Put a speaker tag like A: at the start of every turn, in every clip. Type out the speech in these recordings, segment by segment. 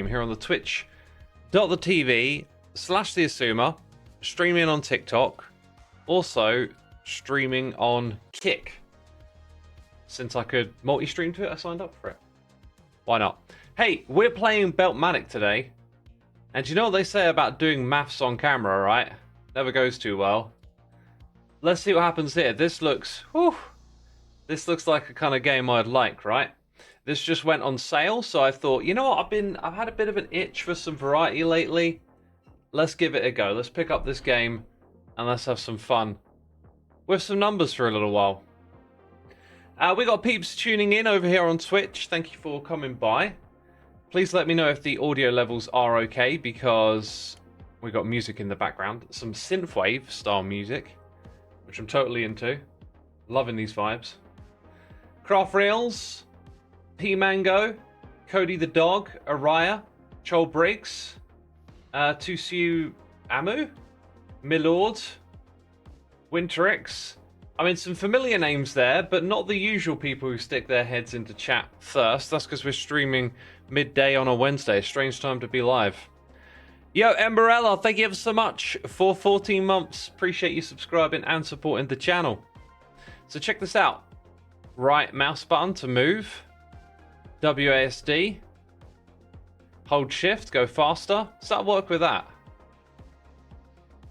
A: here on the Twitch.tv/the streaming on TikTok, also streaming on Kick. Since I could multi-stream to it, I signed up for it. Why not? Hey, we're playing Beltmatic today. And do you know what they say about doing maths on camera, right? Never goes too well. Let's see what happens here. This looks like a kind of game I'd like, right? This just went on sale, so I thought, you know what, I've had a bit of an itch for some variety lately. Let's give it a go. Let's pick up this game and let's have some fun with some numbers for a little while. We got peeps tuning in over here on Twitch. Thank you for coming by. Please let me know if the audio levels are okay, because we got music in the background. Some synthwave style music, which I'm totally into. Loving these vibes. Craft Reels, P Mango, Cody the Dog, Araya, Chol Briggs, Tusiu Amu, Milord, Winterix. I mean, some familiar names there, but not the usual people who stick their heads into chat first. That's because we're streaming midday on a Wednesday. Strange time to be live. Yo, Emberella, thank you ever so much for 14 months. Appreciate you subscribing and supporting the channel. So check this out. Right mouse button to move. WASD. Hold shift, go faster. Does that work with that?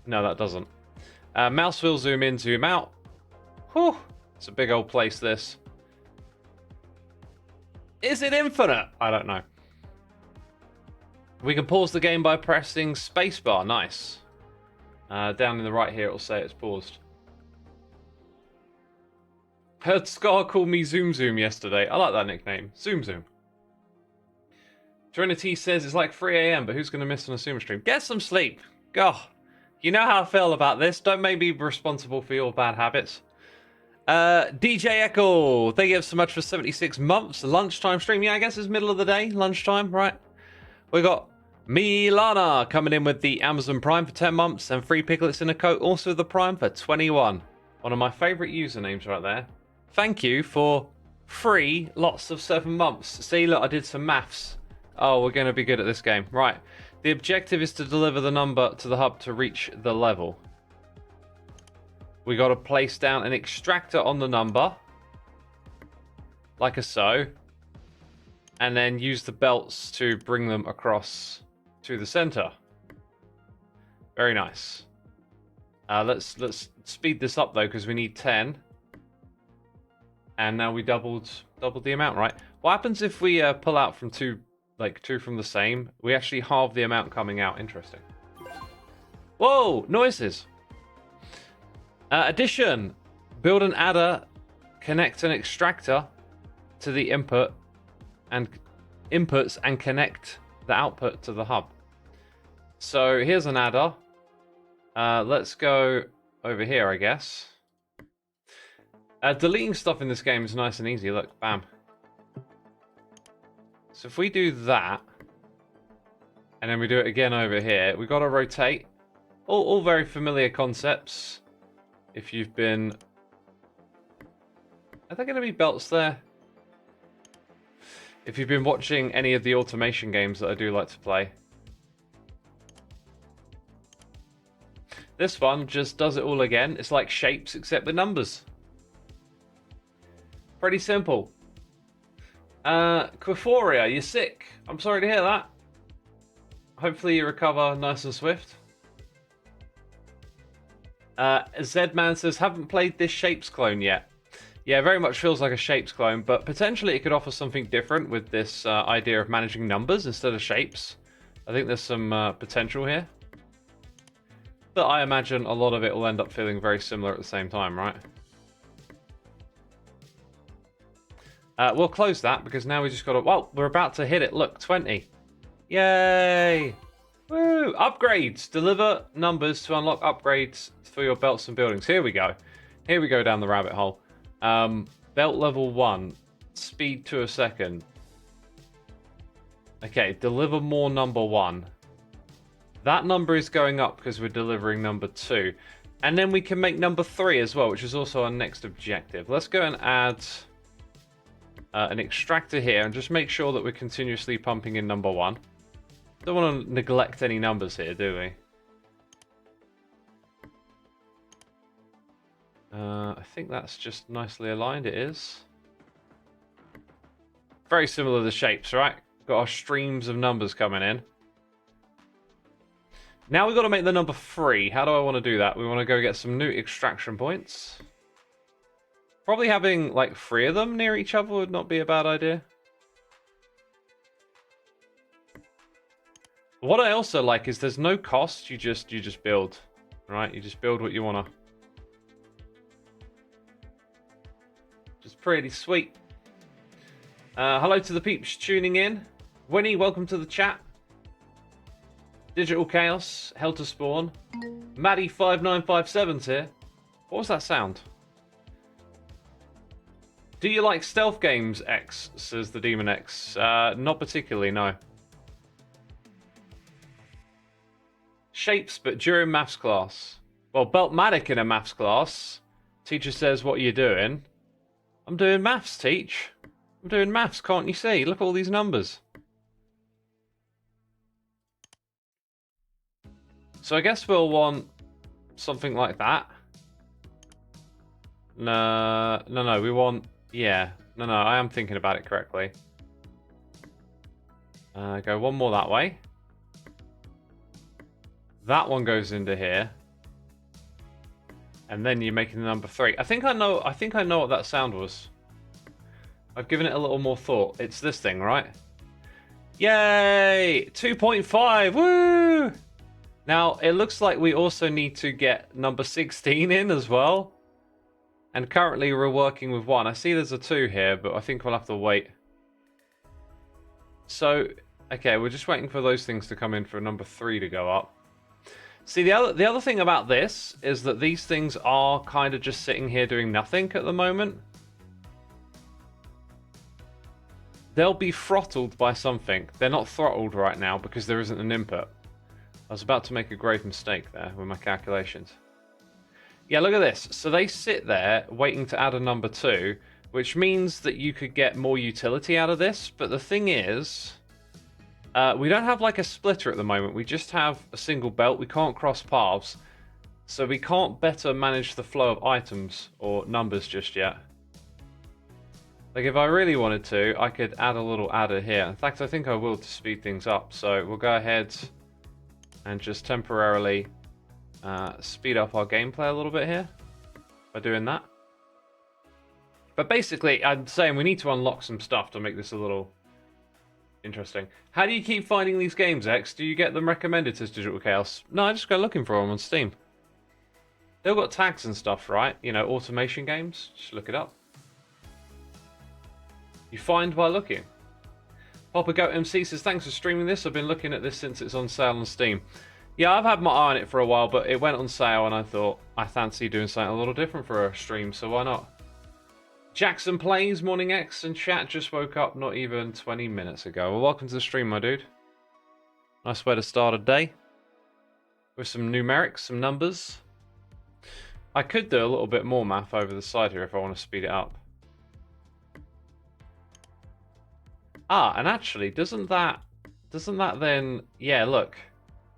A: No, that doesn't. Mouse wheel, zoom in, zoom out. Whew, it's a big old place, this. Is it infinite? I don't know. We can pause the game by pressing spacebar. Nice. Down in the right here, it'll say it's paused. Heard Scar call me Zoom Zoom yesterday. I like that nickname. Zoom Zoom. Trinity says it's like 3 a.m, but who's going to miss an Xisuma stream? Get some sleep. God, you know how I feel about this. Don't make me responsible for your bad habits. DJ Echo, thank you so much for 76 months. Lunchtime stream. Yeah, I guess it's middle of the day. Lunchtime, right? We got Milana coming in with the Amazon Prime for 10 months and free piglets in a coat. Also the Prime for 21. One of my favorite usernames right there. Thank you for free lots of 7 months. See, look, I did some maths. Oh, we're going to be good at this game. Right. The objective is to deliver the number to the hub to reach the level. We got to place down an extractor on the number. Like so. And then use the belts to bring them across to the center. Very nice. Let's speed this up though, because we need 10. And now we doubled the amount, right? What happens if we pull out from two from the same? We actually halve the amount coming out. Interesting. Whoa, noises. Addition. Build an adder. Connect an extractor to the inputs and connect the output to the hub. So here's an adder. Let's go over here, I guess. Deleting stuff in this game is nice and easy. Look, bam. So if we do that, and then we do it again over here, we've got to rotate. All very familiar concepts. If you've been... Are there going to be belts there? If you've been watching any of the automation games that I do like to play. This one just does it all again. It's like shapes except with numbers. Pretty simple. Quiforia, you're sick. I'm sorry to hear that. Hopefully you recover nice and swift. Zedman says, haven't played this Shapes clone yet. Yeah, very much feels like a Shapes clone, but potentially it could offer something different with this idea of managing numbers instead of shapes. I think there's some potential here. But I imagine a lot of it will end up feeling very similar at the same time, right? We'll close that because now we just got to... Well, we're about to hit it. Look, 20. Yay! Woo! Upgrades. Deliver numbers to unlock upgrades for your belts and buildings. Here we go. Here we go down the rabbit hole. Belt level 1. Speed to a second. Okay, deliver more number 1. That number is going up because we're delivering number 2. And then we can make number 3 as well, which is also our next objective. Let's go and add an extractor here and just make sure that we're continuously pumping in number 1. Don't want to neglect any numbers here, do we? I think that's just nicely aligned. It is. Very similar to the shapes, right? Got our streams of numbers coming in. Now we've got to make the number 3. How do I want to do that? We want to go get some new extraction points. Probably having like 3 of them near each other would not be a bad idea. What I also like is there's no cost. You just build, right? You just build what you wanna. Which is pretty sweet. Hello to the peeps tuning in. Winnie, welcome to the chat. Digital Chaos, Helter Spawn. Maddie5957's here. What was that sound? Do you like stealth games, X? Says the Demon X. Not particularly, no. Shapes, but during maths class. Well, Beltmatic in a maths class. Teacher says, what are you doing? I'm doing maths, teach. I'm doing maths, can't you see? Look at all these numbers. So I guess we'll want something like that. No, we want... Yeah, no, I am thinking about it correctly. Go one more that way. That one goes into here. And then you're making the number 3. I think I know what that sound was. I've given it a little more thought. It's this thing, right? Yay! 2.5! Woo! Now, it looks like we also need to get number 16 in as well. And currently we're working with 1. I see there's a 2 here, but I think we'll have to wait. So, okay, we're just waiting for those things to come in for number 3 to go up. See, the other thing about this is that these things are kind of just sitting here doing nothing at the moment. They'll be throttled by something. They're not throttled right now because there isn't an input. I was about to make a grave mistake there with my calculations. Yeah, look at this. So they sit there waiting to add a number 2, which means that you could get more utility out of this. But the thing is, we don't have like a splitter at the moment. We just have a single belt. We can't cross paths. So we can't better manage the flow of items or numbers just yet. Like if I really wanted to, I could add a little adder here. In fact, I think I will to speed things up. So we'll go ahead and just temporarily speed up our gameplay a little bit here by doing that. But basically, I'm saying we need to unlock some stuff to make this a little interesting. How do you keep finding these games, X? Do you get them recommended to Digital Chaos? No, I just go looking for them on Steam. They've got tags and stuff, right? You know, automation games. Just look it up. You find by looking. Papa Goat MC says, thanks for streaming this. I've been looking at this since it's on sale on Steam. Yeah, I've had my eye on it for a while, but it went on sale and I thought I fancy doing something a little different for a stream, so why not? Jackson Plays, Morning X, and chat just woke up not even 20 minutes ago. Well, welcome to the stream, my dude. Nice way to start a day. With some numerics, some numbers. I could do a little bit more math over the side here if I want to speed it up. Ah, and actually, doesn't that then... Yeah, look.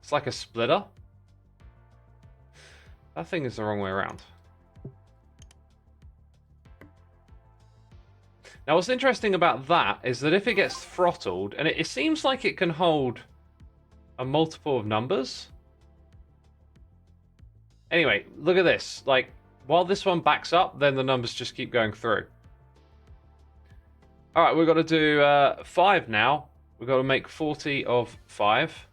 A: It's like a splitter. That thing is the wrong way around. Now, what's interesting about that is that if it gets throttled, and it seems like it can hold a multiple of numbers. Anyway, look at this. Like, while this one backs up, then the numbers just keep going through. All right, we've got to do 5 now. We've got to make 40 of 5.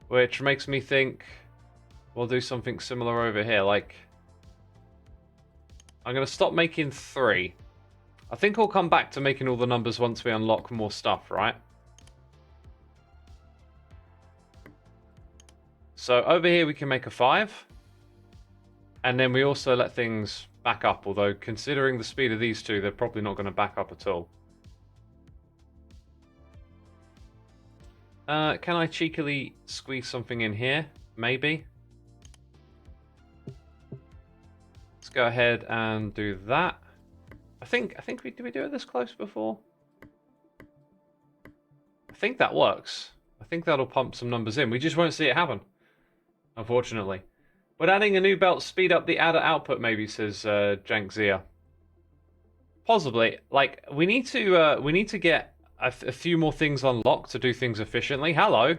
A: Which makes me think we'll do something similar over here. Like, I'm going to stop making 3. I think I'll come back to making all the numbers once we unlock more stuff, right? So over here we can make a 5. And then we also let things back up. Although, considering the speed of these two, they're probably not going to back up at all. Can I cheekily squeeze something in here? Maybe. Let's go ahead and do that. I think did we do it this close before? I think that works. think that'll pump some numbers in. We just won't see it happen, unfortunately. Would adding a new belt speed up the adder output, maybe, says Jankzia. Possibly. Like, we need to get a few more things unlocked to do things efficiently. Hello.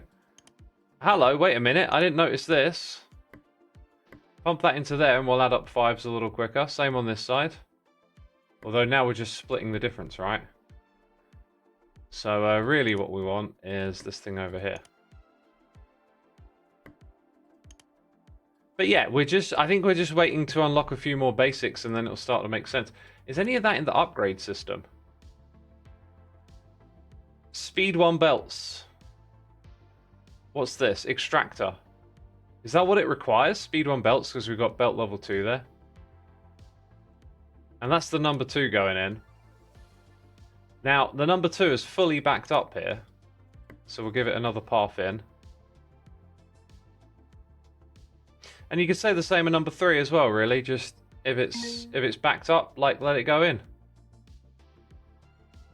A: Hello, wait a minute. I didn't notice this. Pump that into there and we'll add up 5s a little quicker. Same on this side. Although now we're just splitting the difference, right? So really what we want is this thing over here. But yeah, I think we're just waiting to unlock a few more basics and then it'll start to make sense. Is any of that in the upgrade system? Speed 1 belts. What's this? Extractor. Is that what it requires? Speed 1 belts, because we've got belt level 2 there. And that's the number 2 going in. Now, the number 2 is fully backed up here. So we'll give it another path in. And you could say the same in number 3 as well, really. Just if it's backed up, like, let it go in.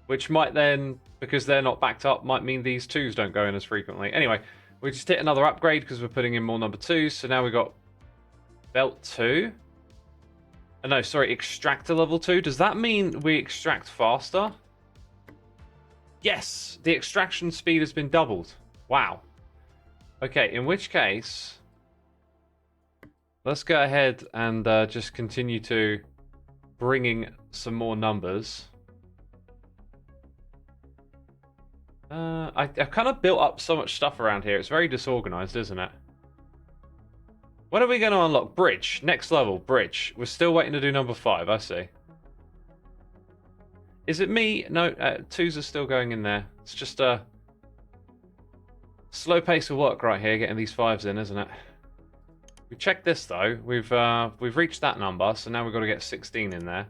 A: Which might then, because they're not backed up, might mean these 2s don't go in as frequently. Anyway, we just hit another upgrade because we're putting in more number 2s. So now we've got belt 2. Oh, no, sorry, extractor level 2. Does that mean we extract faster? Yes, the extraction speed has been doubled. Wow. Okay, in which case, let's go ahead and just continue to bringing some more numbers. I've kind of built up so much stuff around here. It's very disorganized, isn't it? When are we going to unlock? Bridge. Next level, bridge. We're still waiting to do number 5, I see. Is it me? No, 2s are still going in there. It's just a slow pace of work right here, getting these 5s in, isn't it? We checked this, though. We've reached that number, so now we've got to get 16 in there.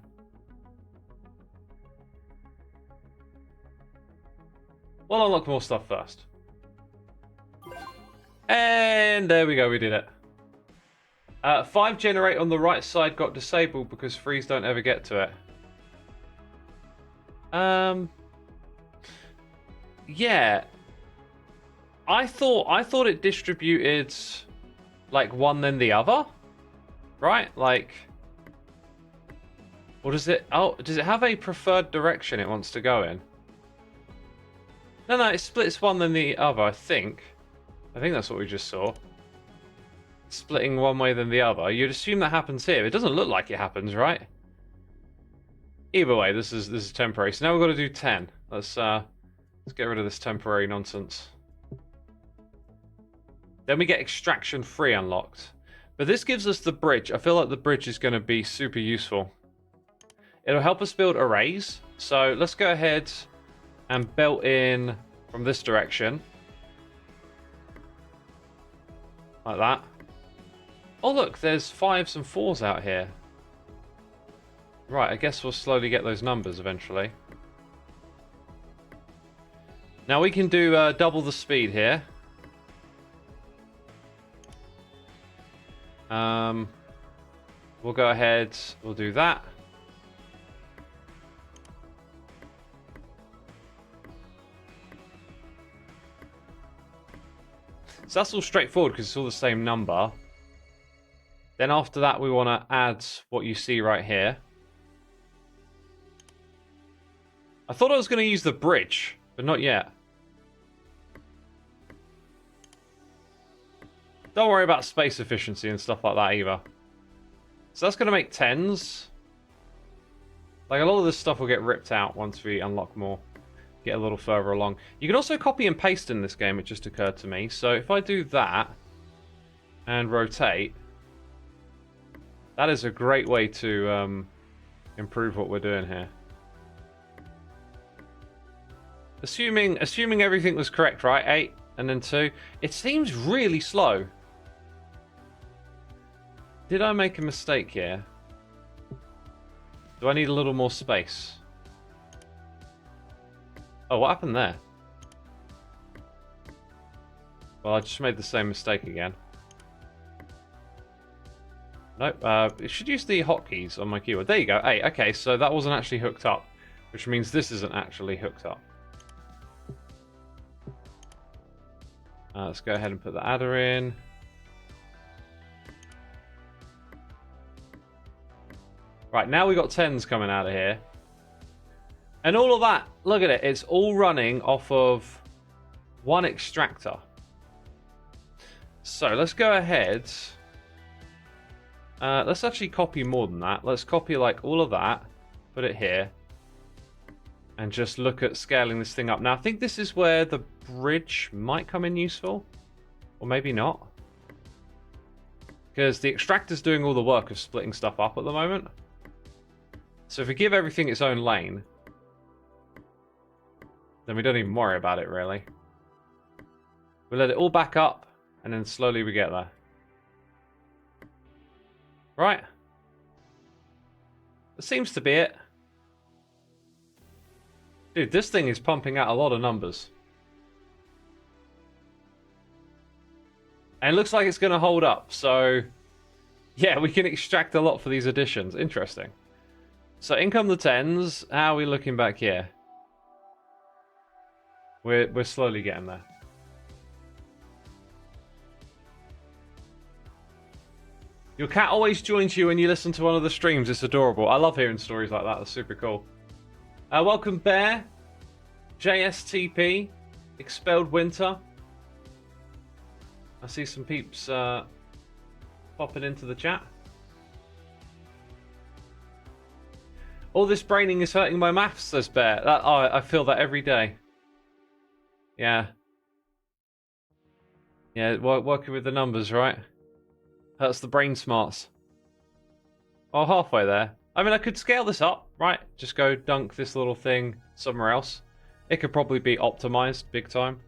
A: We'll unlock more stuff first. And there we go, we did it. 5 generate on the right side got disabled because 3s don't ever get to it. Yeah. I thought it distributed like one then the other. Right? Like, or does it have a preferred direction it wants to go in? No, it splits one then the other, I think. I think that's what we just saw. Splitting one way than the other. You'd assume that happens here. It doesn't look like it happens, right? Either way, this is temporary. So now we've got to do 10. Let's get rid of this temporary nonsense. Then we get extraction 3 unlocked. But this gives us the bridge. I feel like the bridge is going to be super useful. It'll help us build arrays. So let's go ahead and belt in from this direction. Like that. Oh look, there's 5s and 4s out here. Right, I guess we'll slowly get those numbers eventually. Now we can do double the speed here. We'll go ahead, we'll do that. So that's all straightforward because it's all the same number. Then after that, we want to add what you see right here. I thought I was going to use the bridge, but not yet. Don't worry about space efficiency and stuff like that either. So that's going to make 10s. Like, a lot of this stuff will get ripped out once we unlock more. Get a little further along. You can also copy and paste in this game, it just occurred to me. So if I do that and rotate, that is a great way to improve what we're doing here. Assuming everything was correct, right? 8 and then 2. It seems really slow. Did I make a mistake here? Do I need a little more space? Oh, what happened there? Well, I just made the same mistake again. Nope, it should use the hotkeys on my keyboard. There you go, 8. Okay, so that wasn't actually hooked up, which means this isn't actually hooked up. Let's go ahead and put the adder in. Right, now we've got 10s coming out of here. And all of that, look at it, it's all running off of one extractor. So let's go ahead. Let's actually copy more than that. Let's copy like all of that, put it here, and just look at scaling this thing up. Now I think this is where the bridge might come in useful, or maybe not. Because the extractor's doing all the work of splitting stuff up at the moment. So if we give everything its own lane, then we don't even worry about it, really. We let it all back up, and then slowly we get there. Right. That seems to be it. Dude, this thing is pumping out a lot of numbers. And it looks like it's going to hold up, so... yeah, we can extract a lot for these additions. Interesting. So in come the 10s. How are we looking back here? We're slowly getting there. Your cat always joins you when you listen to one of the streams. It's adorable. I love hearing stories like that. That's super cool. Welcome Bear, JSTP, Expelled Winter. I see some peeps popping into the chat. All this braining is hurting my maths, says Bear. I feel that every day. Yeah. Yeah, working with the numbers, right? Hurts the brain smarts. Oh, halfway there. I mean, I could scale this up, right? Just go dunk this little thing somewhere else. It could probably be optimized big time.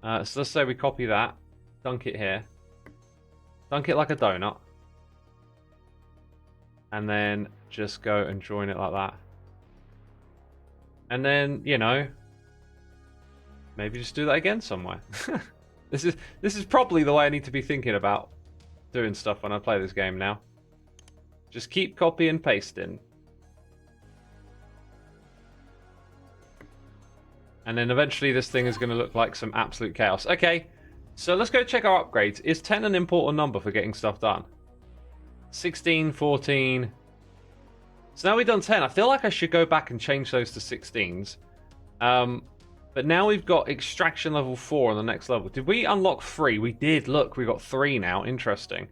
A: So let's say we copy that. Dunk it here. Dunk it like a donut. And then just go and join it like that. And then, you know, maybe just do that again somewhere. This is probably the way I need to be thinking about doing stuff when I play this game now. Just keep copy and pasting. And then eventually this thing is going to look like some absolute chaos. Okay, so let's go check our upgrades. Is 10 an important number for getting stuff done? 16, 14. So now we've done 10. I feel like I should go back and change those to 16s. But now we've got extraction level 4 on the next level. Did we unlock 3? We did. Look, we got 3 now. Interesting.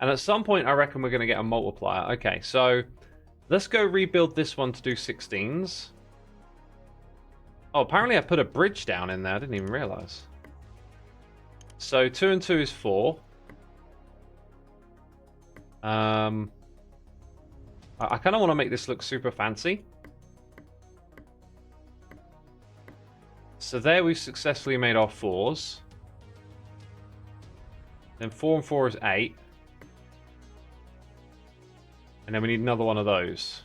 A: And at some point, I reckon we're going to get a multiplier. Okay, so let's go rebuild this one to do 16s. Oh, apparently I put a bridge down in there. I didn't even realize. So 2 and 2 is 4. I kind of want to make this look super fancy. So there we've successfully made our 4s. Then 4 and 4 is 8. And then we need another one of those.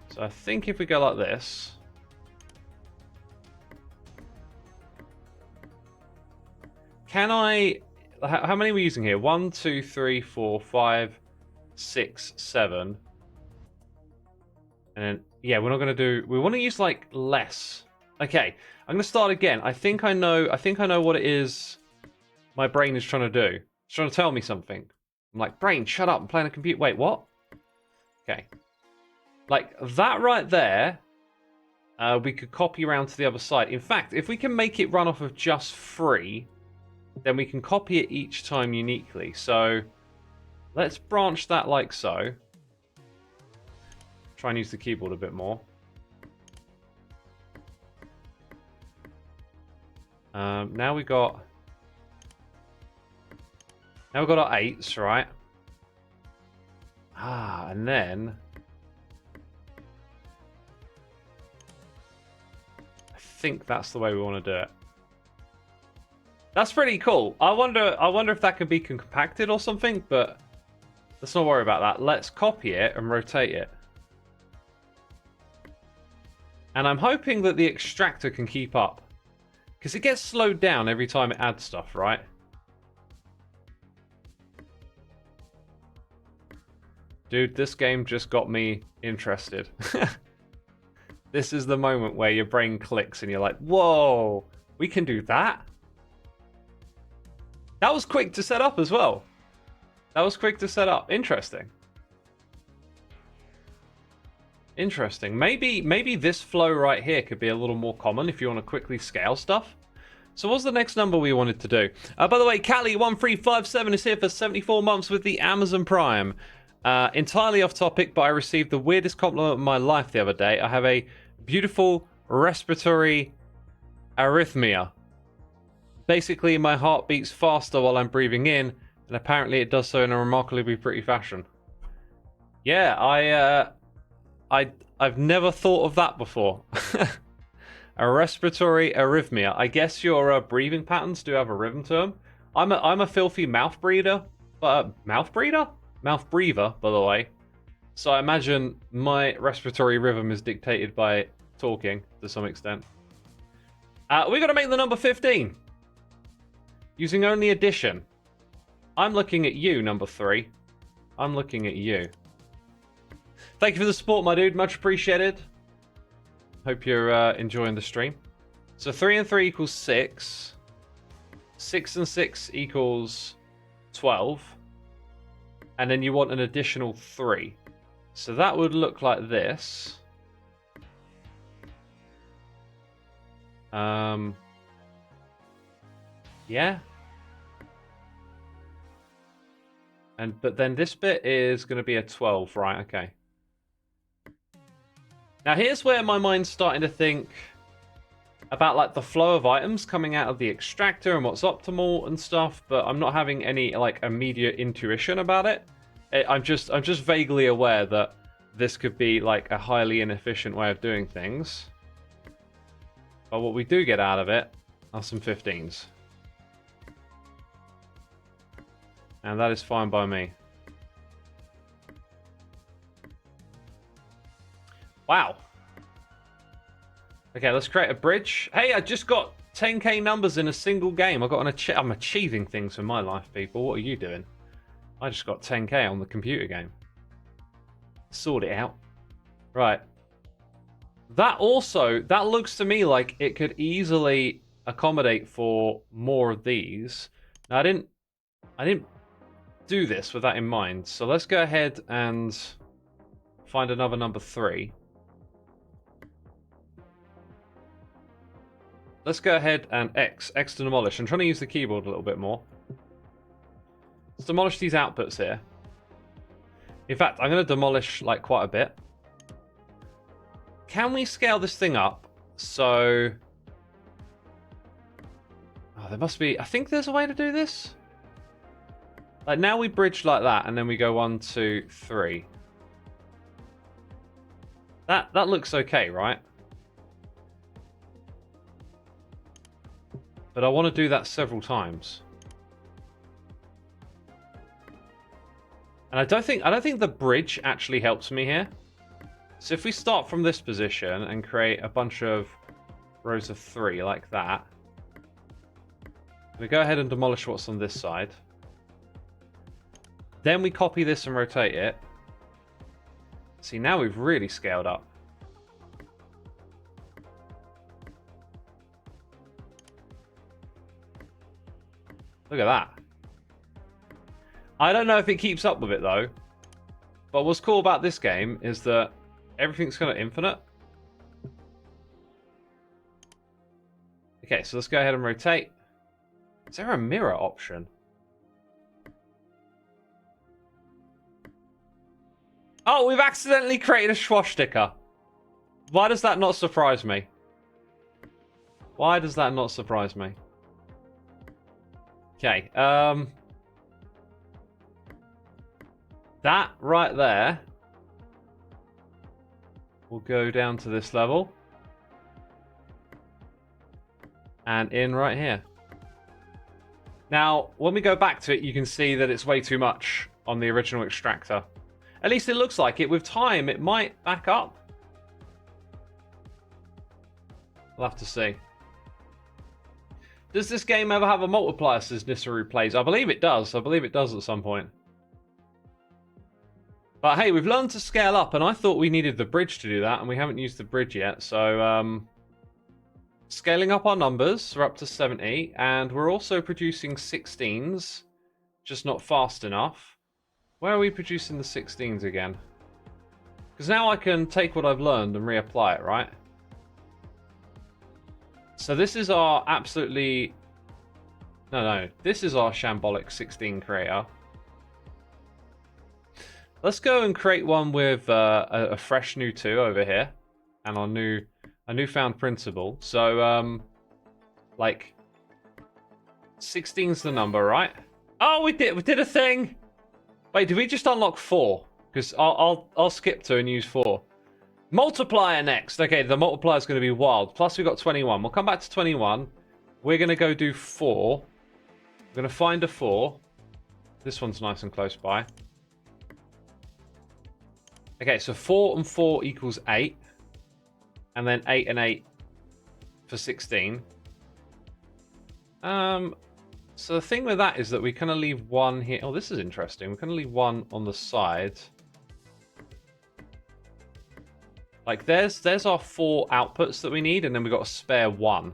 A: So I think if we go like this... Can I... How many are we using here? 1, 2, 3, 4, 5, 6, 7. And then, yeah, we're not going to do... We want to use, like, less. Okay, I'm going to start again. I think I know what it is my brain is trying to do. It's trying to tell me something. I'm like, brain, shut up. I'm playing a computer. Wait, what? Okay. Like, that right there, we could copy around to the other side. In fact, if we can make it run off of just 3... then we can copy it each time uniquely. So let's branch that like so. Try and use the keyboard a bit more. Now we got our 8s, right? And then I think that's the way we want to do it. That's pretty cool. I wonder if that can be compacted or something, but let's not worry about that. Let's copy it and rotate it. And I'm hoping that the extractor can keep up. Because it gets slowed down every time it adds stuff, right? Dude, this game just got me interested. This is the moment where your brain clicks and you're like, whoa, we can do that? That was quick to set up as well. That was quick to set up. Interesting. Interesting. Maybe this flow right here could be a little more common if you want to quickly scale stuff. So what's the next number we wanted to do? By the way, Callie1357 is here for 74 months with the Amazon Prime. Entirely off topic, but I received the weirdest compliment of my life the other day. I have a beautiful respiratory arrhythmia. Basically, my heart beats faster while I'm breathing in, and apparently it does so in a remarkably pretty fashion. Yeah, I've never thought of that before. A respiratory arrhythmia. I guess your breathing patterns do have a rhythm to them. I'm a filthy mouth breather, mouth breather, by the way. So I imagine my respiratory rhythm is dictated by talking to some extent. We got to make the number 15 using only addition. I'm looking at you, number 3. I'm looking at you. Thank you for the support, my dude. Much appreciated. Hope you're enjoying the stream. So 3 and 3 equals 6. 6 and 6 equals 12. And then you want an additional 3. So that would look like this. Yeah. But then this bit is going to be a 12, right? Okay. Now here's where my mind's starting to think about like the flow of items coming out of the extractor and what's optimal and stuff, but I'm not having any like immediate intuition about it. I'm just vaguely aware that this could be like a highly inefficient way of doing things. But what we do get out of it are some 15s. And that is fine by me. Wow. Okay, let's create a bridge. Hey, I just got 10k numbers in a single game. I'm achieving things in my life, people. What are you doing? I just got 10k on the computer game. Sort it out. Right. That looks to me like it could easily accommodate for more of these. Now, I didn't do this with that in mind. So let's go ahead and find another number 3. Let's go ahead and X to demolish. I'm trying to use the keyboard a little bit more. Let's demolish these outputs here. In fact, I'm going to demolish like quite a bit. Can we scale this thing up? So... Oh, there must be... I think there's a way to do this. Like now we bridge like that and then we go 1, 2, 3. That looks okay, right? But I want to do that several times. And I don't think the bridge actually helps me here. So if we start from this position and create a bunch of rows of 3 like that. We go ahead and demolish what's on this side. Then we copy this and rotate it. See, now we've really scaled up. Look at that. I don't know if it keeps up with it though. But what's cool about this game is that everything's kind of infinite. Okay, so let's go ahead and rotate. Is there a mirror option? Oh, we've accidentally created a swastika. Why does that not surprise me? Why does that not surprise me? Okay, that right there will go down to this level. And in right here. Now, when we go back to it, you can see that it's way too much on the original extractor. At least it looks like it. With time, it might back up. We'll have to see. Does this game ever have a multiplier, says Nissaru Plays? I believe it does. I believe it does at some point. But hey, we've learned to scale up, and I thought we needed the bridge to do that, and we haven't used the bridge yet, so scaling up our numbers. We're up to 70, and we're also producing 16s, just not fast enough. Where are we producing the 16s again? Because now I can take what I've learned and reapply it, right? So this is our absolutely... No. This is our shambolic 16 creator. Let's go and create one with a fresh new 2 over here. And a newfound principle. So, like... 16's the number, right? Oh, we did a thing! Wait, did we just unlock 4? Because I'll skip 2 and use 4. Multiplier next. Okay, the multiplier is going to be wild. Plus we got 21. We'll come back to 21. We're going to go do 4. We're going to find a 4. This one's nice and close by. Okay, so 4 and 4 equals 8. And then 8 and 8 for 16. So the thing with that is that we kind of leave 1 here. Oh, this is interesting. We're going to leave 1 on the side. Like, there's our 4 outputs that we need, and then we've got a spare 1.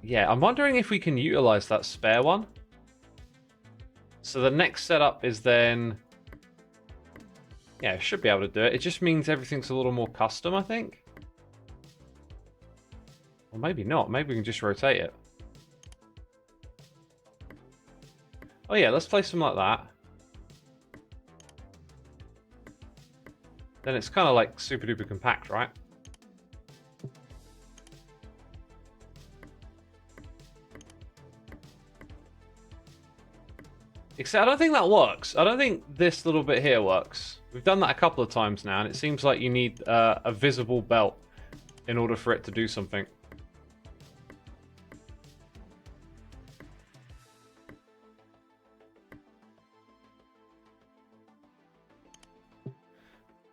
A: Yeah, I'm wondering if we can utilize that spare 1. So the next setup is then... Yeah, should be able to do it. It just means everything's a little more custom, I think. Or maybe not. Maybe we can just rotate it. Oh yeah, let's place them like that. Then it's kind of like super duper compact, right? Except I don't think that works. I don't think this little bit here works. We've done that a couple of times now, and it seems like you need a visible belt in order for it to do something.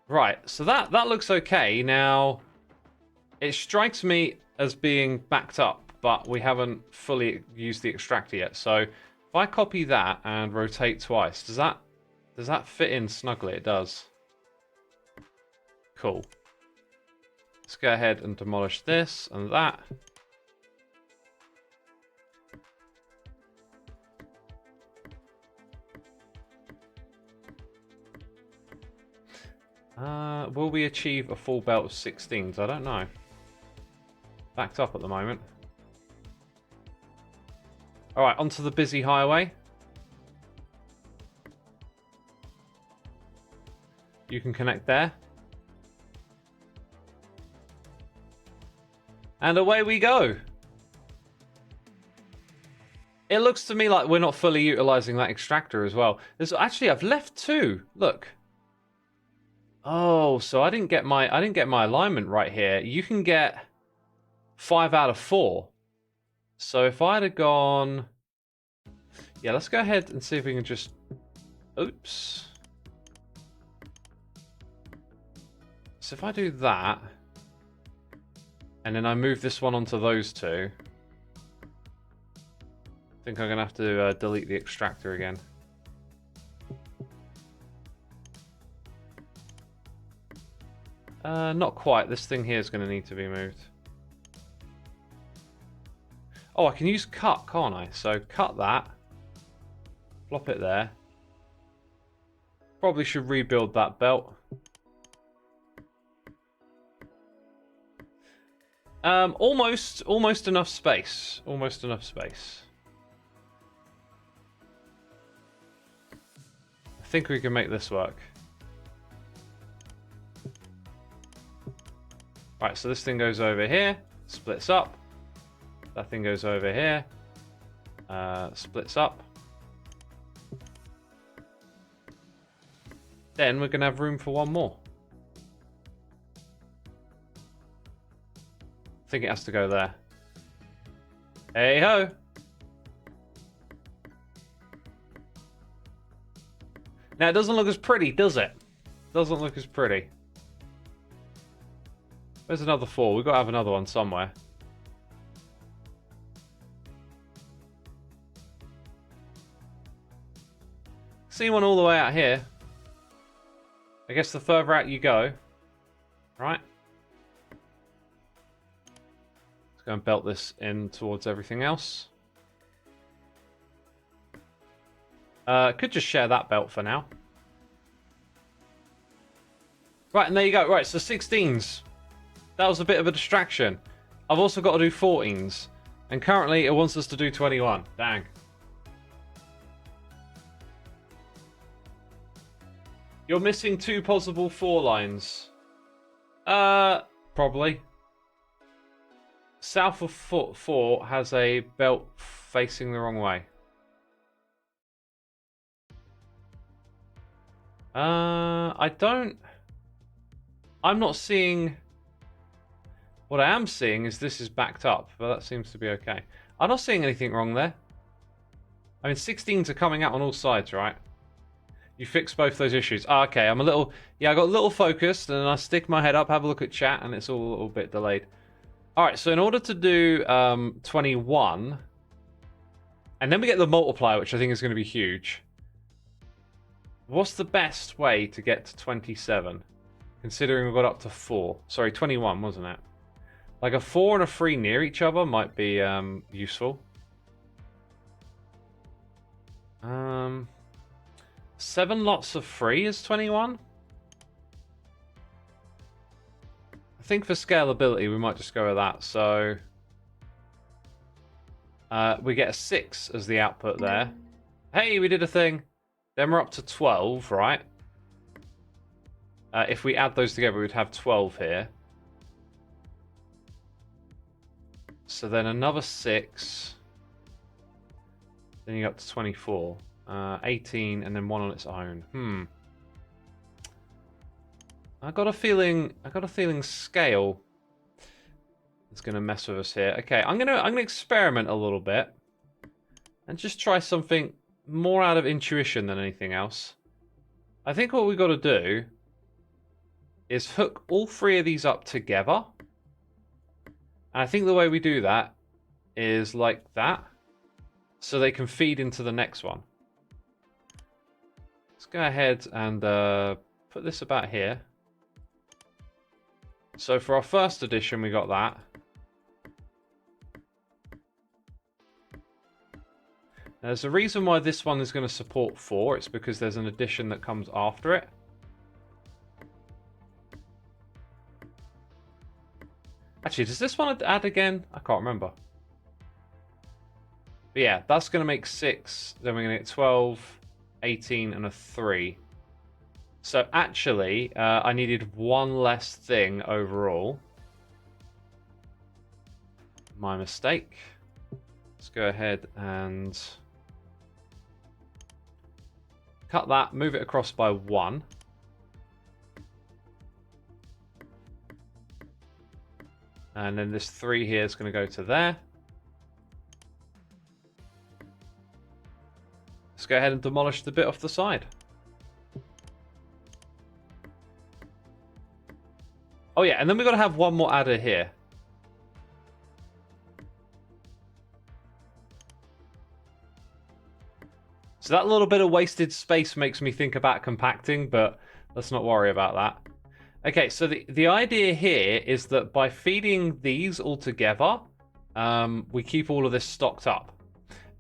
A: Right, so that looks okay. Now, it strikes me as being backed up, but we haven't fully used the extractor yet. So if I copy that and rotate twice, does that fit in snugly? It does. Cool. Let's go ahead and demolish this and that. Will we achieve a full belt of 16s? I don't know. Backed up at the moment. Alright, onto the busy highway. You can connect there. And away we go. It looks to me like we're not fully utilizing that extractor as well. Actually, I've left 2. Look. Oh, so I didn't get my alignment right here. You can get 5 out of 4. So if I'd have gone... Yeah, let's go ahead and see if we can just... Oops. So if I do that, and then I move this one onto those 2, I think I'm going to have to delete the extractor again. Not quite. This thing here is going to need to be moved. Oh, I can use cut, can't I? So cut that. Plop it there. Probably should rebuild that belt. Almost enough space. Almost enough space. I think we can make this work. Right, so this thing goes over here, splits up. That thing goes over here, splits up. Then we're going to have room for one more. I think it has to go there. Hey ho! Now it doesn't look as pretty, does it? Doesn't look as pretty. Where's another 4? We've got to have another one somewhere. See one all the way out here. I guess the further out you go, right? Let's go and belt this in towards everything else. Could just share that belt for now. Right, and there you go. Right, so 16s. That was a bit of a distraction. I've also got to do 14s. And currently it wants us to do 21. Dang. You're missing 2 possible 4 lines. Probably. South of 4 has a belt facing the wrong way. I'm not seeing... What I am seeing is this is backed up, but that seems to be okay. I'm not seeing anything wrong there. I mean, 16s are coming out on all sides, right? You fix both those issues. Okay, I'm a little... Yeah, I got a little focused, and I stick my head up, have a look at chat, and it's all a little bit delayed. Alright, so in order to do 21... And then we get the multiplier, which I think is going to be huge. What's the best way to get to 27? Considering we got up to 4. Sorry, 21, wasn't it? Like a 4 and a 3 near each other might be useful. 7 lots of 3 is 21. I think for scalability we might just go with that. So we get a 6 as the output there. Hey, we did a thing. Then we're up to 12, right? If we add those together, we'd have 12 here. So then another 6. Then you got to 24. 18 and then 1 on its own. I got a feeling scale is gonna mess with us here. Okay, I'm gonna experiment a little bit and just try something more out of intuition than anything else. I think what we've got to do is hook all 3 of these up together. And I think the way we do that is like that, so they can feed into the next one. Let's go ahead and put this about here. So for our first edition, we got that. Now, there's a reason why this one is going to support 4. It's because there's an addition that comes after it. Actually, does this one add again? I can't remember. But yeah, that's going to make 6. Then we're going to get 12, 18, and a 3. So actually, I needed 1 less thing overall. My mistake. Let's go ahead and cut that, move it across by 1. And then this 3 here is going to go to there. Let's go ahead and demolish the bit off the side. Oh yeah, and then we've got to have 1 more adder here. So that little bit of wasted space makes me think about compacting, but let's not worry about that. Okay, so the idea here is that by feeding these all together, we keep all of this stocked up.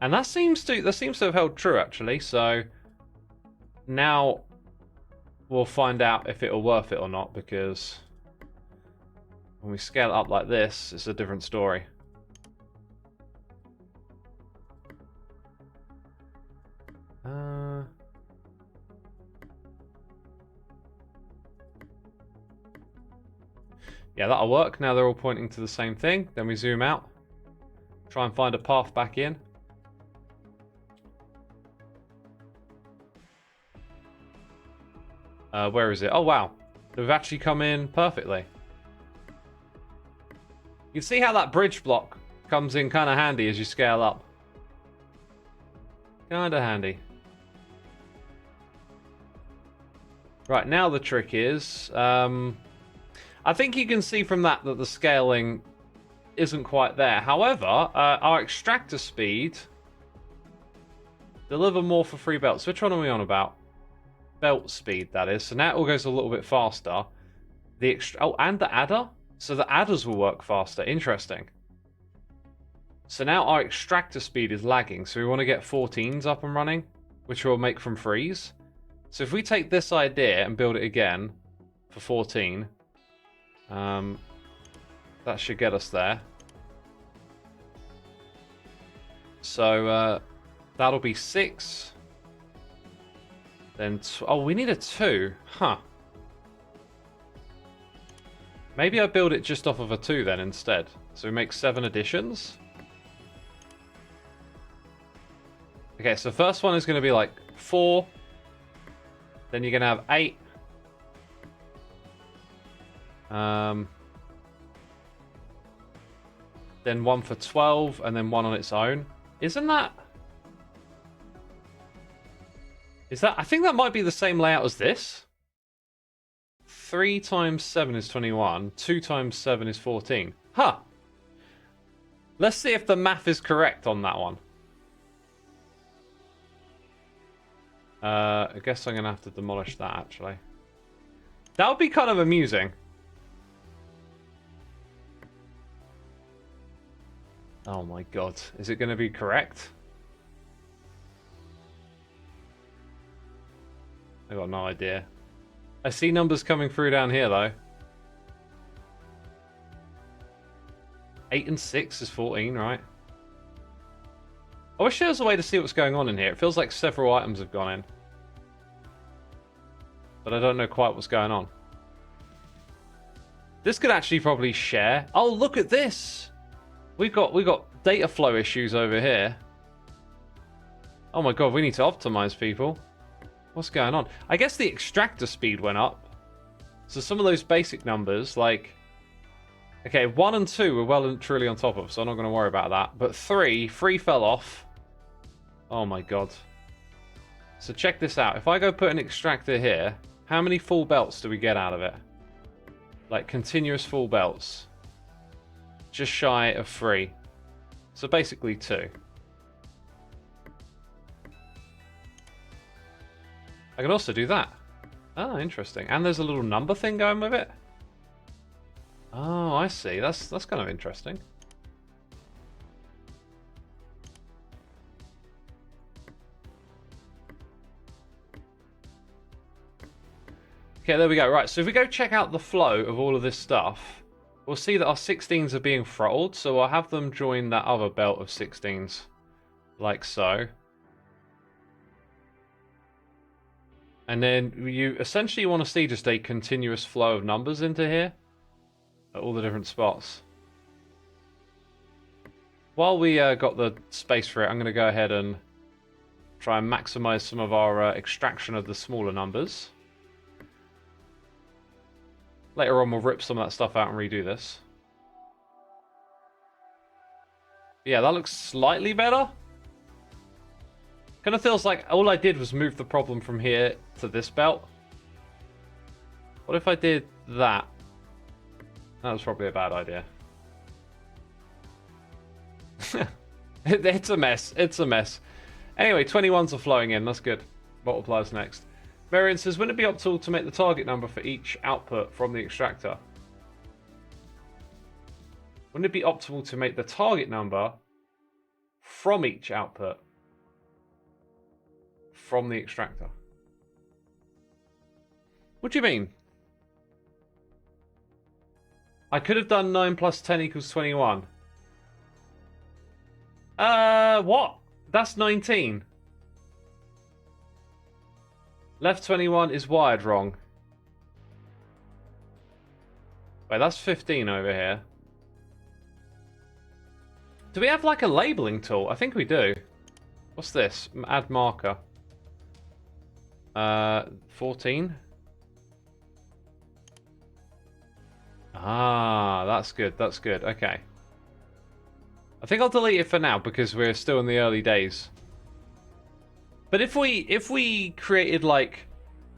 A: And that seems to have held true, actually. So now we'll find out if it'll worth it or not, because when we scale it up like this, it's a different story. Yeah, that'll work. Now they're all pointing to the same thing. Then we zoom out. Try and find a path back in. Where is it? Oh, wow. They've actually come in perfectly. You can see how that bridge block comes in kind of handy as you scale up. Kind of handy. Right, now the trick is... I think you can see from that the scaling isn't quite there. However, our extractor speed... Deliver more for free belts. Which one are we on about? belt speed, that is. So now it all goes a little bit faster. Oh, and the adder? So the adders will work faster. Interesting. So now our extractor speed is lagging, so we want to get 14s up and running, which we'll make from freeze. So if we take this idea and build it again for 14, that should get us there. So that'll be 6. Then, oh, we need a 2. Huh. Maybe I build it just off of a 2 then instead. So we make 7 additions. Okay, so first one is going to be like 4. Then you're going to have 8. Then 1 for 12, and then 1 on its own. Isn't that... Is that... I think that might be the same layout as this. 3 times 7 is 21. 2 times 7 is 14. Huh. Let's see if the math is correct on that one. I guess I'm going to have to demolish that, actually. That would be kind of amusing. Oh my god. Is it going to be correct? I got no idea. I see numbers coming through down here, though. 8 and 6 is 14, right? I wish there was a way to see what's going on in here. It feels like several items have gone in. But I don't know quite what's going on. This could actually probably share. Oh, look at this! We've got data flow issues over here. Oh my god, we need to optimize people. What's going on? I guess the extractor speed went up. So some of those basic numbers, like... Okay, 1 and 2 we're well and truly on top of, so I'm not going to worry about that. But 3 fell off. Oh my god. So check this out. If I go put an extractor here, how many full belts do we get out of it? Like continuous full belts. Just shy of 3. So basically 2. I can also do that. Oh, interesting. And there's a little number thing going with it. Oh, I see. That's kind of interesting. Okay, there we go. Right, so if we go check out the flow of all of this stuff, we'll see that our 16s are being throttled, so I'll have them join that other belt of 16s, like so. And then you essentially want to see just a continuous flow of numbers into here, at all the different spots. While we got the space for it, I'm going to go ahead and try and maximize some of our extraction of the smaller numbers. Later on, we'll rip some of that stuff out and redo this. Yeah, that looks slightly better. Kind of feels like all I did was move the problem from here to this belt. What if I did that? That was probably a bad idea. It's a mess. It's a mess. Anyway, 21s are flowing in. That's good. Multipliers next. Marion says, wouldn't it be optimal to make the target number for each output from the extractor? Wouldn't it be optimal to make the target number from each output from the extractor? What do you mean? I could have done 9 plus 10 equals 21. What? That's 19. Left 21 is wired wrong. Wait, that's 15 over here. Do we have like a labeling tool? I think we do. What's this? Add marker. 14. Ah, that's good. That's good. Okay. I think I'll delete it for now because we're still in the early days. But if we created like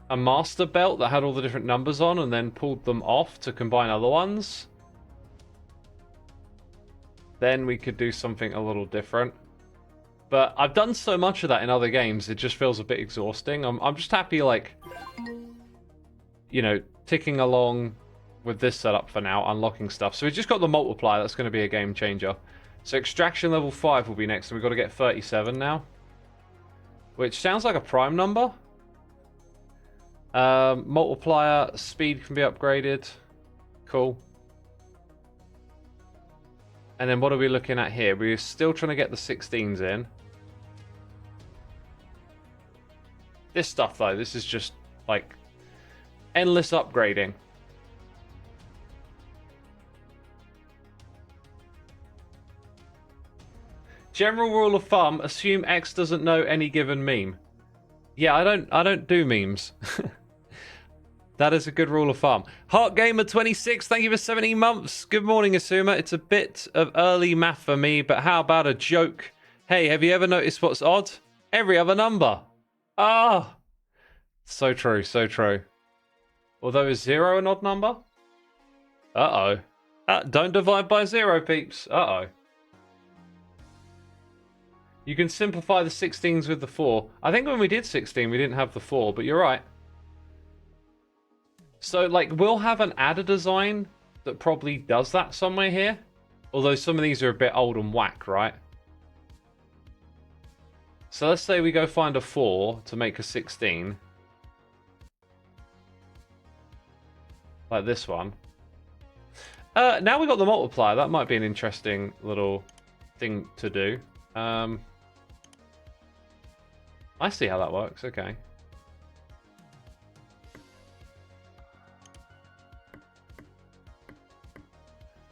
A: a master belt that had all the different numbers on and then pulled them off to combine other ones, then we could do something a little different. But I've done so much of that in other games, it just feels a bit exhausting. I'm just happy like you know, ticking along with this setup for now, unlocking stuff. So we've just got the multiplier. That's going to be a game changer. So extraction level 5 will be next, and we've got to get 37 now. Which sounds like a prime number. Multiplier, speed can be upgraded. Cool. And then what are we looking at here? We're still trying to get the 16s in. This stuff, though, this is just, like, endless upgrading. General rule of thumb, assume X doesn't know any given meme. Yeah, I don't do memes. That is a good rule of thumb. HeartGamer26, thank you for 17 months. Good morning, Xisuma. It's a bit of early math for me, but how about a joke? Hey, have you ever noticed what's odd? Every other number. Ah! So true, so true. Although is 0 an odd number? Uh-oh. Don't divide by 0, peeps. Uh-oh. You can simplify the 16s with the 4. I think when we did 16, we didn't have the 4, but you're right. So, like, we'll have an adder design that probably does that somewhere here. Although some of these are a bit old and whack, right? So let's say we go find a 4 to make a 16. Like this one. Now we've got the multiplier. That might be an interesting little thing to do. I see how that works. Okay.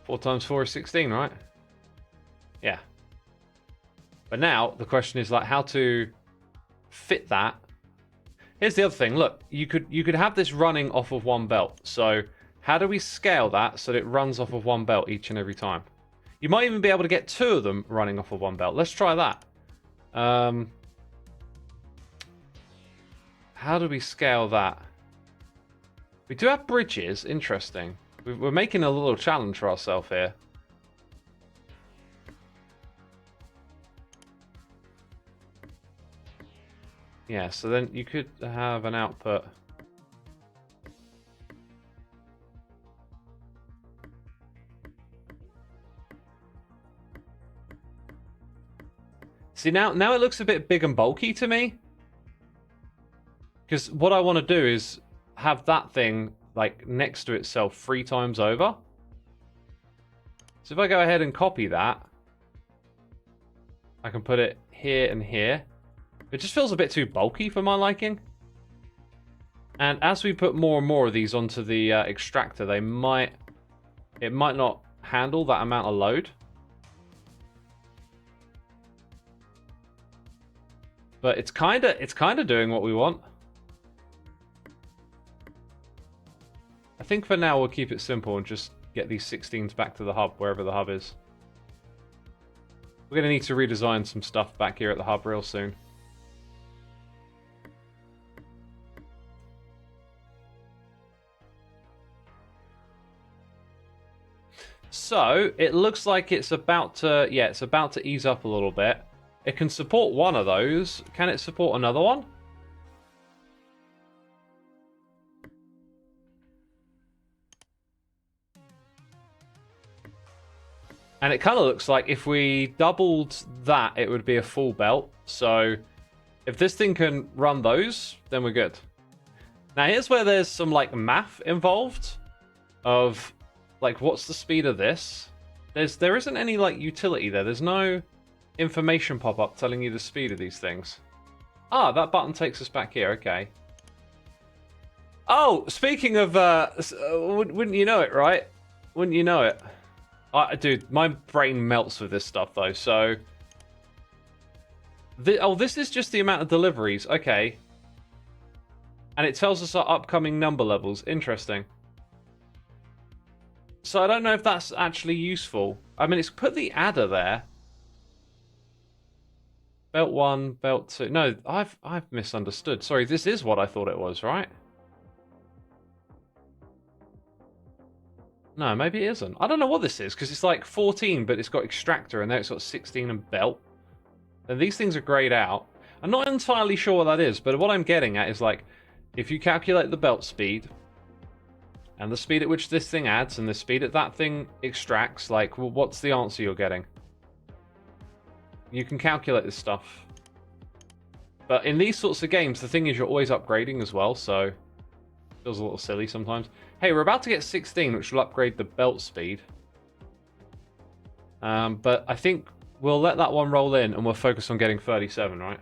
A: Four times 4 is 16, right? Yeah. But now the question is like how to fit that. Here's the other thing. Look, you could have this running off of one belt. So how do we scale that so that it runs off of one belt each and every time? You might even be able to get 2 of them running off of one belt. Let's try that. How do we scale that? We do have bridges. Interesting. We're making a little challenge for ourselves here. Yeah, so then you could have an output. See, now it looks a bit big and bulky to me. Because what I want to do is have that thing like next to itself 3 times over. So if I go ahead and copy that, I can put it here and here. It just feels a bit too bulky for my liking. And as we put more and more of these onto the extractor, it might not handle that amount of load. But it's kind of doing what we want. I think for now we'll keep it simple and just get these 16s back to the hub, wherever the hub is. We're going to need to redesign some stuff back here at the hub real soon. So, it looks like it's about to, yeah, it's about to ease up a little bit. It can support one of those. Can it support another one? And it kind of looks like if we doubled that, it would be a full belt. So if this thing can run those, then we're good. Now here's where there's some like math involved of like what's the speed of this. There isn't any like utility there. There's no information pop-up telling you the speed of these things. Ah, that button takes us back here. Okay. Oh, speaking of, wouldn't you know it, right? Wouldn't you know it? Dude, my brain melts with this stuff, though, so... this is just the amount of deliveries. Okay. And it tells us our upcoming number levels. Interesting. So I don't know if that's actually useful. I mean, it's put the adder there. Belt 1, belt 2... No, I've misunderstood. Sorry, this is what I thought it was, right? No, maybe it isn't. I don't know what this is, because it's like 14, but it's got extractor, and then it's got 16 and belt. And these things are grayed out. I'm not entirely sure what that is, but what I'm getting at is like, if you calculate the belt speed and the speed at which this thing adds and the speed at that thing extracts, like, well, what's the answer you're getting? You can calculate this stuff. But in these sorts of games, the thing is you're always upgrading as well, so it feels a little silly sometimes. Hey, we're about to get 16, which will upgrade the belt speed. But I think we'll let that one roll in and we'll focus on getting 37, right?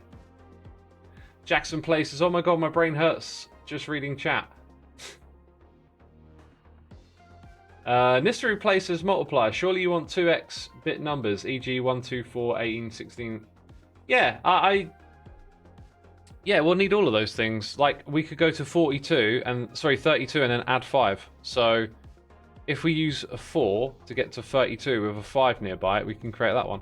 A: Jackson Place says, oh my god, my brain hurts just reading chat. Nisteru places Multiplier. Surely you want 2x bit numbers, e.g. 1, 2, 4, 18, 16. Yeah, yeah, we'll need all of those things. Like, we could go to 32 and, sorry, 32 and then add 5. So, if we use a 4 to get to 32 with a 5 nearby, we can create that one.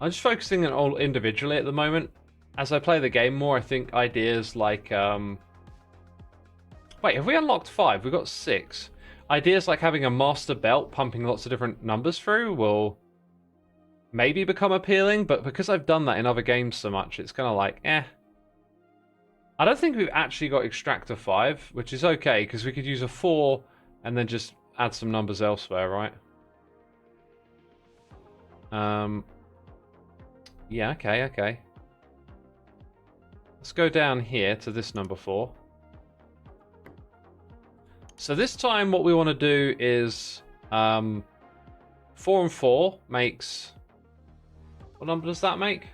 A: I'm just focusing on all individually at the moment. As I play the game more, I think ideas like, wait, have we unlocked 5? We've got 6. Ideas like having a master belt pumping lots of different numbers through will maybe become appealing, but because I've done that in other games so much, it's kind of like, eh. I don't think we've actually got Extractor 5, which is okay, because we could use a 4 and then just add some numbers elsewhere, right? Yeah, okay. Let's go down here to this number 4. So this time what we want to do is 4 and 4 makes... What number does that make?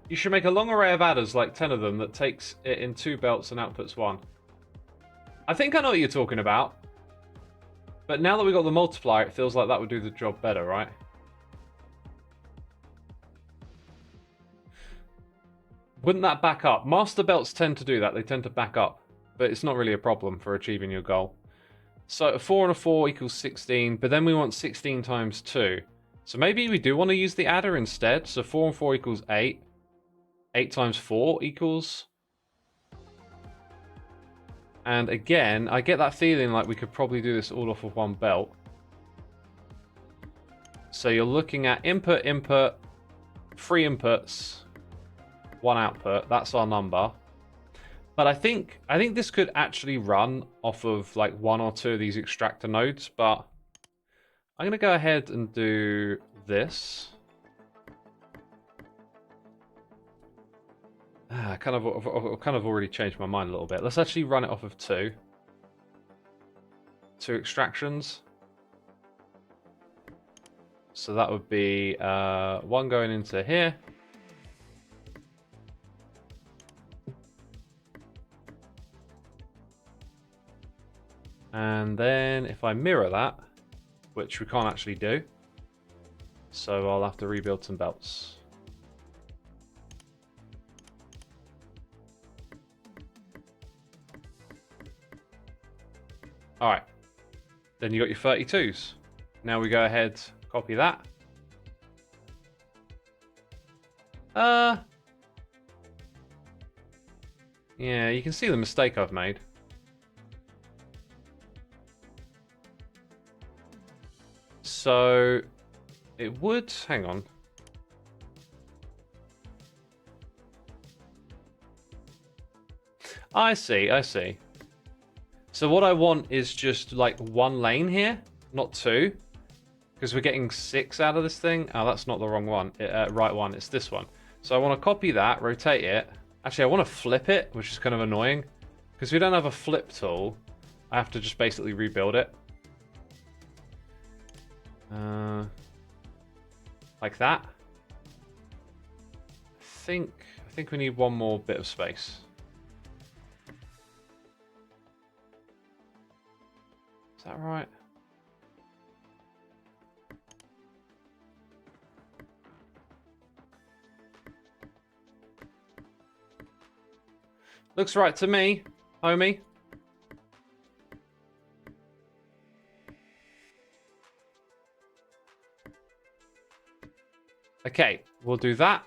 A: You should make a long array of adders, like 10 of them, that takes it in 2 belts and outputs 1. I think I know what you're talking about. But now that we've got the multiplier, it feels like that would do the job better, right? Wouldn't that back up? Master belts tend to do that. They tend to back up. But it's not really a problem for achieving your goal. So a 4 and a 4 equals 16, but then we want 16 times 2. So maybe we do want to use the adder instead. So 4 and 4 equals 8. 8 times 4 equals... And again, I get that feeling like we could probably do this all off of one belt. So you're looking at input, 3 inputs, 1 output. That's our number. But I think this could actually run off of like 1 or 2 of these extractor nodes, but I'm going to go ahead and do this. I've kind of already changed my mind a little bit. Let's actually run it off of 2. 2 extractions. So that would be 1 going into here. And then if I mirror that, which we can't actually do, so I'll have to rebuild some belts. Alright, then you got your 32s. Now we go ahead, copy that. Yeah, you can see the mistake I've made. So it would, hang on. I see. So what I want is just like 1 lane here, not 2. Because we're getting 6 out of this thing. Oh, that's not the wrong one. Right one, it's this one. So I want to copy that, rotate it. Actually, I want to flip it, which is kind of annoying. Because we don't have a flip tool, I have to just basically rebuild it. Like that. I think we need 1 more bit of space. Is that right? Looks right to me, homie. Okay, we'll do that.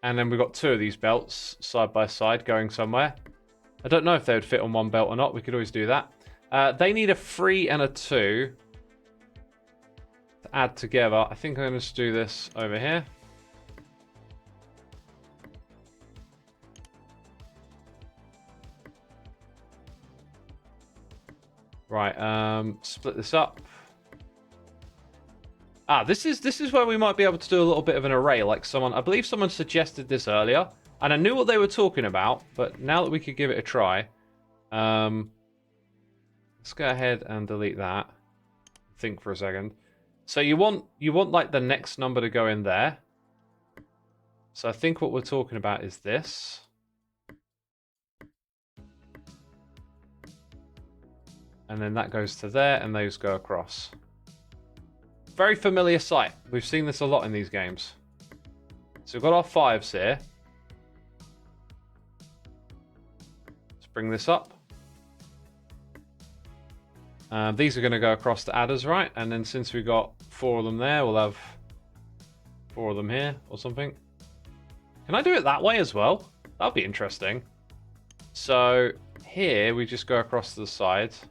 A: And then we've got 2 of these belts side by side going somewhere. I don't know if they would fit on 1 belt or not. We could always do that. They need a 3 and a 2 to add together. I think I'm going to just do this over here. Right, split this up. Ah, this is where we might be able to do a little bit of an array, like I believe someone suggested this earlier, and I knew what they were talking about, but now that we could give it a try, let's go ahead and delete that. Think for a second. So you want like the next number to go in there. So I think what we're talking about is this. And then that goes to there, and those go across. Very familiar sight. We've seen this a lot in these games. So we've got our 5s here. Let's bring this up. These are going to go across to adders, right? And then since we've got 4 of them there, we'll have 4 of them here or something. Can I do it that way as well? That'll be interesting. So here we just go across to the sides.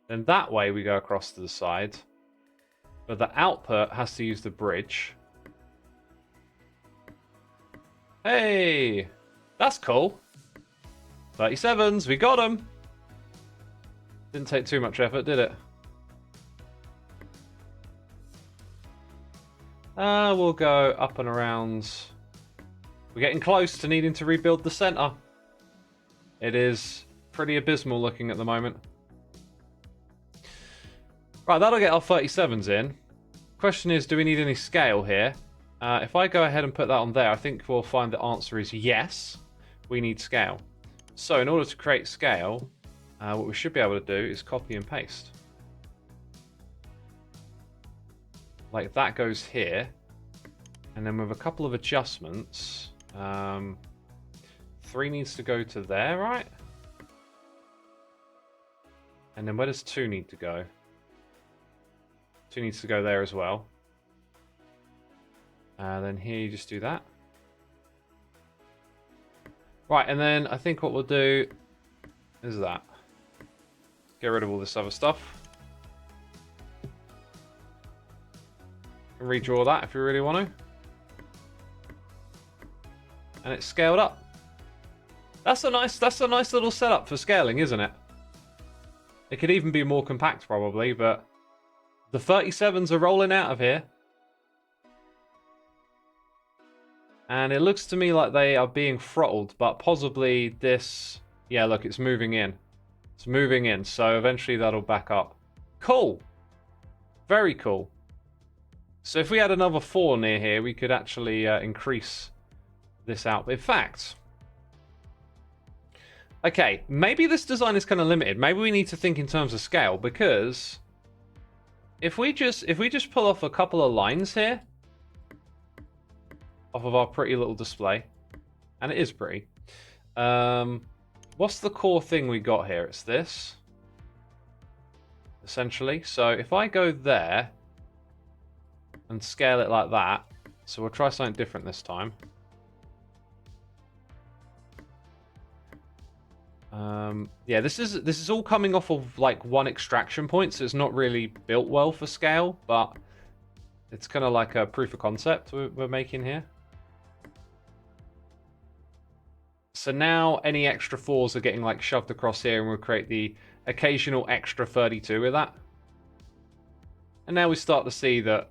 A: Then that way we go across to the side. But the output has to use the bridge. Hey! That's cool. 37s, we got them! Didn't take too much effort, did it? We'll go up and around. We're getting close to needing to rebuild the center. It is pretty abysmal looking at the moment. Right, that'll get our 37s in. Question is, do we need any scale here? If I go ahead and put that on there, I think we'll find the answer is yes, we need scale. So in order to create scale, what we should be able to do is copy and paste. Like that goes here. And then with a couple of adjustments, 3 needs to go to there, right? And then where does 2 need to go? 2 needs to go there as well. Then here you just do that. Right, and then I think what we'll do is that. Get rid of all this other stuff. And redraw that if you really want to. And it's scaled up. That's a nice little setup for scaling, isn't it? It could even be more compact probably, but the 37s are rolling out of here. And it looks to me like they are being throttled, but possibly this... Yeah, look, it's moving in. It's moving in, so eventually that'll back up. Cool. Very cool. So if we had another 4 near here, we could actually increase this out. In fact... Okay, maybe this design is kind of limited. Maybe we need to think in terms of scale, because... If we just pull off a couple of lines here... off of our pretty little display, and it is pretty. What's the core thing we got here? It's this, essentially. So if I go there and scale it like that, so we'll try something different this time. Yeah, this is all coming off of like one extraction point, so it's not really built well for scale, but it's kind of like a proof of concept we're making here. So now any extra 4s are getting like shoved across here, and we'll create the occasional extra 32 with that. And now we start to see that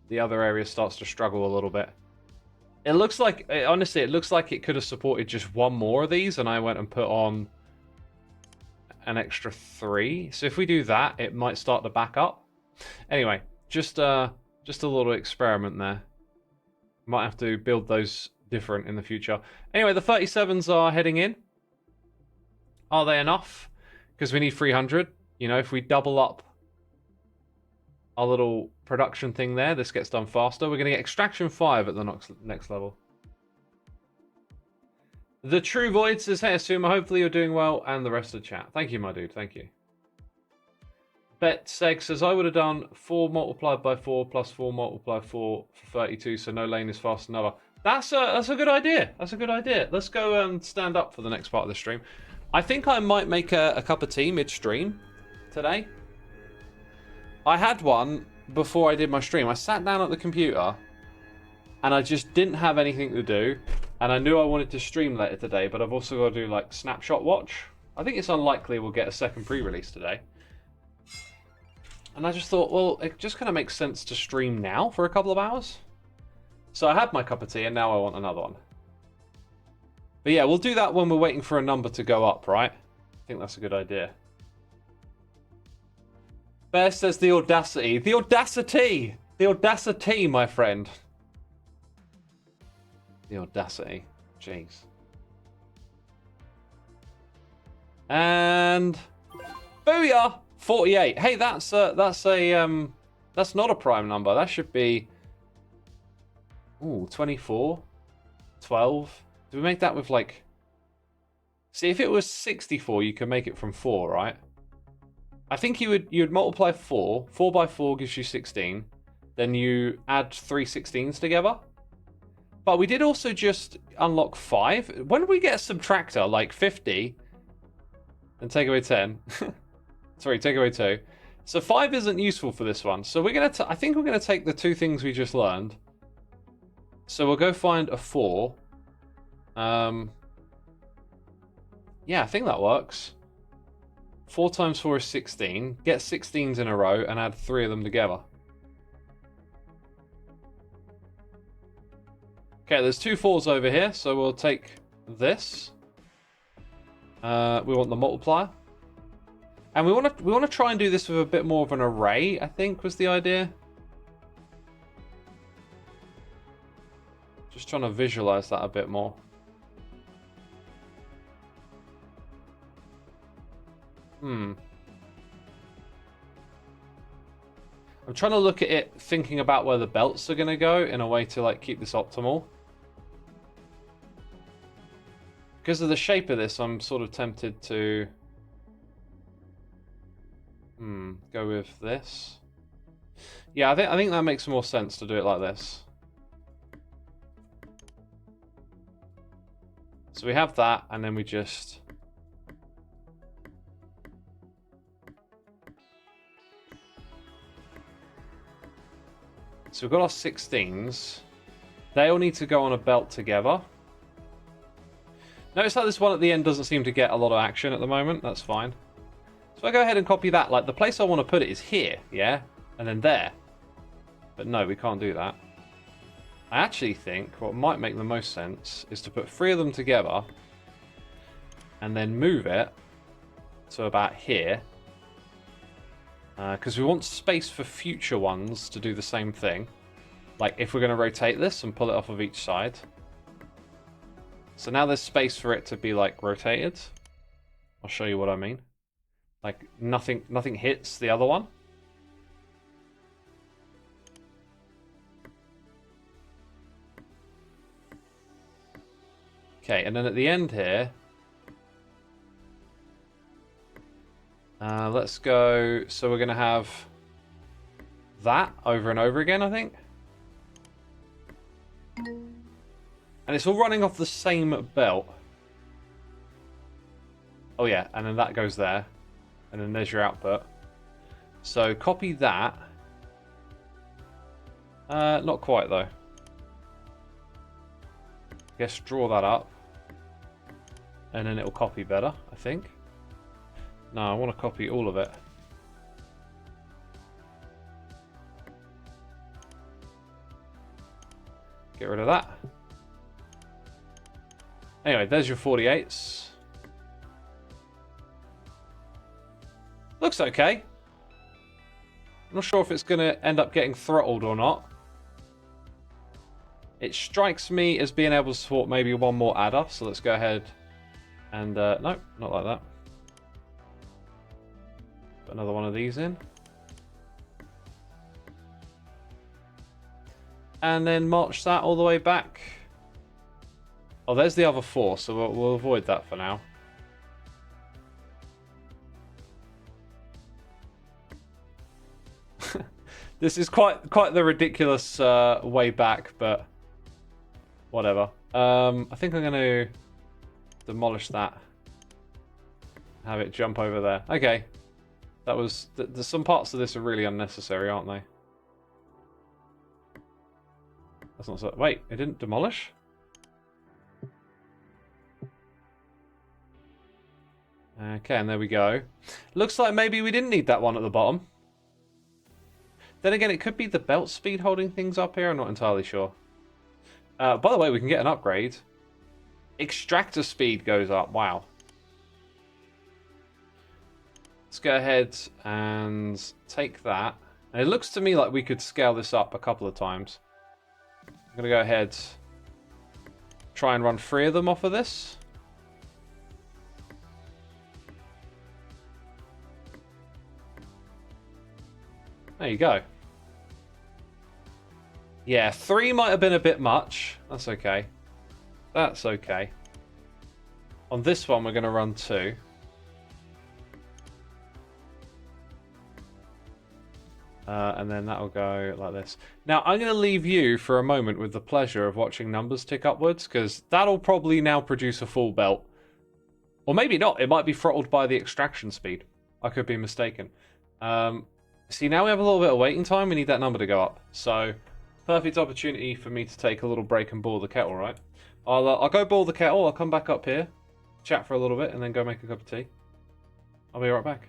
A: the other area starts to struggle a little bit. It looks like, honestly, it looks like it could have supported just one more of these, and I went and put on an extra 3. So if we do that, it might start to back up. Anyway, just a little experiment there. Might have to build those different in the future. Anyway, the 37s are heading in. Are they enough? Because we need 300. You know, if we double up our little production thing there, this gets done faster. We're going to get extraction 5 at the next level. The True Void says, hey, Xisuma, hopefully you're doing well, and the rest of the chat. Thank you, my dude. Thank you. BetSeg says, I would have done 4 multiplied by 4 plus 4 multiplied 4 for 32, so no lane is faster than another. That's a good idea. That's a good idea. Let's go and stand up for the next part of the stream. I think I might make a cup of tea mid-stream today. I had one before I did my stream. I sat down at the computer and I just didn't have anything to do. And I knew I wanted to stream later today, but I've also got to do like snapshot watch. I think it's unlikely we'll get a second pre-release today. And I just thought, well, it just kind of makes sense to stream now for a couple of hours. So I had my cup of tea and now I want another one. But yeah, we'll do that when we're waiting for a number to go up, right? I think that's a good idea. Bear says the audacity. The audacity! The audacity, my friend. The audacity. Jeez. And booyah! 48. Hey, that's not a prime number. That should be 24, 12. Do we make that with like? See, if it was 64, you can make it from 4, right? I think you'd multiply 4. 4 by 4 gives you 16. Then you add 3 16s together. But we did also just unlock 5. When did we get a subtractor? Like 50. And take away 10. Sorry, take away 2. So 5 isn't useful for this one. So we're gonna. I think we're gonna take the 2 things we just learned. So we'll go find a 4. Yeah, I think that works. 4 times 4 is 16. Get 16s in a row and add 3 of them together. Okay, there's 2 4s over here, so we'll take this. We want the multiplier. And we want to try and do this with a bit more of an array, I think was the idea. Just trying to visualize that a bit more. I'm trying to look at it thinking about where the belts are going to go in a way to like keep this optimal. Because of the shape of this, I'm sort of tempted to go with this. Yeah, I think that makes more sense to do it like this. So we have that, and then we just so we've got our 16s. They all need to go on a belt together. Notice how this one at the end doesn't seem to get a lot of action at the moment. That's fine. So I go ahead and copy that. Like, the place I want to put it is here, yeah? And then there. But no, we can't do that. I actually think what might make the most sense is to put 3 of them together and then move it to about here. Because we want space for future ones to do the same thing. Like, if we're going to rotate this and pull it off of each side. So now there's space for it to be, like, rotated. I'll show you what I mean. Like, nothing hits the other one. Okay, and then at the end here, let's go. So we're going to have that over and over again, I think. And it's all running off the same belt. Oh yeah, and then that goes there. And then there's your output. So copy that. Not quite though. I guess draw that up. And then it'll copy better, I think. No, I want to copy all of it. Get rid of that. Anyway, there's your 48s. Looks okay. I'm not sure if it's going to end up getting throttled or not. It strikes me as being able to support maybe one more adder, so let's go ahead and... no, not like that. Put another one of these in. And then march that all the way back. Oh, there's the other 4, so we'll avoid that for now. This is quite the ridiculous way back, but whatever. I think I'm going to demolish that. Have it jump over there. Okay. That was... There's some parts of this are really unnecessary, aren't they? That's not so... Wait, it didn't demolish? Okay, and there we go. Looks like maybe we didn't need that one at the bottom. Then again, it could be the belt speed holding things up here. I'm not entirely sure. By the way, we can get an upgrade. Extractor speed goes up. Wow. Let's go ahead and take that. And it looks to me like we could scale this up a couple of times. I'm going to go ahead, try and run 3 of them off of this. There you go. Yeah, 3 might have been a bit much. That's okay. That's okay. On this one, we're going to run 2. And then that'll go like this. Now, I'm going to leave you for a moment with the pleasure of watching numbers tick upwards, because that'll probably now produce a full belt. Or maybe not. It might be throttled by the extraction speed. I could be mistaken. See, now we have a little bit of waiting time. We need that number to go up. So, perfect opportunity for me to take a little break and boil the kettle, right? I'll go boil the kettle. I'll come back up here, chat for a little bit, and then go make a cup of tea. I'll be right back.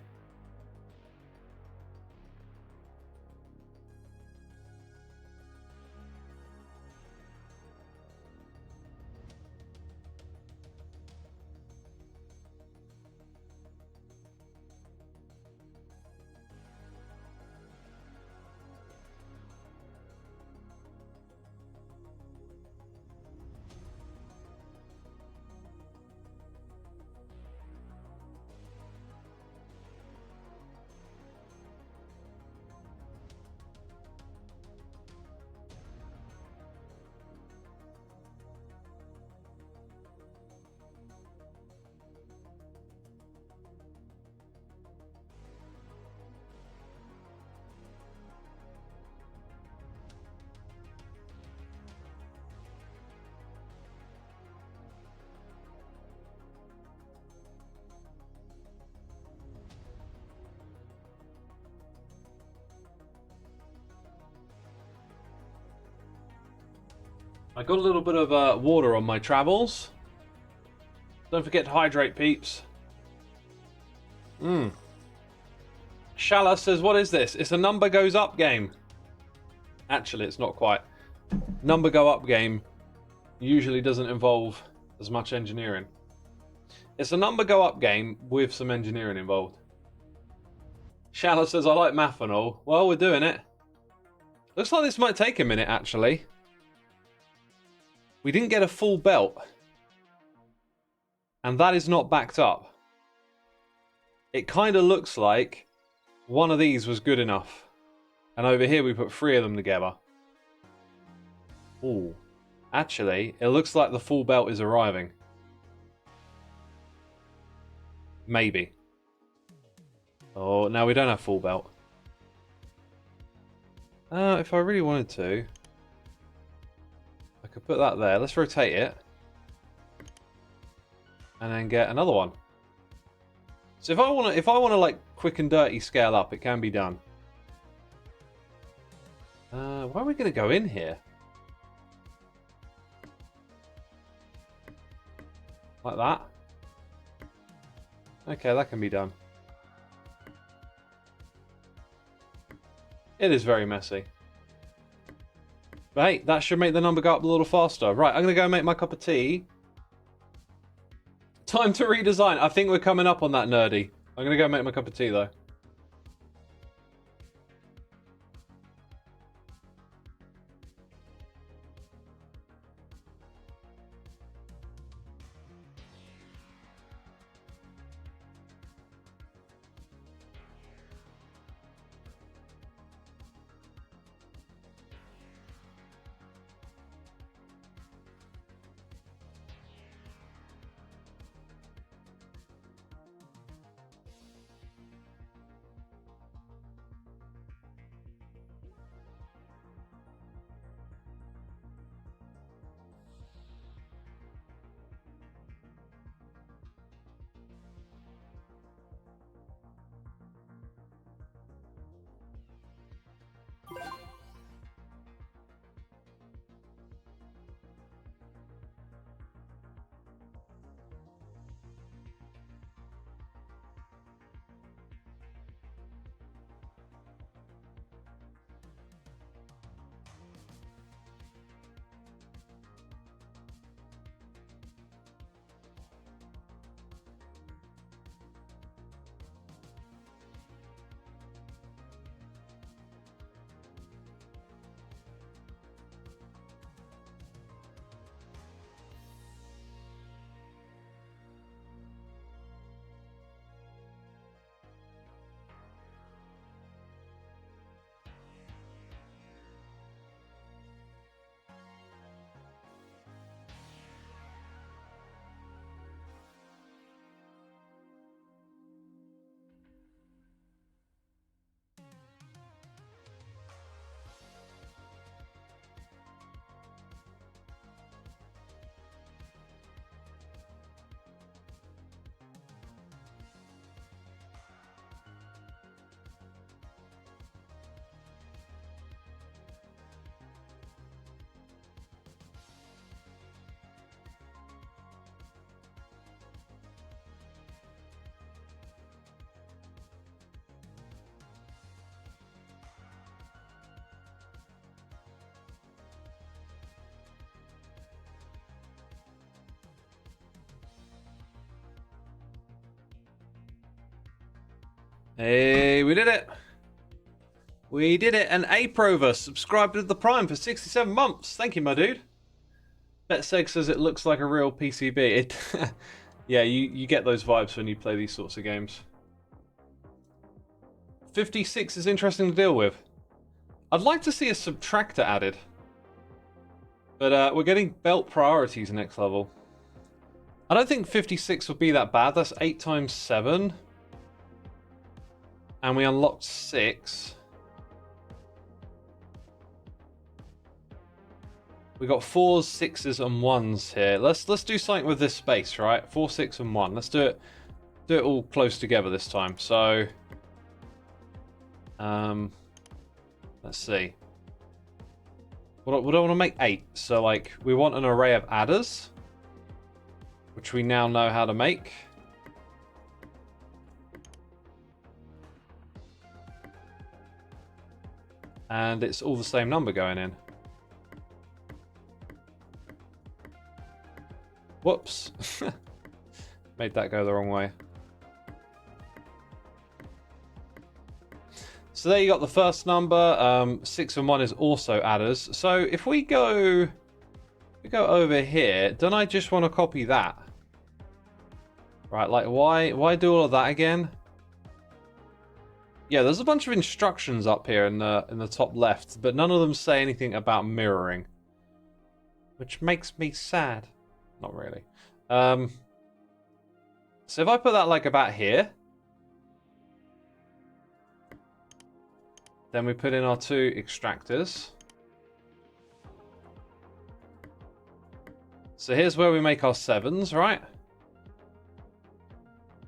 A: I got a little bit of water on my travels. Don't forget to hydrate, peeps. Shala says, what is this? It's a number goes up game. Actually, it's not quite. Number go up game usually doesn't involve as much engineering. It's a number go up game with some engineering involved. Shala says, I like math and all. Well, we're doing it. Looks like this might take a minute, actually. We didn't get a full belt. And that is not backed up. It kind of looks like one of these was good enough. And over here we put 3 of them together. Ooh. Actually, it looks like the full belt is arriving. Maybe. Oh, now we don't have full belt. If I really wanted to, I could put that there. Let's rotate it. And then get another one. So if I want to like quick and dirty scale up, it can be done. Where are we going to go in here? Like that. Okay, that can be done. It is very messy. But hey, that should make the number go up a little faster. Right, I'm going to go make my cup of tea. Time to redesign. I think we're coming up on that, nerdy. I'm going to go make my cup of tea, though. Hey, we did it. We did it. And Aprover subscribed to the Prime for 67 months. Thank you, my dude. BetSeg says it looks like a real PCB. It, yeah, you get those vibes when you play these sorts of games. 56 is interesting to deal with. I'd like to see a subtractor added. But we're getting belt priorities next level. I don't think 56 would be that bad. That's 8 times 7. And we unlocked 6. We got 4s, 6s, and 1s here. Let's do something with this space, right? 4, 6, and 1. Let's do it all close together this time. So, let's see. What do I want to make? 8. So, like, we want an array of adders, which we now know how to make. And it's all the same number going in. Whoops. Made that go the wrong way. So there you got the first number. 6 and 1 is also adders. So if we go over here, don't I just want to copy that? Right, like why do all of that again? Yeah, there's a bunch of instructions up here in the top left, but none of them say anything about mirroring, which makes me sad. Not really. So if I put that like about here, then we put in our 2 extractors. So here's where we make our 7s, right?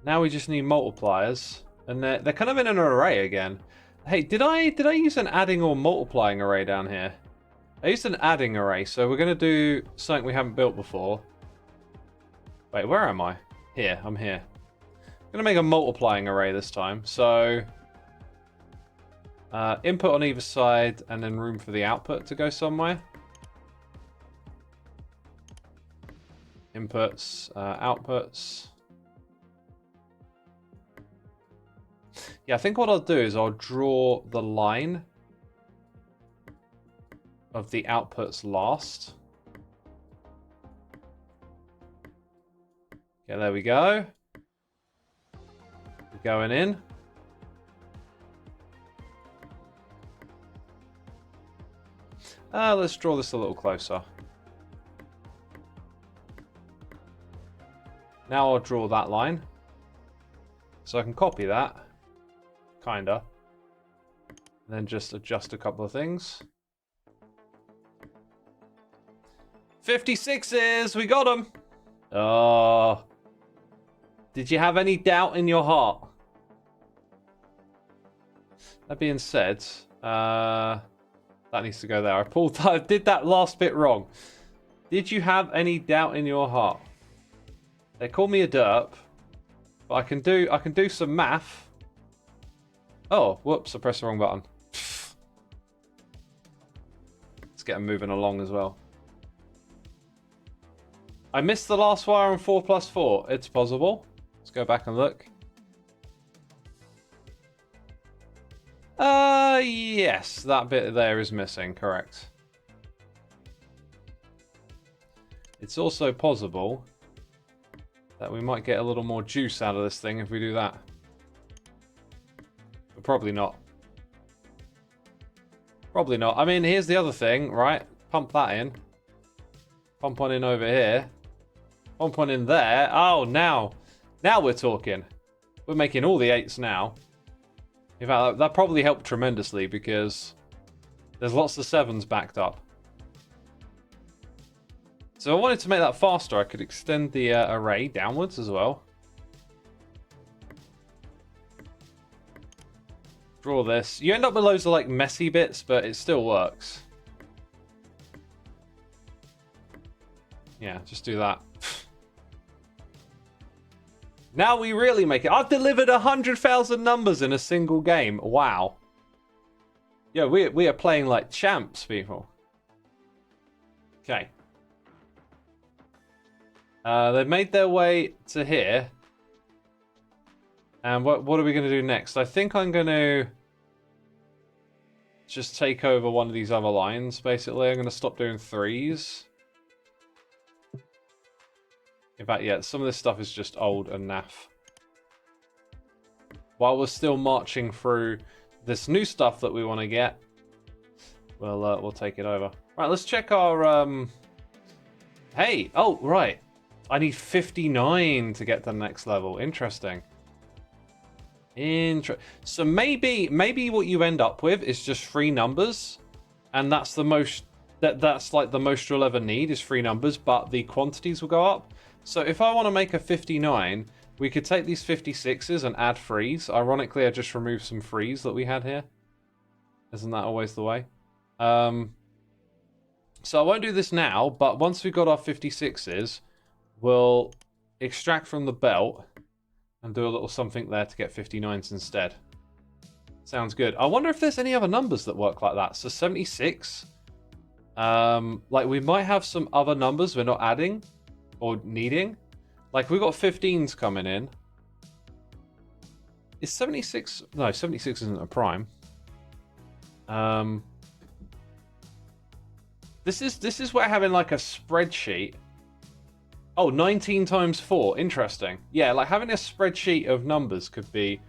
A: Now we just need multipliers. And they're kind of in an array again. Hey, did I use an adding or multiplying array down here? I used an adding array, so we're going to do something we haven't built before. Wait, where am I? Here, I'm here. I'm going to make a multiplying array this time. So, input on either side, and then room for the output to go somewhere. Inputs, outputs. Yeah, I think what I'll do is I'll draw the line of the outputs last. Okay, there we go. We're going in. Let's draw this a little closer. Now I'll draw that line. So I can copy that. Kinda. And then just adjust a couple of things. 56s! We got them! Oh. Did you have any doubt in your heart? That being said, that needs to go there. I did that last bit wrong. Did you have any doubt in your heart? They call me a derp, but I can do some math. Oh, whoops, I pressed the wrong button. Let's get them moving along as well. I missed the last wire on 4 plus 4. It's possible. Let's go back and look. Yes, that bit there is missing, correct. It's also possible that we might get a little more juice out of this thing if we do that. But probably not. Probably not. I mean, here's the other thing, right? Pump that in. Pump one in over here. Pump one in there. Oh, now we're talking. We're making all the 8s now. In fact, that probably helped tremendously because there's lots of 7s backed up. So I wanted to make that faster. I could extend the array downwards as well. Draw this. You end up with loads of like messy bits, but it still works. Yeah, just do that. Now we really make it. I've delivered 100,000 numbers in a single game. Wow. Yeah, we are playing like champs, people. Okay. They've made their way to here. And what are we going to do next? I think I'm going to just take over one of these other lines, basically. I'm going to stop doing 3s. In fact, yeah, some of this stuff is just old and naff. While we're still marching through this new stuff that we want to get, we'll take it over. Right, let's check our... Hey! Oh, right. I need 59 to get to the next level. Interesting. So maybe what you end up with is just 3 numbers, and that's the most that's like the most you'll ever need is 3 numbers, but the quantities will go up. So if I want to make a 59, we could take these 56s and add 3s. Ironically, I just removed some 3s that we had here. Isn't that always the way? So I won't do this now, but once we've got our 56s, we'll extract from the belt and do a little something there to get 59s instead. Sounds good. I wonder if there's any other numbers that work like that. So 76. Like we might have some other numbers we're not adding or needing. Like we've got 15s coming in. Is 76... No, 76 isn't a prime. This is where having like a spreadsheet... Oh, 19 times 4. Interesting. Yeah, like having a spreadsheet of numbers could be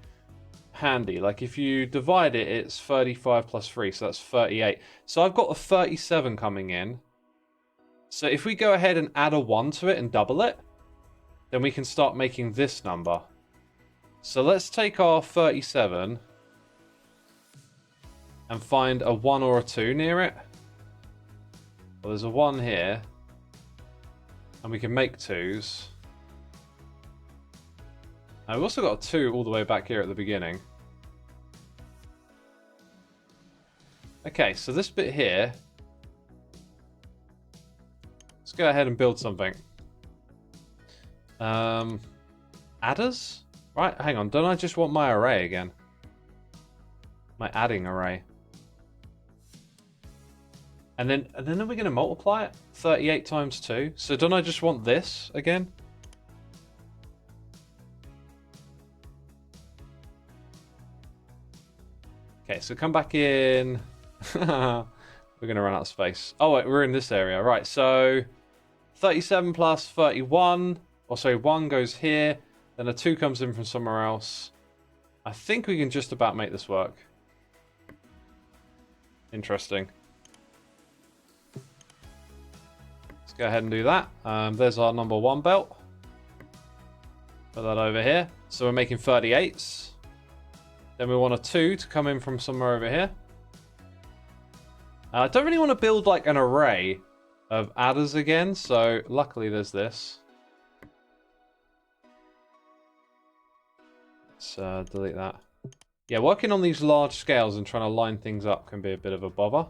A: handy. Like if you divide it, it's 35 plus 3, so that's 38. So I've got a 37 coming in. So if we go ahead and add a 1 to it and double it, then we can start making this number. So let's take our 37 and find a 1 or a 2 near it. Well, there's a 1 here. And we can make 2s. And we've also got a 2 all the way back here at the beginning. Okay, so this bit here. Let's go ahead and build something. Adders? Right, hang on. Don't I just want my array again? My adding array. And then are we going to multiply it? 38 times 2. So don't I just want this again? Okay, so come back in. We're going to run out of space. Oh, wait, we're in this area. Right, so 37 plus 31. Or sorry, 1 goes here. Then a 2 comes in from somewhere else. I think we can just about make this work. Interesting. Go ahead and do that. There's our number 1 belt. Put that over here. So we're making 38s. Then we want a 2 to come in from somewhere over here. I don't really want to build like an array of adders again, so luckily there's this. Let's delete that. Yeah, working on these large scales and trying to line things up can be a bit of a bother.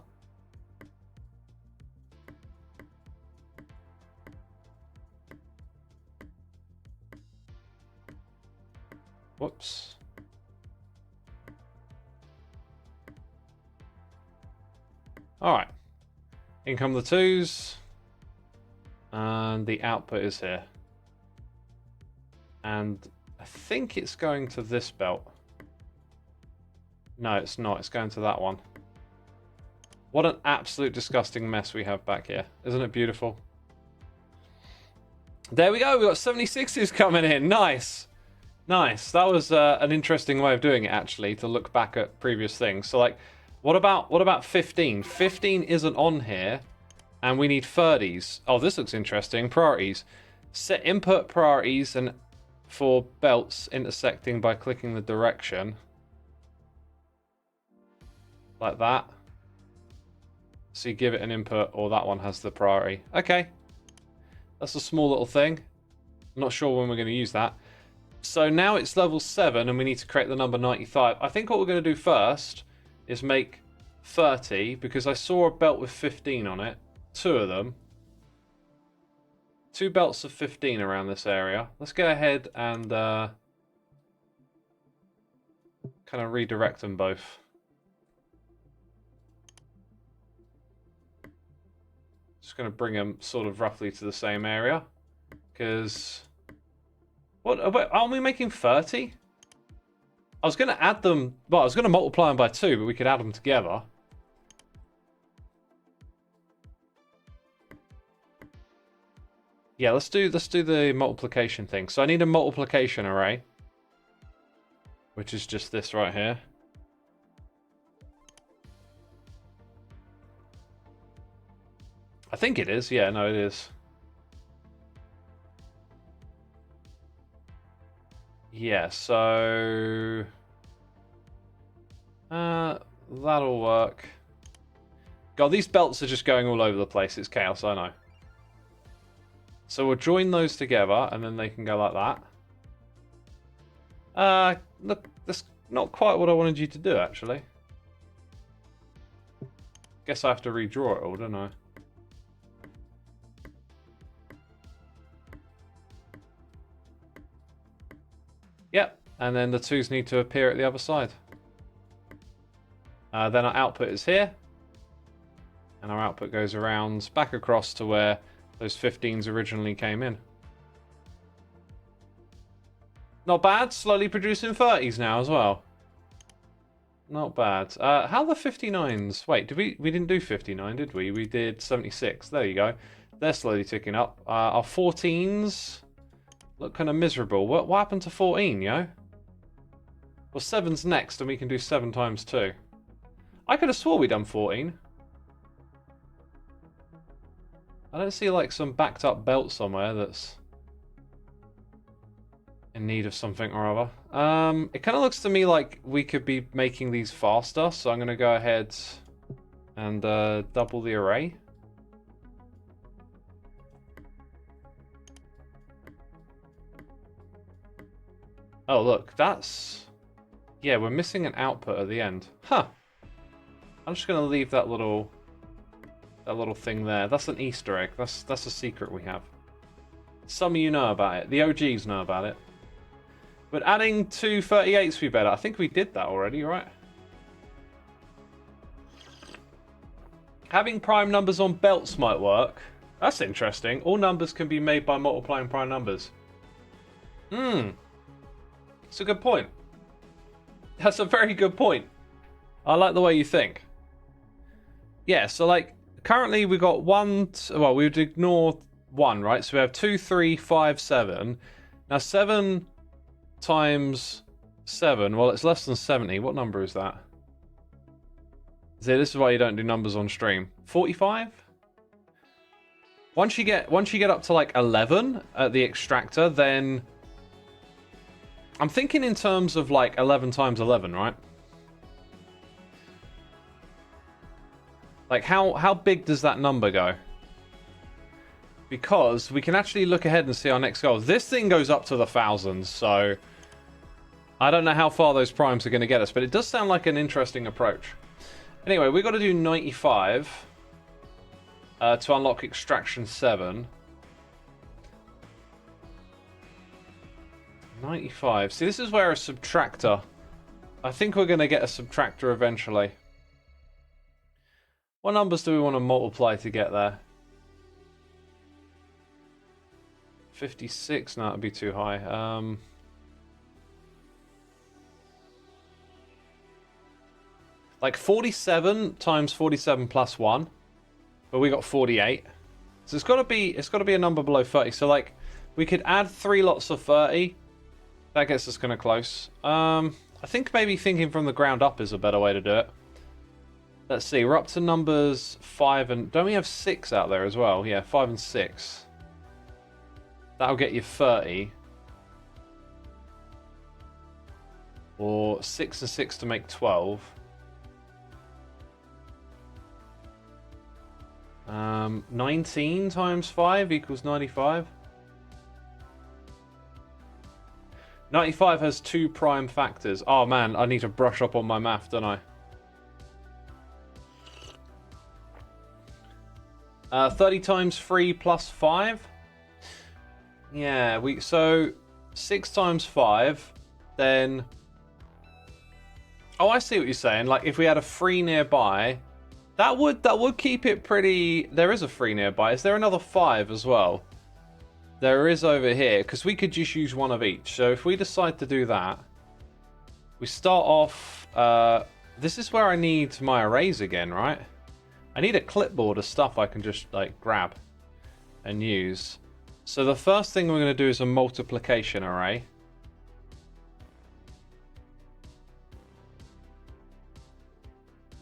A: Whoops. Alright. In come the 2s. And the output is here. And I think it's going to this belt. No, it's not. It's going to that one. What an absolute disgusting mess we have back here. Isn't it beautiful? There we go. We've got 76s coming in. Nice. Nice. That was an interesting way of doing it, actually, to look back at previous things. So, like, what about 15? 15 isn't on here, and we need 30s. Oh, this looks interesting. Priorities. Set input priorities and for belts intersecting by clicking the direction. Like that. So you give it an input, or that one has the priority. Okay. That's a small little thing. I'm not sure when we're going to use that. So now it's level 7 and we need to create the number 95. I think what we're going to do first is make 30 because I saw a belt with 15 on it. 2 of them. 2 belts of 15 around this area. Let's go ahead and kind of redirect them both. Just going to bring them sort of roughly to the same area because... What, aren't we making 30? I was going to add them... Well, I was going to multiply them by 2, but we could add them together. Yeah, let's do the multiplication thing. So I need a multiplication array, which is just this right here. I think it is. Yeah, no, it is. Yeah, so that'll work. God, these belts are just going all over the place. It's chaos, I know. So we'll join those together, and then they can go like that. Look, that's not quite what I wanted you to do, actually. Guess I have to redraw it all, don't I? Yep, and then the 2s need to appear at the other side. Then our output is here. And our output goes around back across to where those 15s originally came in. Not bad, slowly producing 30s now as well. Not bad. How are the 59s? Wait, we didn't do 59, did we? We did 76. There you go. They're slowly ticking up. Our 14s look kind of miserable. What happened to 14, yo? Well, 7's next, and we can do 7 times 2. I could have swore we done 14. I don't see like some backed up belt somewhere that's in need of something or other. It kind of looks to me like we could be making these faster, so I'm going to go ahead and double the array. Oh, look, that's... Yeah, we're missing an output at the end. Huh. I'm just going to leave that little thing there. That's an Easter egg. That's a secret we have. Some of you know about it. The OGs know about it. But adding 2 38s would be better. I think we did that already, right? Having prime numbers on belts might work. That's interesting. All numbers can be made by multiplying prime numbers. It's a good point. That's a very good point. I like the way you think. Yeah, so like, currently we got well, we would ignore 1, right? So we have 2, 3, 5, 7. Now 7 times 7, well, it's less than 70. What number is that? See, this is why you don't do numbers on stream. 45? Once you get up to like 11 at the extractor, then I'm thinking in terms of like 11 times 11, right? Like how big does that number go? Because we can actually look ahead and see our next goal. This thing goes up to the thousands, so I don't know how far those primes are going to get us, but it does sound like an interesting approach. Anyway, we've got to do 95 to unlock extraction 7. 95. See, this is where a subtractor... I think we're going to get a subtractor eventually. What numbers do we want to multiply to get there? 56? No, that'd be too high. Like 47 times 47 plus 1. But we got 48. So it's got to be a number below 30. So like we could add 3 lots of 30. That gets us kind of close. I think maybe thinking from the ground up is a better way to do it. Let's see, we're up to numbers 5 and... Don't we have 6 out there as well? Yeah, 5 and 6. That'll get you 30. Or 6 and 6 to make 12. 19 times 5 equals 95. 95 has 2 prime factors. Oh man, I need to brush up on my math, don't I? 30 times 3 plus 5. Yeah, so 6 times 5, then... Oh, I see what you're saying. Like, if we had a 3 nearby, that would keep it pretty... There is a 3 nearby. Is there another 5 as well? There is over here, because we could just use one of each. So if we decide to do that... We start off... this is where I need my arrays again, right? I need a clipboard of stuff I can just like grab and use. So the first thing we're going to do is a multiplication array.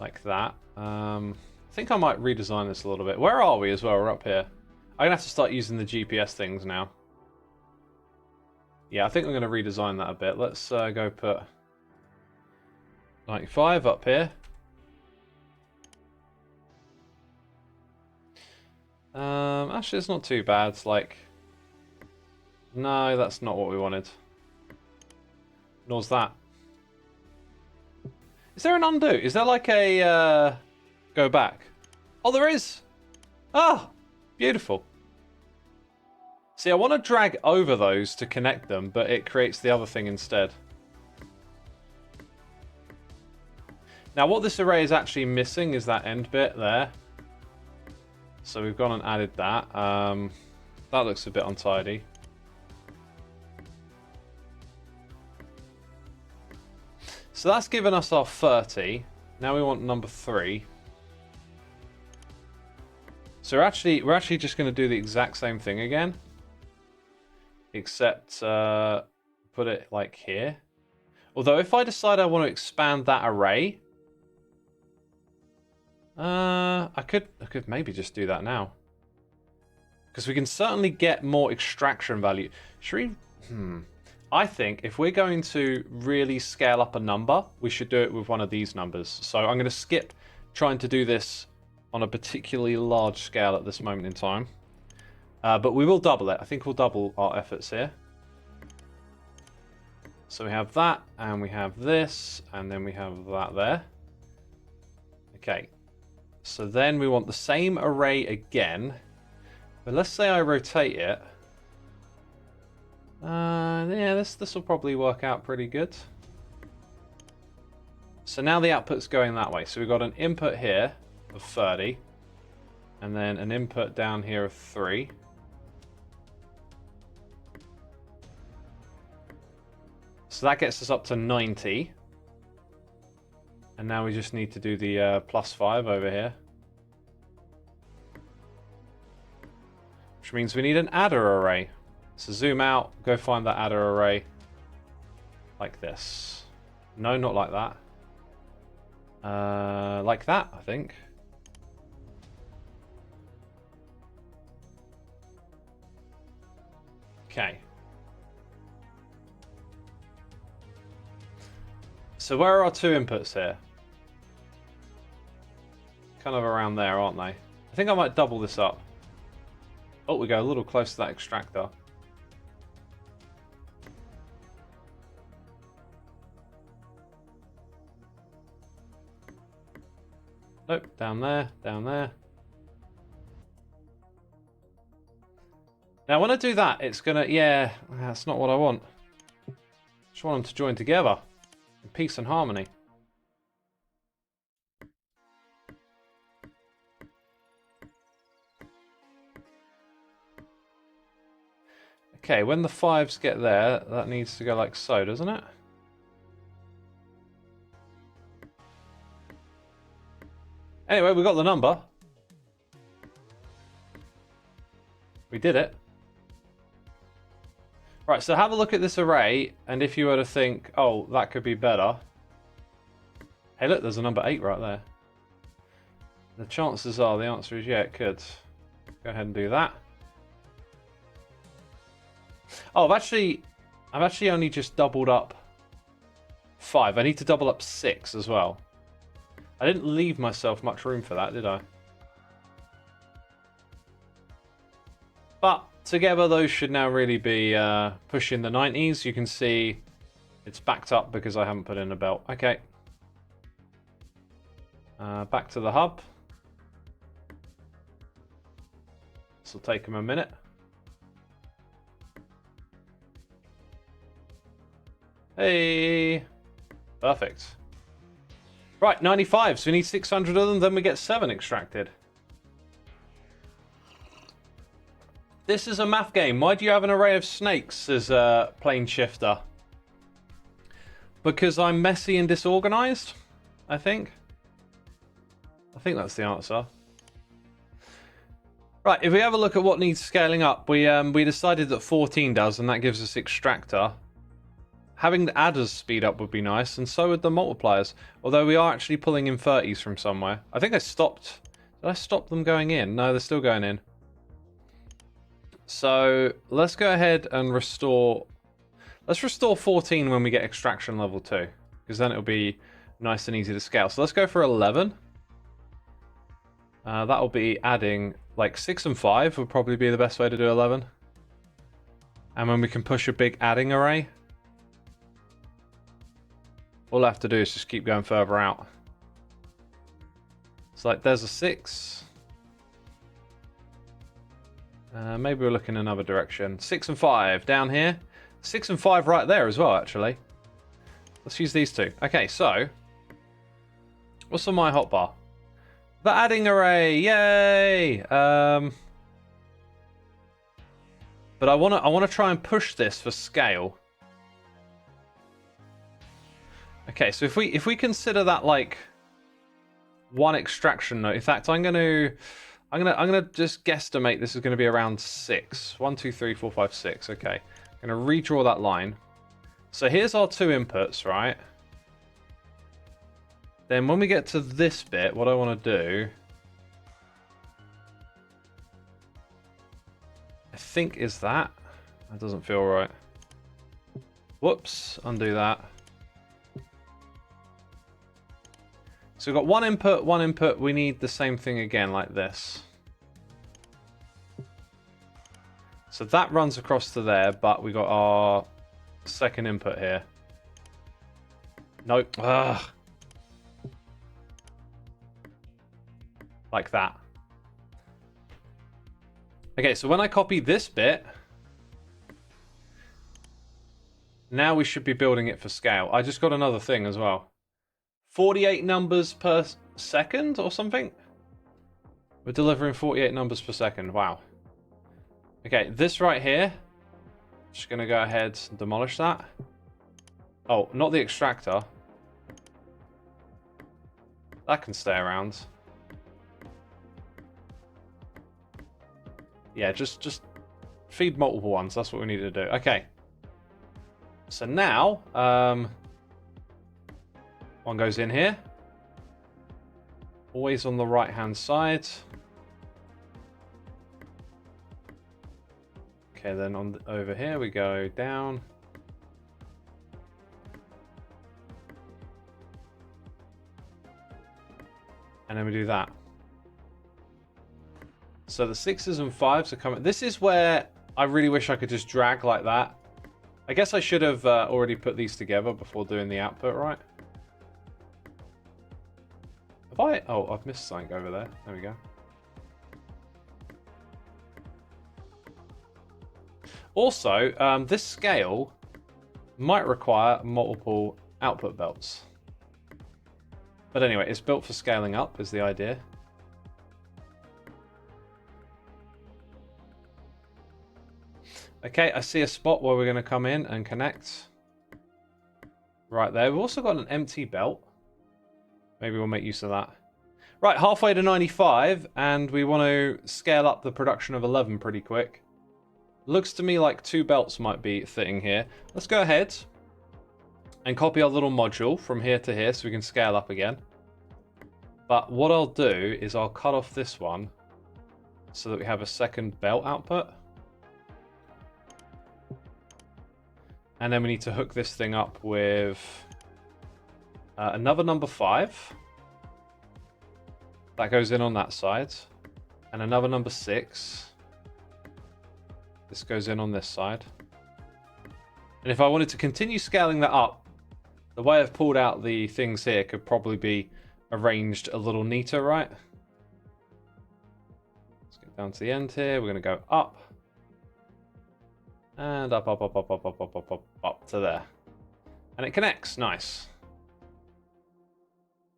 A: Like that. I think I might redesign this a little bit. Where are we as well? We're up here. I'm going to have to start using the GPS things now. Yeah, I think I'm going to redesign that a bit. Let's go put 95 up here. Actually, it's not too bad. It's like... No, that's not what we wanted. Nor's that. Is there an undo? Is there like a go back? Oh, there is! Ah! Beautiful. See, I want to drag over those to connect them, but it creates the other thing instead. Now, what this array is actually missing is that end bit there. So we've gone and added that. That looks a bit untidy. So that's given us our 30. Now we want number 3. So we're actually just going to do the exact same thing again, except put it like here. Although if I decide I want to expand that array, I could maybe just do that now, because we can certainly get more extraction value. Should we? I think if we're going to really scale up a number, we should do it with one of these numbers. So I'm going to skip trying to do this on a particularly large scale at this moment in time. But we will double it. I think we'll double our efforts here. So we have that, and we have this, and then we have that there. Okay. So then we want the same array again. But let's say I rotate it. Yeah, this will probably work out pretty good. So now the output's going that way. So we've got an input here of 30, and then an input down here of 3. So that gets us up to 90. And now we just need to do the +5 over here. Which means we need an adder array. So zoom out, go find that adder array. Like this. No, not like that. Like that, I think. Okay. So where are our 2 inputs here? Kind of around there, aren't they? I think I might double this up. Oh, we go a little close to that extractor. Nope, down there, down there. Now when I do that, it's gonna, yeah, that's not what I want. Just want them to join together in peace and harmony. Okay, when the 5s get there, that needs to go like so, doesn't it? Anyway, we got the number. We did it. Right, so have a look at this array, and if you were to think, oh, that could be better. Hey, look, there's a number 8 right there. The chances are the answer is yeah, it could. Go ahead and do that. Oh, I've actually only just doubled up 5. I need to double up 6 as well. I didn't leave myself much room for that, did I? But together, those should now really be pushing the 90s. You can see it's backed up because I haven't put in a belt. Okay. Back to the hub. This will take them a minute. Hey. Perfect. Right, 95. So we need 600 of them, then we get 7 extracted. This is a math game. Why do you have an array of snakes as a plane shifter? Because I'm messy and disorganized, I think. I think that's the answer. Right, if we have a look at what needs scaling up, we decided that 14 does, and that gives us Extractor. Having the adders speed up would be nice, and so would the multipliers. Although we are actually pulling in 30s from somewhere. I think I stopped. Did I stop them going in? No, they're still going in. So let's go ahead and restore. Let's restore 14 when we get extraction level 2, because then it'll be nice and easy to scale. So let's go for 11. That'll be adding like 6 and 5 would probably be the best way to do 11. And when we can push a big adding array, all I have to do is just keep going further out. It's like there's a 6. Maybe we'll look in another direction. 6 and 5 down here. 6 and 5 right there as well, actually. Let's use these two. Okay, so what's on my hotbar? The adding array, yay! But I wanna try and push this for scale. Okay, so if we consider that like one extraction node, in fact, I'm gonna just guesstimate this is gonna be around 6. 1, 2, 3, 4, 5, 6. Okay, I'm gonna redraw that line. So here's our 2 inputs, right? Then when we get to this bit, what I want to do, I think is that. That doesn't feel right. Whoops, undo that. So we've got one input. We need the same thing again, like this. So that runs across to there, but we got our second input here. Nope. Ugh. Like that. Okay, so when I copy this bit, now we should be building it for scale. I just got another thing as well. 48 numbers per second or something? We're delivering 48 numbers per second. Wow. Okay, this right here, just going to go ahead and demolish that. Oh, not the extractor. That can stay around. Yeah, just feed multiple ones. That's what we need to do. Okay. So now, one goes in here. Always on the right-hand side. Okay, then over here we go down. And then we do that. So the 6s and 5s are coming. This is where I really wish I could just drag like that. I guess I should have already put these together before doing the output, right? Have I? Oh, I've missed something over there. There we go. Also, this scale might require multiple output belts. But anyway, it's built for scaling up is the idea. Okay, I see a spot where we're going to come in and connect. Right there. We've also got an empty belt. Maybe we'll make use of that. Right, halfway to 95, and we want to scale up the production of 11 pretty quick. Looks to me like 2 belts might be fitting here. Let's go ahead and copy our little module from here to here so we can scale up again. But what I'll do is I'll cut off this one so that we have a second belt output. And then we need to hook this thing up with another number 5. That goes in on that side. And another number 6. This goes in on this side. And if I wanted to continue scaling that up, the way I've pulled out the things here could probably be arranged a little neater, right? Let's get down to the end here. We're going to go up. And up to there. And it connects. Nice.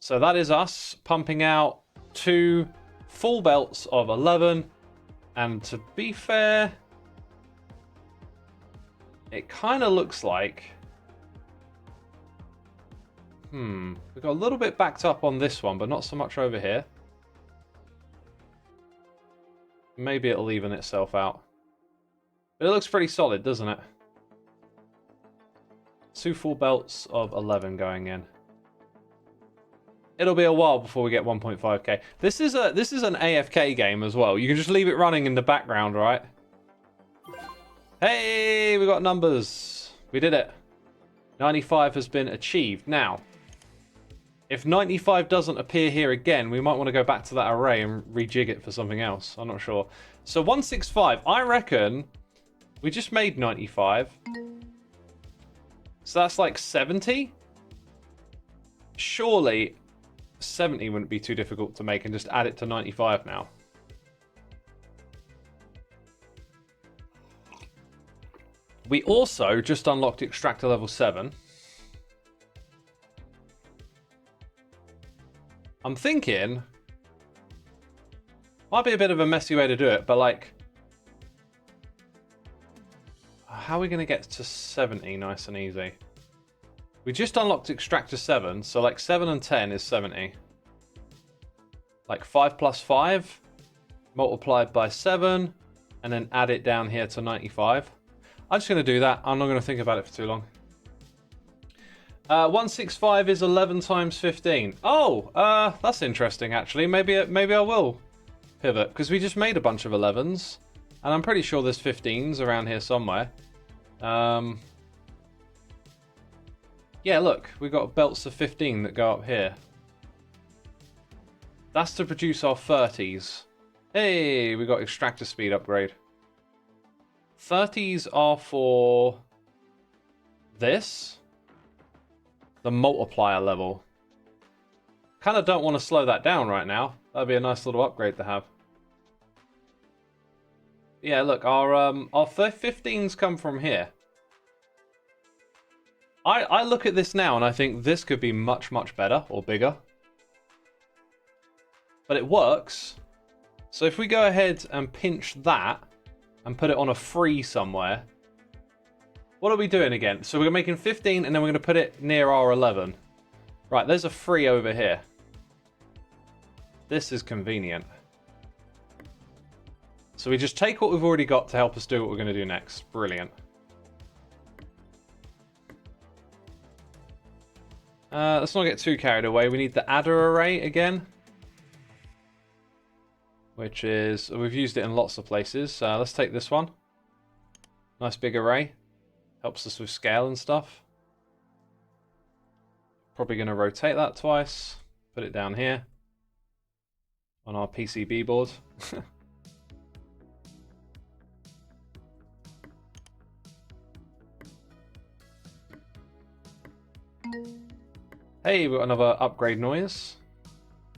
A: So that is us pumping out 2 full belts of 11. And to be fair, it kind of looks like We've got a little bit backed up on this one, but not so much over here. Maybe it'll even itself out. But it looks pretty solid, doesn't it? 2 full belts of 11 going in. It'll be a while before we get 1.5k. This is an AFK game as well. You can just leave it running in the background, right? Hey, we got numbers. We did it. 95 has been achieved. Now, if 95 doesn't appear here again, we might want to go back to that array and rejig it for something else. I'm not sure. So 165, I reckon we just made 95. So that's like 70? Surely 70 wouldn't be too difficult to make and just add it to 95 now. We also just unlocked Extractor level 7. I'm thinking, might be a bit of a messy way to do it, but like, how are we going to get to 70 nice and easy? We just unlocked Extractor 7, so like 7 and 10 is 70. Like 5 plus 5, multiplied by 7, and then add it down here to 95. I'm just going to do that. I'm not going to think about it for too long. 165 is 11 times 15. Oh, that's interesting actually. Maybe I will pivot, because we just made a bunch of 11s, and I'm pretty sure there's 15s around here somewhere. Yeah, look, we've got belts of 15 that go up here. That's to produce our 30s. Hey, we got extractor speed upgrade. 30s are for this, the multiplier level. Kind of don't want to slow that down right now. That'd be a nice little upgrade to have. Yeah, look, our 15s come from here. I look at this now and I think this could be much, much better or bigger. But it works. So if we go ahead and pinch that and put it on a free somewhere. What are we doing again? So we're making 15 and then we're going to put it near our 11. Right, there's a free over here. This is convenient. So we just take what we've already got to help us do what we're going to do next. Brilliant. Let's not get too carried away. We need the adder array again. Which is, we've used it in lots of places. Let's take this one. Nice big array. Helps us with scale and stuff. Probably going to rotate that twice. Put it down here. On our PCB board. Hey, we've got another upgrade noise.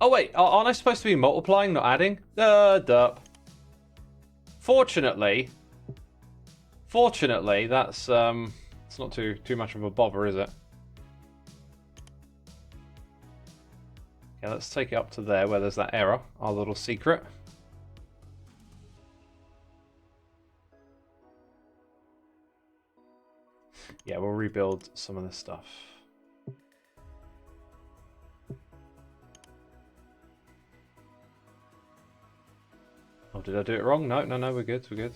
A: Oh wait, aren't I supposed to be multiplying, not adding? Derp. Fortunately, that's it's not too much of a bother, is it? Okay, let's take it up to there where there's that error, our little secret. Yeah, we'll rebuild some of this stuff. Oh, did I do it wrong? No, we're good, we're good.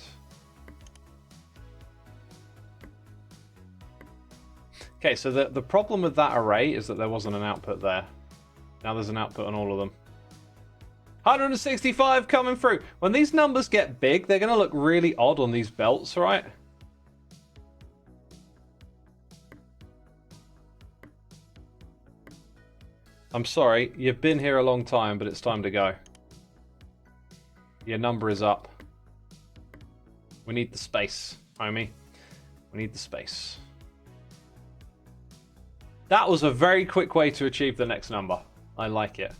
A: Okay, so the problem with that array is that there wasn't an output there. Now there's an output on all of them. 165 coming through. When these numbers get big, they're going to look really odd on these belts, right? I'm sorry, you've been here a long time, but it's time to go. Your number is up. We need the space, homie. We need the space. That was a very quick way to achieve the next number. I like it.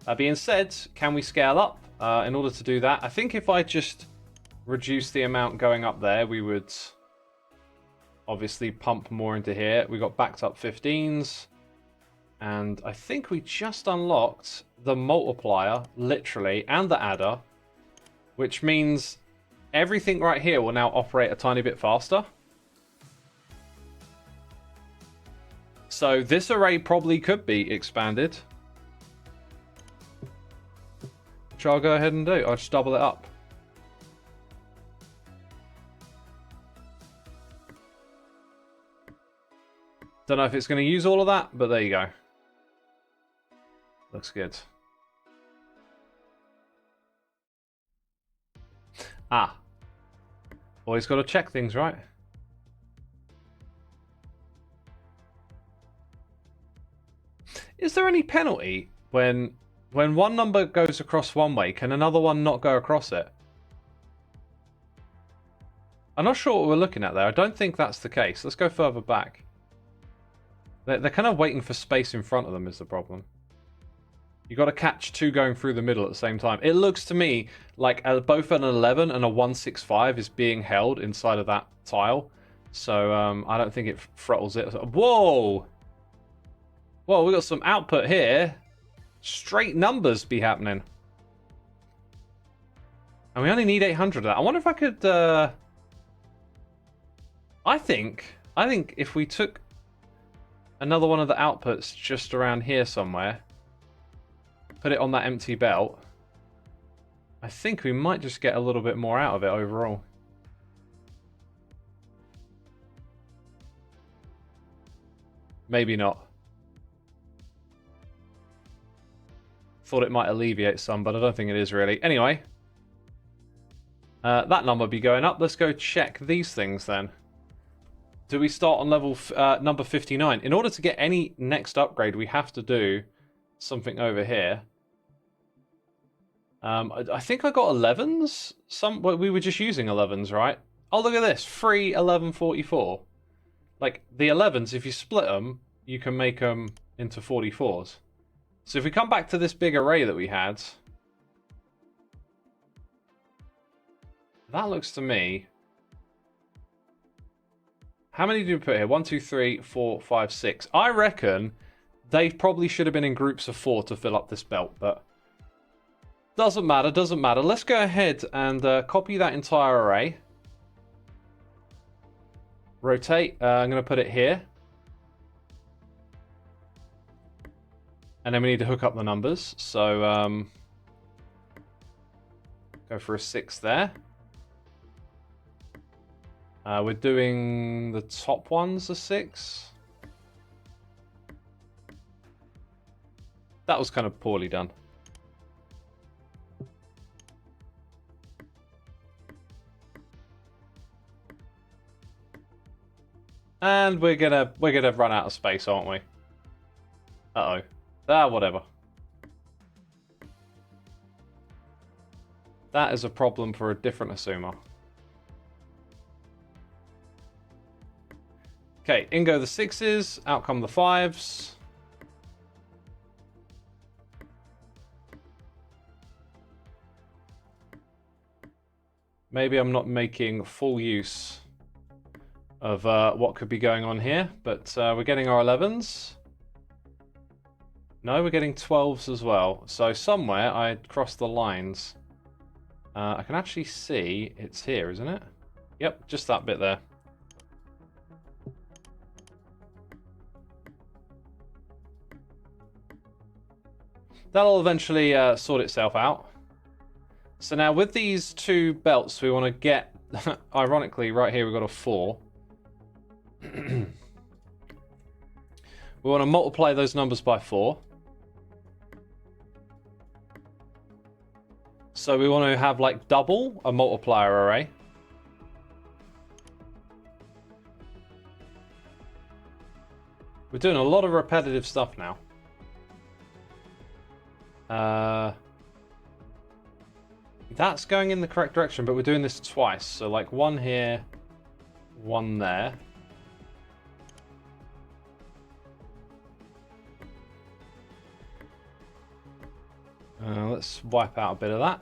A: That being said, can we scale up? In order to do that, I think if I just reduce the amount going up there, we would obviously pump more into here. We got backed up 15s. And I think we just unlocked the multiplier, literally, and the adder, which means everything right here will now operate a tiny bit faster. So this array probably could be expanded. Which I'll go ahead and do. I'll just double it up. Don't know if it's going to use all of that, but there you go. Looks good. Ah. Always got to check things, right? Is there any penalty when one number goes across one way, can another one not go across it? I'm not sure what we're looking at there. I don't think that's the case. Let's go further back. They're kind of waiting for space in front of them is the problem. You got to catch two going through the middle at the same time. It looks to me like both an 11 and a 165 is being held inside of that tile. So I don't think it throttles it. Whoa! Whoa, we got some output here. Straight numbers be happening. And we only need 800 of that. I wonder if I could... I think if we took another one of the outputs just around here somewhere, put it on that empty belt, I think we might just get a little bit more out of it overall. Maybe not. Thought it might alleviate some, but I don't think it is really. Anyway, that number be going up. Let's go check these things then. Do we start on level number 59? In order to get any next upgrade, we have to do something over here. I think I got 11s. We were just using 11s, right? Oh, look at this. Free 1144. Like, the 11s, if you split them, you can make them into 44s. So if we come back to this big array that we had, that looks to me... How many do we put here? 1, 2, 3, 4, 5, 6. I reckon they probably should have been in groups of 4 to fill up this belt, but doesn't matter, doesn't matter. Let's go ahead and copy that entire array. Rotate. I'm going to put it here. And then we need to hook up the numbers. So go for a 6 there. We're doing the top ones a 6. That was kind of poorly done. And we're gonna run out of space, aren't we? Uh-oh. Ah, whatever. That is a problem for a different Xisuma. Okay, in go the 6s, out come the 5s. Maybe I'm not making full use of what could be going on here, but we're getting our 11s. No, we're getting 12s as well. So somewhere I crossed the lines. I can actually see it's here, isn't it? Yep, just that bit there. That'll eventually sort itself out. So now with these two belts, we want to get, ironically, right here we've got a 4. We want to multiply those numbers by 4. So we want to have like double a multiplier array. We're doing a lot of repetitive stuff now. That's going in the correct direction, but we're doing this twice. So like 1 here, 1 there. Let's wipe out a bit of that.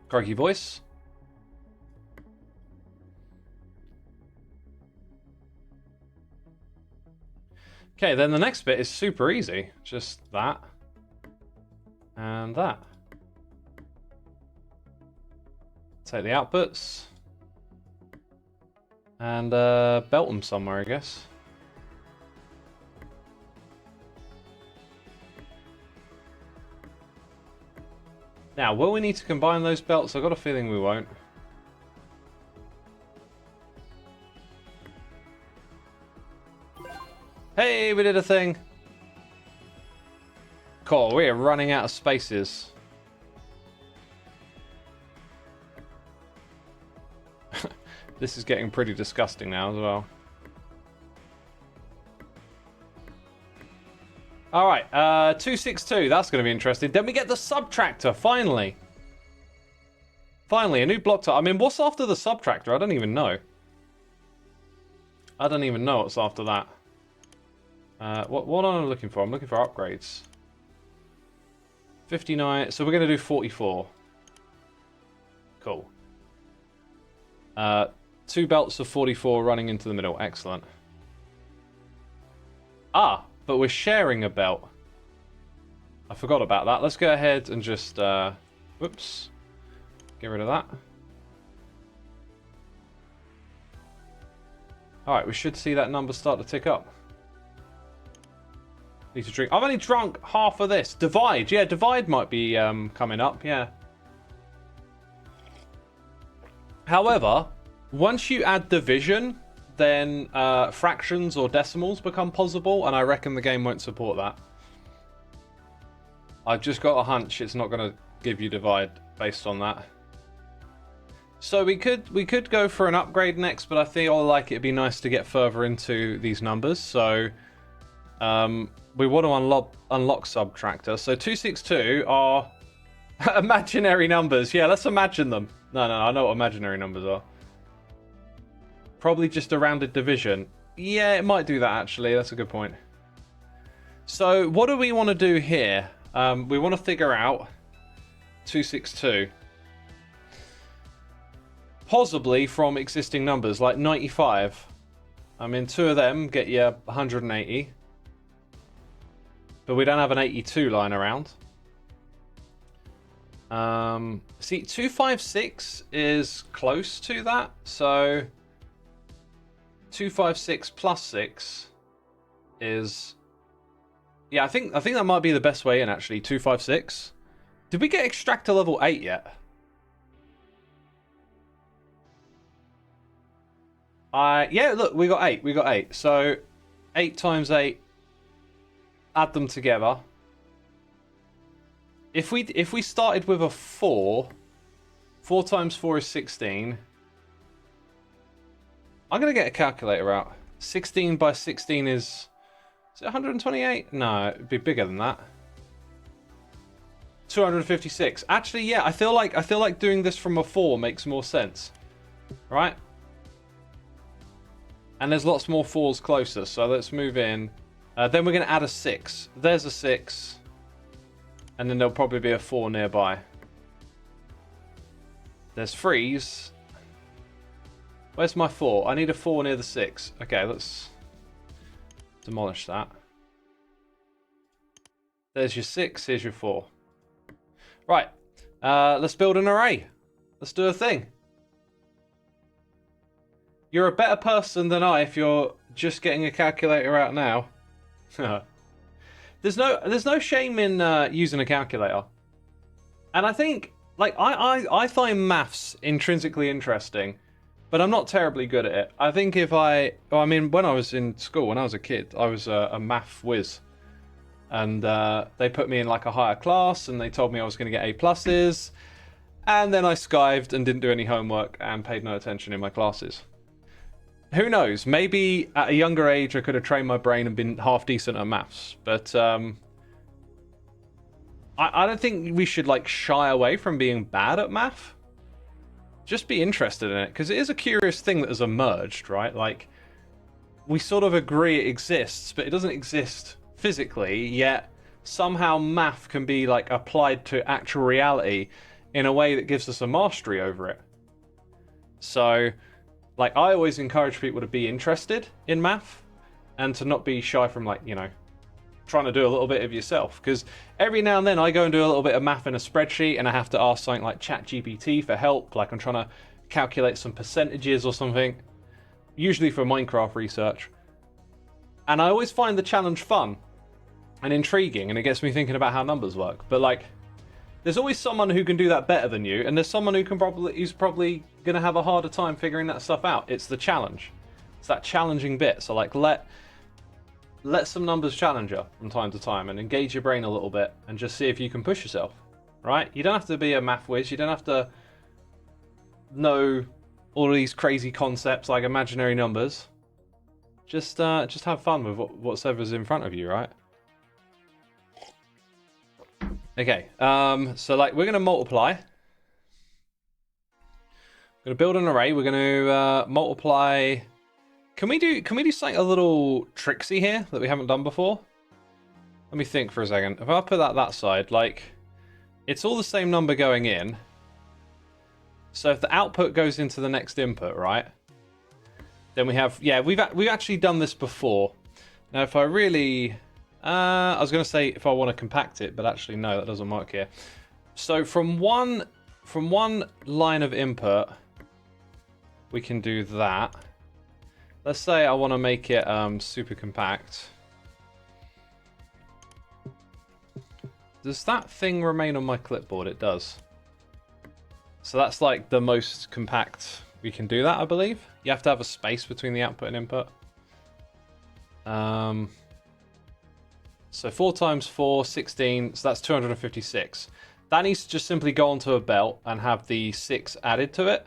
A: Croaky voice. Okay, then the next bit is super easy. Just that. And that. Take the outputs. And belt them somewhere, I guess. Now, will we need to combine those belts? I've got a feeling we won't. Hey, we did a thing. Cool, we are running out of spaces. This is getting pretty disgusting now as well. Alright, 262, that's going to be interesting. Then we get the Subtractor, finally. Finally, a new block type. I mean, what's after the Subtractor? I don't even know. I don't even know what's after that. What am I looking for? I'm looking for upgrades. 59, so we're going to do 44. Cool. 2 belts of 44 running into the middle. Excellent. Ah, but we're sharing a belt. I forgot about that. Let's go ahead and just... whoops. Get rid of that. Alright, we should see that number start to tick up. Need to drink. I've only drunk half of this. Divide. Yeah, divide might be coming up. Yeah. However, once you add division, then fractions or decimals become possible, and I reckon the game won't support that. I've just got a hunch it's not going to give you divide based on that. So we could go for an upgrade next, but I feel like it'd be nice to get further into these numbers. So we want to unlock Subtractor. So 262 are imaginary numbers. Yeah, let's imagine them. No, I know what imaginary numbers are. Probably just a rounded division. Yeah, it might do that actually. That's a good point. So what do we want to do here? We want to figure out 262. Possibly from existing numbers, like 95. I mean, 2 of them get you 180. But we don't have an 82 lying around. See, 256 is close to that. So 256 plus 6 is... Yeah, I think that might be the best way in, actually. 256. Did we get extractor level 8 yet? Yeah, look, we got 8. We got 8. So 8 times 8. Add them together. If we started with a 4, 4 times 4 is 16. I'm gonna get a calculator out. 16 by 16 is it 128? No, it'd be bigger than that. 256. Actually, yeah, I feel like doing this from a 4 makes more sense. Right? And there's lots more 4s closer, so let's move in. Then we're going to add a 6. There's a 6. And then there'll probably be a 4 nearby. There's 3s. Where's my 4? I need a 4 near the 6. Okay, let's demolish that. There's your 6, here's your 4. Right, let's build an array. Let's do a thing. You're a better person than I if you're just getting a calculator out now. There's no shame in using a calculator. And I think, like, I find maths intrinsically interesting, but I'm not terribly good at it. I think I mean, when I was in school, when I was a kid, I was a math whiz. And they put me in like a higher class, and they told me I was going to get A+. And then I skived and didn't do any homework and paid no attention in my classes. Who knows? Maybe at a younger age I could have trained my brain and been half decent at maths. But I don't think we should like shy away from being bad at math. Just be interested in it, because it is a curious thing that has emerged, right? Like, we sort of agree it exists, but it doesn't exist physically, yet somehow math can be like applied to actual reality in a way that gives us a mastery over it. So, like, I always encourage people to be interested in math and to not be shy from, like, you know, trying to do a little bit of yourself. Because every now and then I go and do a little bit of math in a spreadsheet and I have to ask something like ChatGPT for help. Like, I'm trying to calculate some percentages or something, usually for Minecraft research. And I always find the challenge fun and intriguing, and it gets me thinking about how numbers work. But, like, There's always someone who can do that better than you, and there's someone who's probably going to have a harder time figuring that stuff out. It's the challenge. It's that challenging bit. So like let some numbers challenge you from time to time and engage your brain a little bit and just see if you can push yourself, right? You don't have to be a math whiz. You don't have to know all of these crazy concepts like imaginary numbers. Just have fun with whatever's in front of you, right? Okay, so like we're going to multiply. We're going to build an array. We're going to multiply. Can we do something a little tricksy here that we haven't done before? Let me think for a second. If I put that side, like it's all the same number going in. So if the output goes into the next input, right? Then we have, yeah, we've actually done this before. Now if I really I was going to say if I want to compact it, but actually no, that doesn't work here. So from one line of input, we can do that. Let's say I want to make it super compact. Does that thing remain on my clipboard? It does. So that's like the most compact we can do that, I believe. You have to have a space between the output and input. So 4 times 4, 16, so that's 256. That needs to just simply go onto a belt and have the 6 added to it.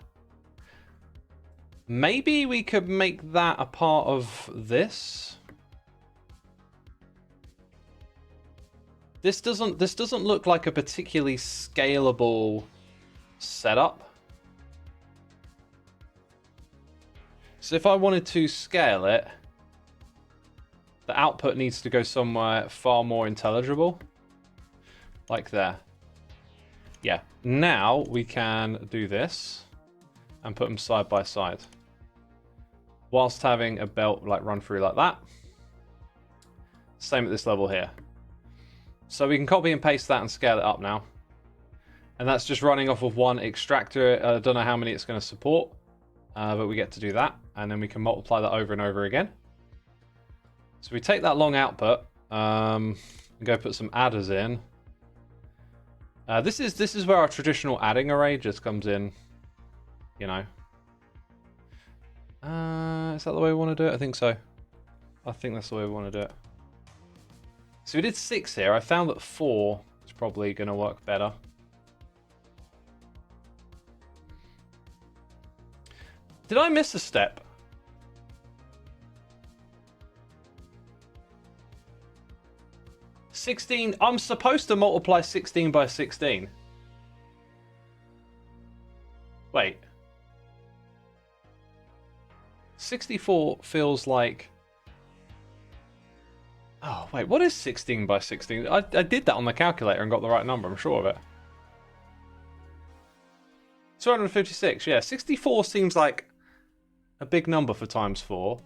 A: Maybe we could make that a part of this. This doesn't look like a particularly scalable setup. So if I wanted to scale it, the output needs to go somewhere far more intelligible. Like there. Yeah. Now we can do this and put them side by side. Whilst having a belt like run through like that. Same at this level here. So we can copy and paste that and scale it up now. And that's just running off of one extractor. I don't know how many it's going to support. But we get to do that. And then we can multiply that over and over again. So we take that long output, and go put some adders in. This is where our traditional adding array just comes in, you know. Is that the way we want to do it? I think so. I think that's the way we want to do it. So we did 6 here. I found that 4 is probably going to work better. Did I miss a step? I'm supposed to multiply 16 by 16. Wait. 64 feels like... Oh, wait, what is 16 by 16? I did that on the calculator and got the right number, I'm sure of it. 256, yeah. 64 seems like a big number for times 4.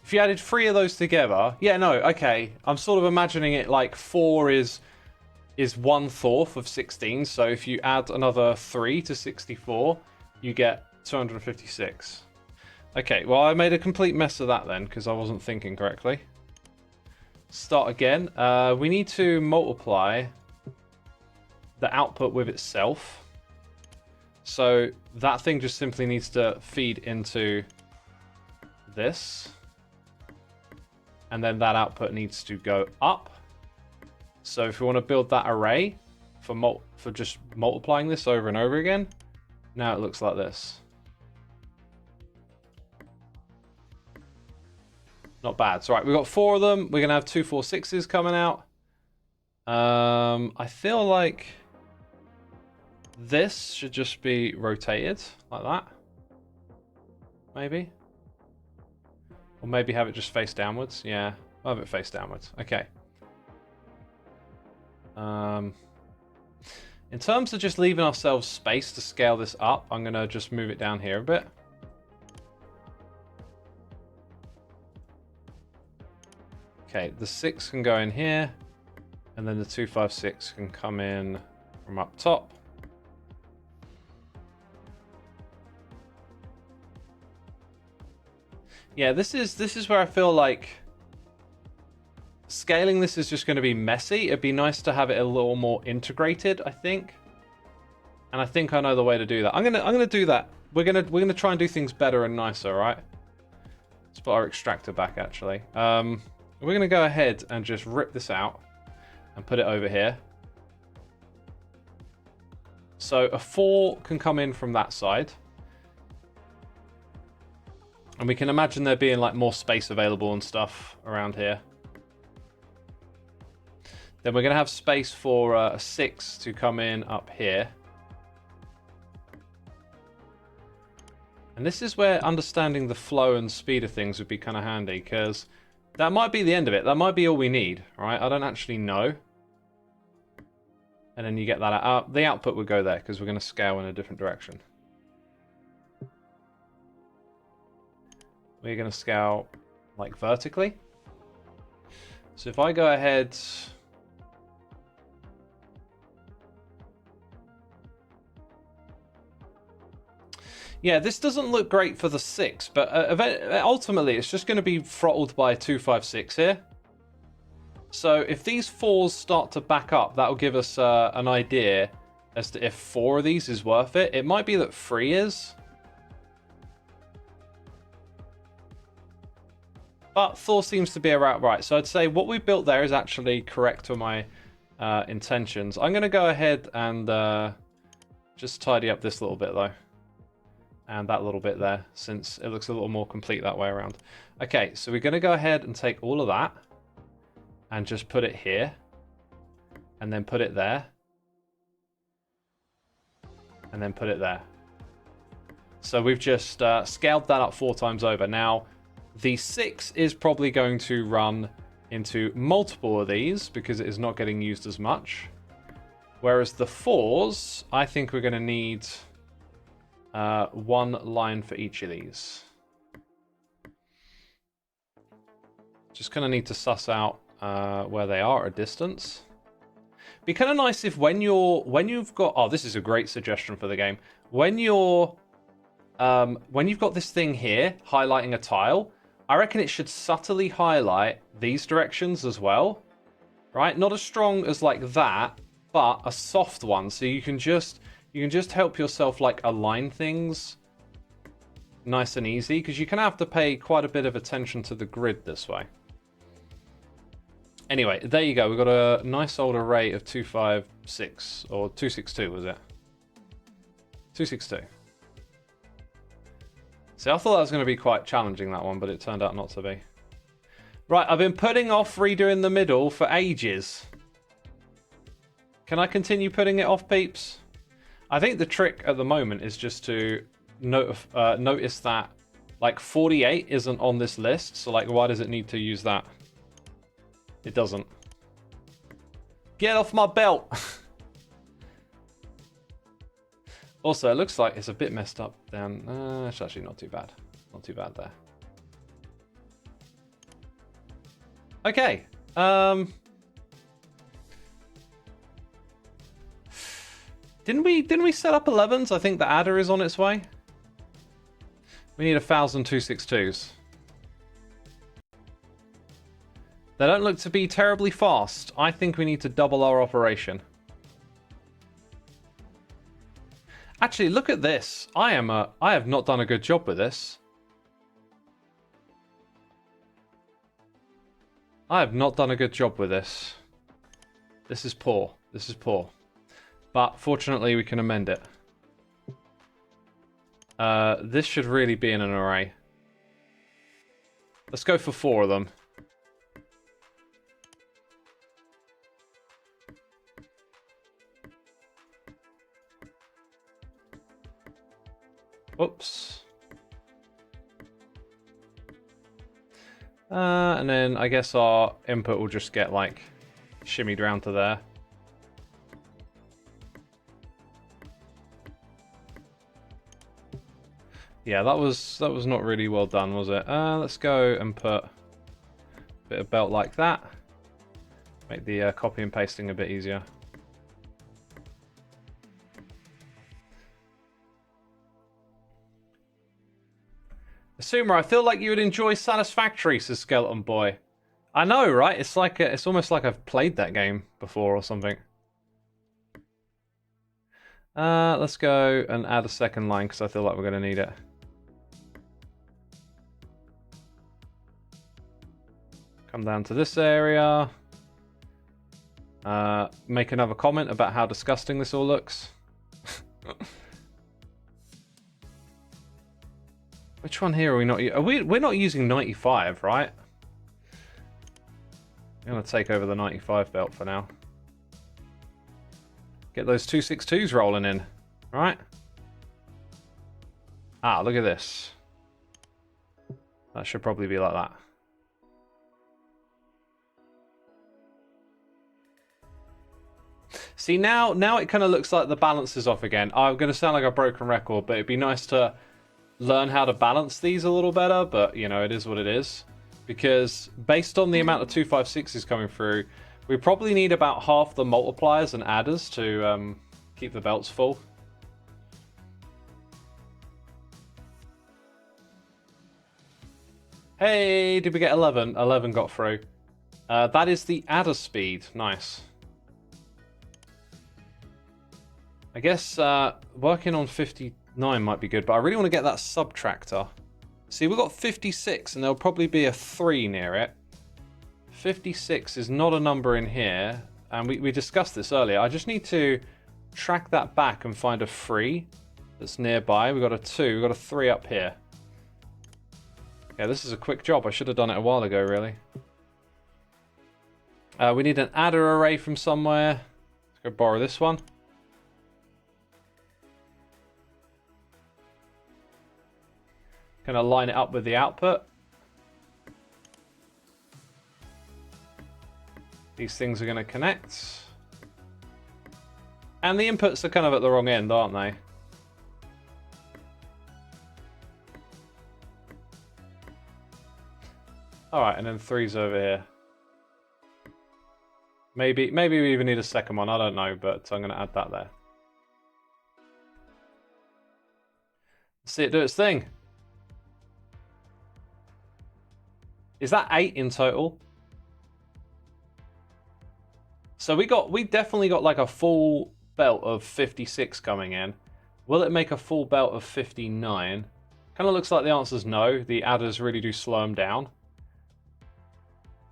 A: If you added 3 of those together... Yeah, no, okay. I'm sort of imagining it like 4 is 1/4 of 16. So if you add another 3 to 64, you get 256. Okay, well, I made a complete mess of that then, because I wasn't thinking correctly. Start again. We need to multiply the output with itself. So that thing just simply needs to feed into this. And then that output needs to go up. So if we want to build that array for just multiplying this over and over again, now it looks like this. Not bad. So right, we've got 4 of them. We're gonna have 2 4 6s coming out. I feel like this should just be rotated like that. Maybe. Or maybe have it just face downwards. Yeah, I'll have it face downwards. Okay. In terms of just leaving ourselves space to scale this up, I'm going to just move it down here a bit. Okay, the 6 can go in here, and then the 256 can come in from up top. Yeah, this is where I feel like scaling this is just going to be messy. It'd be nice to have it a little more integrated, I think. And I think I know the way to do that. I'm gonna do that. We're gonna try and do things better and nicer, right? Let's put our extractor back actually. We're gonna go ahead and just rip this out and put it over here. So a 4 can come in from that side. And we can imagine there being like more space available and stuff around here. Then we're going to have space for a 6 to come in up here. And this is where understanding the flow and speed of things would be kind of handy, because that might be the end of it. That might be all we need, right? I don't actually know. And then you get that out. The output would go there, because we're going to scale in a different direction. We're going to scale like vertically. So if I go ahead... Yeah, this doesn't look great for the 6, but ultimately it's just going to be throttled by 256 here. So if these 4s start to back up, that'll give us an idea as to if 4 of these is worth it. It might be that 3 is. But 4 seems to be about right. So I'd say what we built there is actually correct to my intentions. I'm going to go ahead and just tidy up this little bit though. And that little bit there, since it looks a little more complete that way around. Okay, so we're going to go ahead and take all of that and just put it here and then put it there and then put it there. So we've just scaled that up 4 times over. Now, the 6 is probably going to run into multiple of these because it is not getting used as much. Whereas the 4s, I think we're going to need... 1 line for each of these. Just kind of need to suss out where they are at a distance. Be kind of nice if when you've got, oh, this is a great suggestion for the game. When you've got this thing here highlighting a tile, I reckon it should subtly highlight these directions as well, right? Not as strong as like that, but a soft one, so you can just help yourself like align things nice and easy, because you can have to pay quite a bit of attention to the grid this way. Anyway, there you go. We've got a nice old array of 256, or 262 was it? 262. See, I thought that was going to be quite challenging, that one, but it turned out not to be. Right, I've been putting off redoing the middle for ages. Can I continue putting it off, peeps? I think the trick at the moment is just to notice that like 48 isn't on this list. So like, why does it need to use that? It doesn't. Get off my belt. Also, it looks like it's a bit messed up down. It's actually not too bad. Not too bad there. Okay. Didn't we set up 11s? I think the adder is on its way. We need 1,000 262s. They don't look to be terribly fast. I think we need to double our operation. Actually, look at this. I have not done a good job with this. I have not done a good job with this. This is poor. This is poor. But fortunately, we can amend it. This should really be in an array. Let's go for 4 of them. Oops. And then I guess our input will just get like shimmied around to there. Yeah, that was not really well done, was it? Let's go and put a bit of belt like that. Make the copy and pasting a bit easier. Xisuma, I feel like you would enjoy Satisfactory, says Skeleton Boy. I know, right? It's like it's almost like I've played that game before or something. Let's go and add a second line because I feel like we're going to need it. Come down to this area. Make another comment about how disgusting this all looks. Which one here are we not? We're not using 95, right? I'm gonna take over the 95 belt for now. Get those 262s rolling in, right? Ah, look at this. That should probably be like that. See, now it kind of looks like the balance is off again. I'm going to sound like a broken record, but it'd be nice to learn how to balance these a little better, but, you know, it is what it is. Because based on the amount of 256s coming through, we probably need about half the multipliers and adders to keep the belts full. Hey, did we get 11? 11 got through. That is the adder speed. Nice. I guess working on 59 might be good, but I really want to get that subtractor. See, we've got 56, and there'll probably be a 3 near it. 56 is not a number in here, and we discussed this earlier. I just need to track that back and find a 3 that's nearby. We've got a 2, we've got a 3 up here. Yeah, this is a quick job. I should have done it a while ago, really. We need an adder array from somewhere. Let's go borrow this one. Gonna line it up with the output. These things are gonna connect. And the inputs are kind of at the wrong end, aren't they? Alright, and then 3's over here. Maybe we even need a second one, I don't know, but I'm gonna add that there. Let's see it do its thing. Is that 8 in total? So we definitely got like a full belt of 56 coming in. Will it make a full belt of 59? Kind of looks like the answer's no. The adders really do slow them down.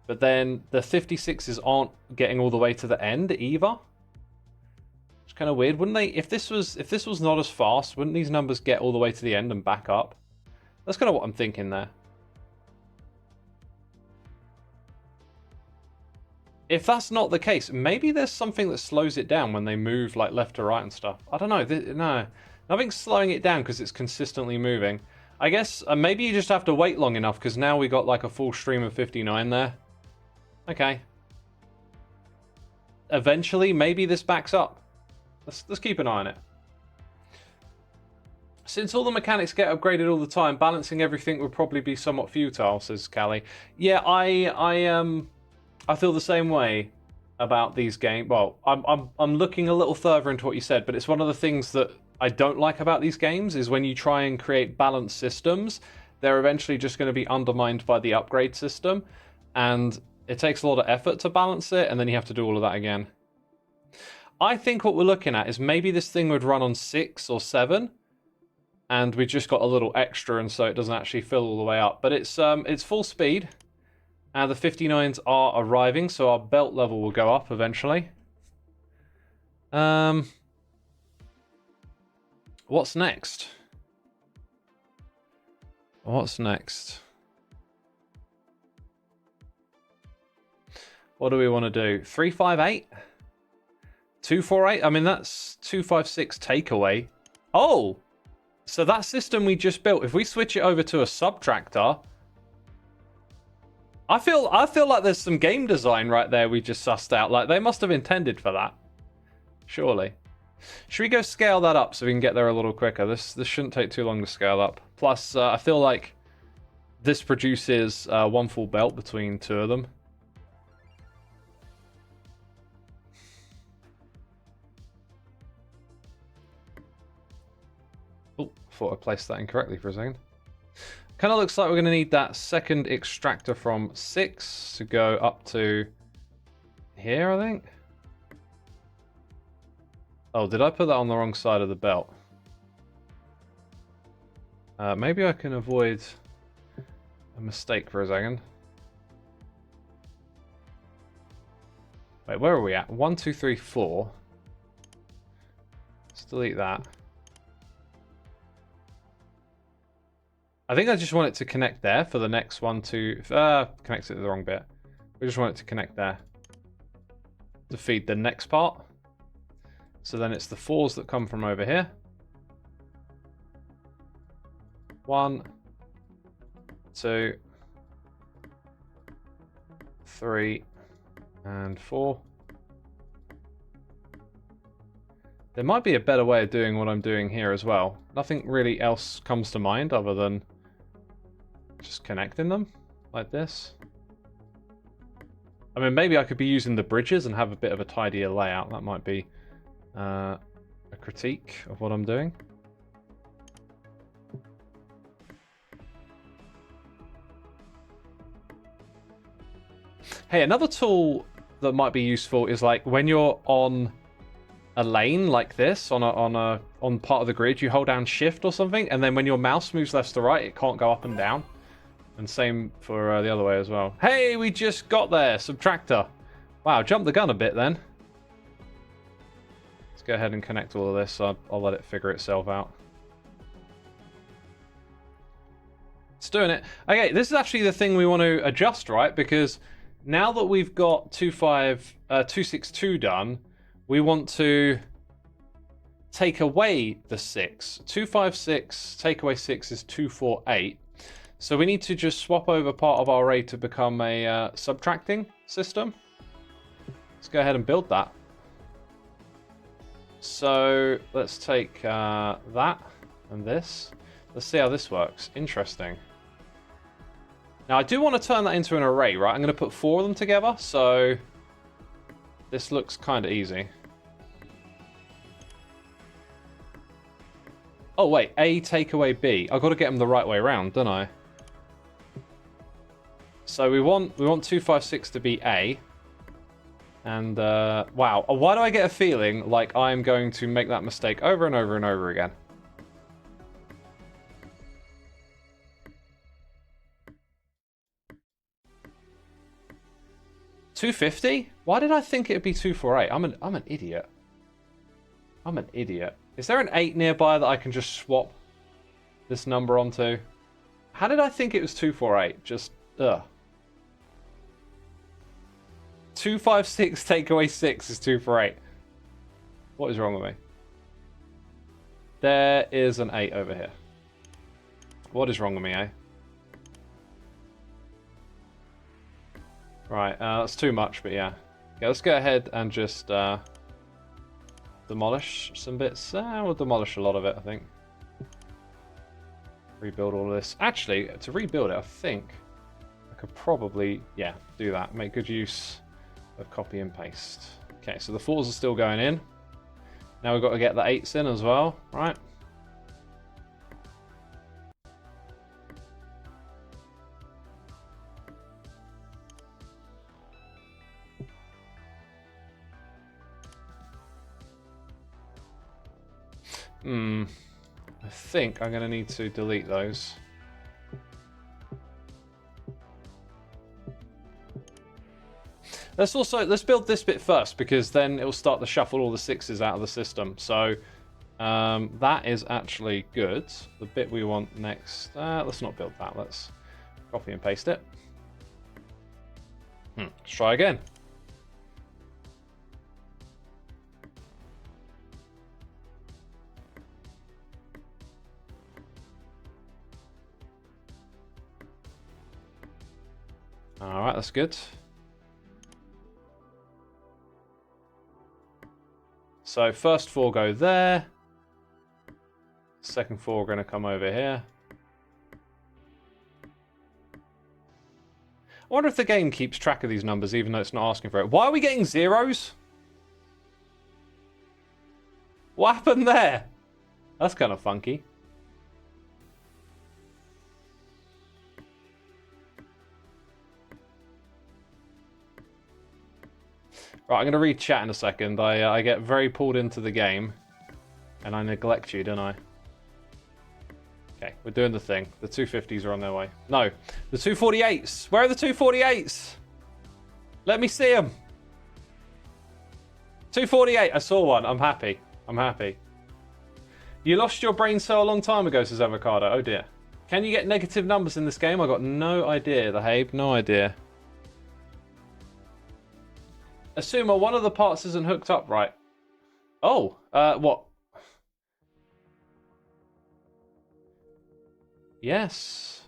A: But then the 56s aren't getting all the way to the end either. It's kind of weird, wouldn't they? If this was not as fast, wouldn't these numbers get all the way to the end and back up? That's kind of what I'm thinking there. If that's not the case, maybe there's something that slows it down when they move like left to right and stuff. I don't know. No, nothing's slowing it down because it's consistently moving. I guess maybe you just have to wait long enough because now we got like a full stream of 59 there. Okay. Eventually, maybe this backs up. Let's keep an eye on it. Since all the mechanics get upgraded all the time, balancing everything would probably be somewhat futile, says Callie. Yeah, I feel the same way about these games. Well, I'm looking a little further into what you said, but it's one of the things that I don't like about these games is when you try and create balanced systems, they're eventually just going to be undermined by the upgrade system, and it takes a lot of effort to balance it, and then you have to do all of that again. I think what we're looking at is maybe this thing would run on 6 or 7, and we just got a little extra, and so it doesn't actually fill all the way up. But it's full speed. And the 59s are arriving, so our belt level will go up eventually. What's next? What's next? What do we want to do? 358? 248? I mean, that's 256 takeaway. Oh! So that system we just built, if we switch it over to a subtractor... I feel like there's some game design right there we just sussed out. Like, they must have intended for that. Surely. Should we go scale that up so we can get there a little quicker? This shouldn't take too long to scale up. Plus, I feel like this produces one full belt between two of them. Oh, thought I placed that incorrectly for a second. Kind of looks like we're going to need that second extractor from 6 to go up to here, I think. Oh, did I put that on the wrong side of the belt? Maybe I can avoid a mistake for a second. Wait, where are we at? 1, 2, 3, 4. Let's delete that. I think I just want it to connect there for the next 1, 2... connects it to the wrong bit. We just want it to connect there to feed the next part. So then it's the 4s that come from over here. 1, 2, 3, and 4. There might be a better way of doing what I'm doing here as well. Nothing really else comes to mind other than just connecting them like this. I mean, maybe I could be using the bridges and have a bit of a tidier layout. That might be a critique of what I'm doing. Hey, another tool that might be useful is like when you're on a lane like this, on part of the grid, you hold down shift or something, and then when your mouse moves left to right, it can't go up and down. And same for the other way as well. Hey, we just got there, Subtractor. Wow, jumped the gun a bit then. Let's go ahead and connect all of this. I'll let it figure itself out. It's doing it. Okay, this is actually the thing we want to adjust, right? Because now that we've got 262 done, we want to take away the 6. 256, take away 6 is 248. So we need to just swap over part of our array to become a subtracting system. Let's go ahead and build that. So let's take that and this. Let's see how this works. Interesting. Now I do want to turn that into an array, right? I'm going to put 4 of them together, so this looks kind of easy. Oh wait, A take away B. I've got to get them the right way around, don't I? So we want 256 to be A. And wow, why do I get a feeling like I'm going to make that mistake over and over and over again? $250? Why did I think it'd be 248? I'm an idiot. I'm an idiot. Is there an 8 nearby that I can just swap this number onto? How did I think it was 248? Just ugh. 256 take away 6 is 248. What is wrong with me? There is an 8 over here. What is wrong with me, eh? Right, that's too much, but yeah. Okay, let's go ahead and just demolish some bits. We'll demolish a lot of it, I think. Rebuild all of this. Actually, to rebuild it, I think I could probably, yeah, do that. Make good use of copy and paste. Okay, so the 4s are still going in. Now we've got to get the 8s in as well, right? I think I'm going to need to delete those. Let's build this bit first, because then it will start to shuffle all the 6s out of the system. So that is actually good. The bit we want next, let's not build that. Let's copy and paste it. Let's try again. All right, that's good. So first 4 go there. Second 4 are going to come over here. I wonder if the game keeps track of these numbers even though it's not asking for it. Why are we getting zeros? What happened there? That's kind of funky. Right, I'm going to read chat in a second. I get very pulled into the game. And I neglect you, don't I? Okay, we're doing the thing. The 250s are on their way. No, the 248s. Where are the 248s? Let me see them. 248. I saw one. I'm happy. I'm happy. You lost your brain cell a long time ago, says Avocado. Oh dear. Can you get negative numbers in this game? I got no idea, the Habe. No idea. Xisuma, one of the parts isn't hooked up right. Oh, what? Yes.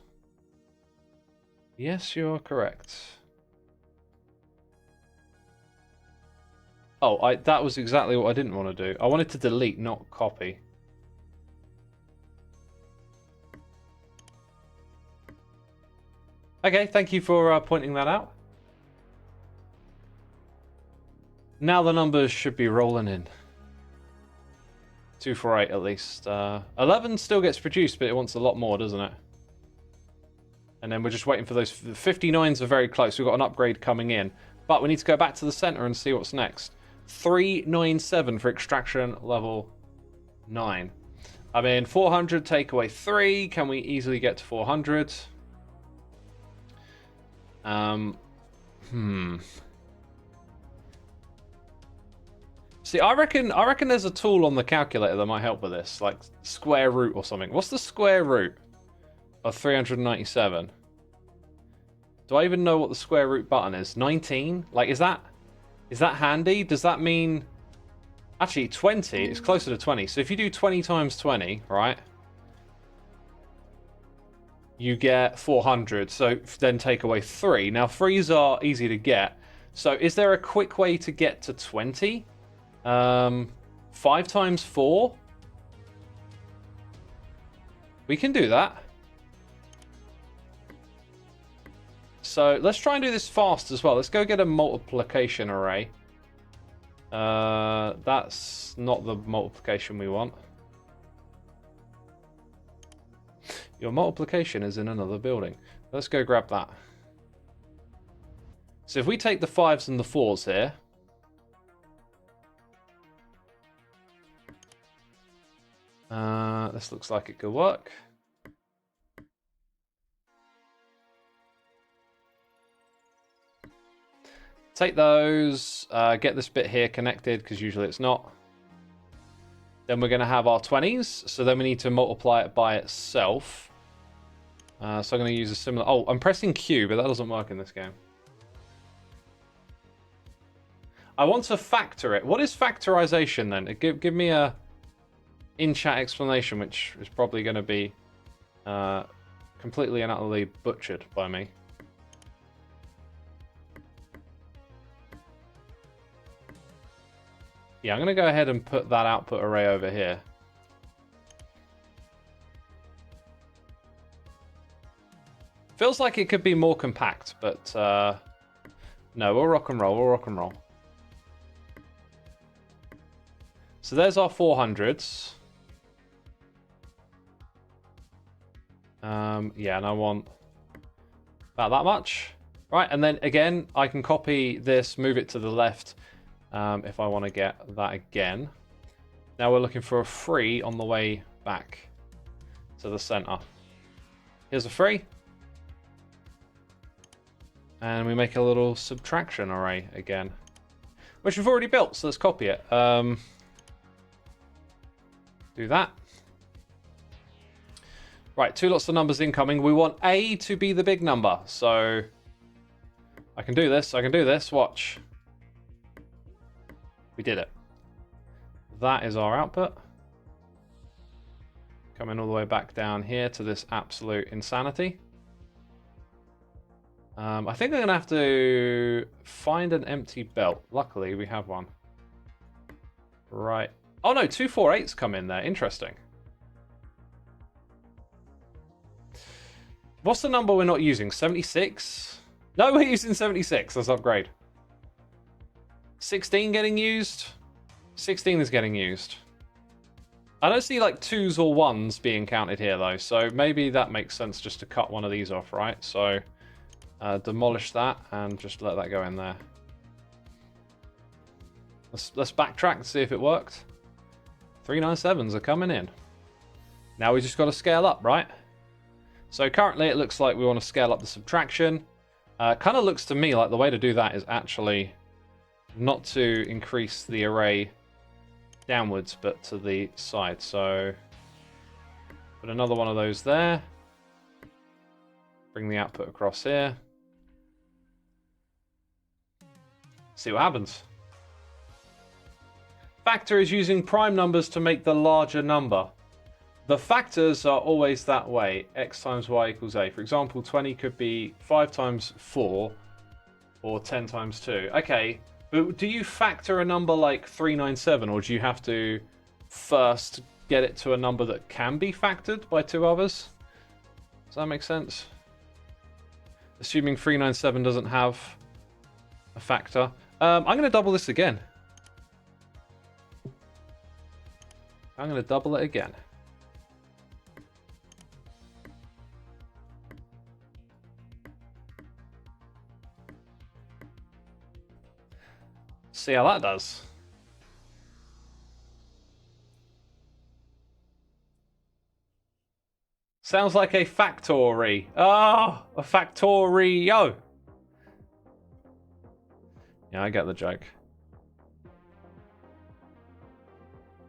A: Yes, you are correct. Oh, that was exactly what I didn't want to do. I wanted to delete, not copy. Okay, thank you for pointing that out. Now the numbers should be rolling in. 248 at least. 11 still gets produced, but it wants a lot more, doesn't it? And then we're just waiting for those. 59s are very close. We've got an upgrade coming in. But we need to go back to the center and see what's next. 397 for extraction level 9. I mean, 400 take away 3. Can we easily get to 400? See, I reckon there's a tool on the calculator that might help with this, like square root or something. What's the square root of 397? Do I even know what the square root button is? 19? Like, is that handy? Does that mean... Actually, 20 is closer to 20. So if you do 20 times 20, right? You get 400. So then take away 3. Now, 3s are easy to get. So is there a quick way to get to 20? 5 times 4? We can do that. So let's try and do this fast as well. Let's go get a multiplication array. That's not the multiplication we want. Your multiplication is in another building. Let's go grab that. So if we take the 5s and the 4s here. This looks like it could work. Take those, get this bit here connected, because usually it's not. Then we're going to have our 20s, so then we need to multiply it by itself. So I'm going to use a similar... Oh, I'm pressing Q, but that doesn't work in this game. I want to factor it. What is factorization then? Give me a in-chat explanation, which is probably going to be completely and utterly butchered by me. Yeah, I'm going to go ahead and put that output array over here. Feels like it could be more compact, but no, we'll rock and roll, we'll rock and roll. So there's our 400s. Yeah, and I want about that much. Right, and then again, I can copy this, move it to the left, if I want to get that again. Now we're looking for a 3 on the way back to the center. Here's a 3. And we make a little subtraction array again, which we've already built, so let's copy it. Do that. Right, 2 lots of numbers incoming. We want A to be the big number, so I can do this, watch. We did it. That is our output. Coming all the way back down here to this absolute insanity. I think I'm going to have to find an empty belt. Luckily, we have one. Right. Oh no, 248s come in there. Interesting. What's the number we're not using? 76? No, we're using 76. Let's upgrade. 16 getting used? 16 is getting used. I don't see like 2s or 1s being counted here though, so maybe that makes sense just to cut one of these off, right? So demolish that and just let that go in there. Let's backtrack and see if it worked. 397s are coming in. Now we just got to scale up, right? So currently it looks like we want to scale up the subtraction. Kind of looks to me like the way to do that is actually not to increase the array downwards, but to the side. So put another one of those there. Bring the output across here. See what happens. Factor is using prime numbers to make the larger number. The factors are always that way. X times y equals a. For example, 20 could be 5 times 4 or 10 times 2. Okay, but do you factor a number like 397, or do you have to first get it to a number that can be factored by two others? Does that make sense? Assuming 397 doesn't have a factor. I'm going to double this again. I'm going to double it again. See how that does. Sounds like a factory. Oh, a factorio. Yeah, I get the joke.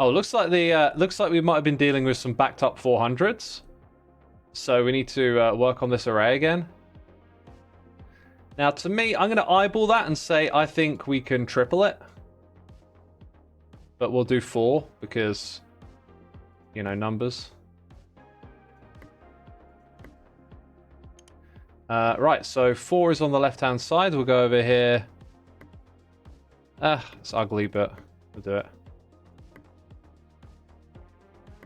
A: Oh, looks like we might have been dealing with some backed up 400s. So we need to work on this array again. Now, to me, I'm going to eyeball that and say I think we can triple it. But we'll do 4 because, you know, numbers. Right, so 4 is on the left-hand side. We'll go over here. It's ugly, but we'll do it.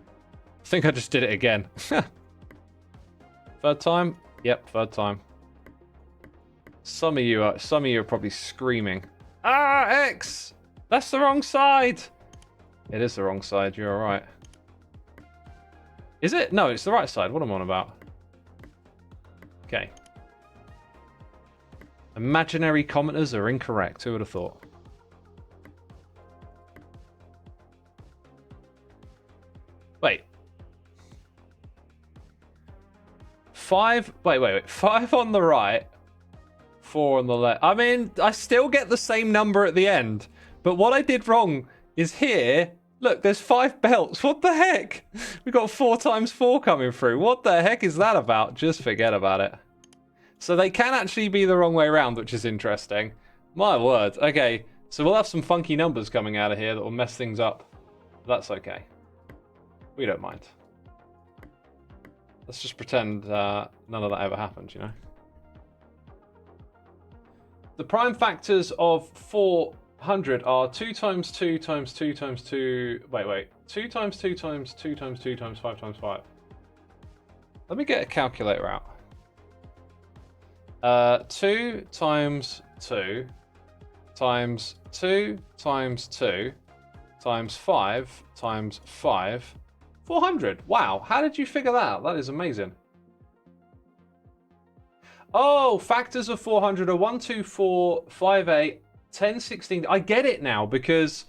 A: I think I just did it again. Third time? Yep, third time. Some of you are probably screaming. Ah, X! That's the wrong side! It is the wrong side, you're alright. Is it? No, it's the right side. What am I on about? Okay. Imaginary commenters are incorrect. Who would have thought? Wait. 5... Wait. 5 on the right. 4 on the left. I mean, I still get the same number at the end. But what I did wrong is here... Look, there's 5 belts. What the heck? We got 4 times 4 coming through. What the heck is that about? Just forget about it. So they can actually be the wrong way around, which is interesting. My word. Okay, so we'll have some funky numbers coming out of here that will mess things up. That's okay. We don't mind. Let's just pretend none of that ever happened, you know? The prime factors of 400 are 2 times 2 times 2 times 2... Wait. 2 times 2 times 2 times 2 times 5 times 5. Let me get a calculator out. 2 times 2 times 2 times 2 times 5 times 5. 400. Wow, how did you figure that out? That is amazing. Oh, factors of 400 are 1, 2, 4, 5, 8, 10, 16. I get it now because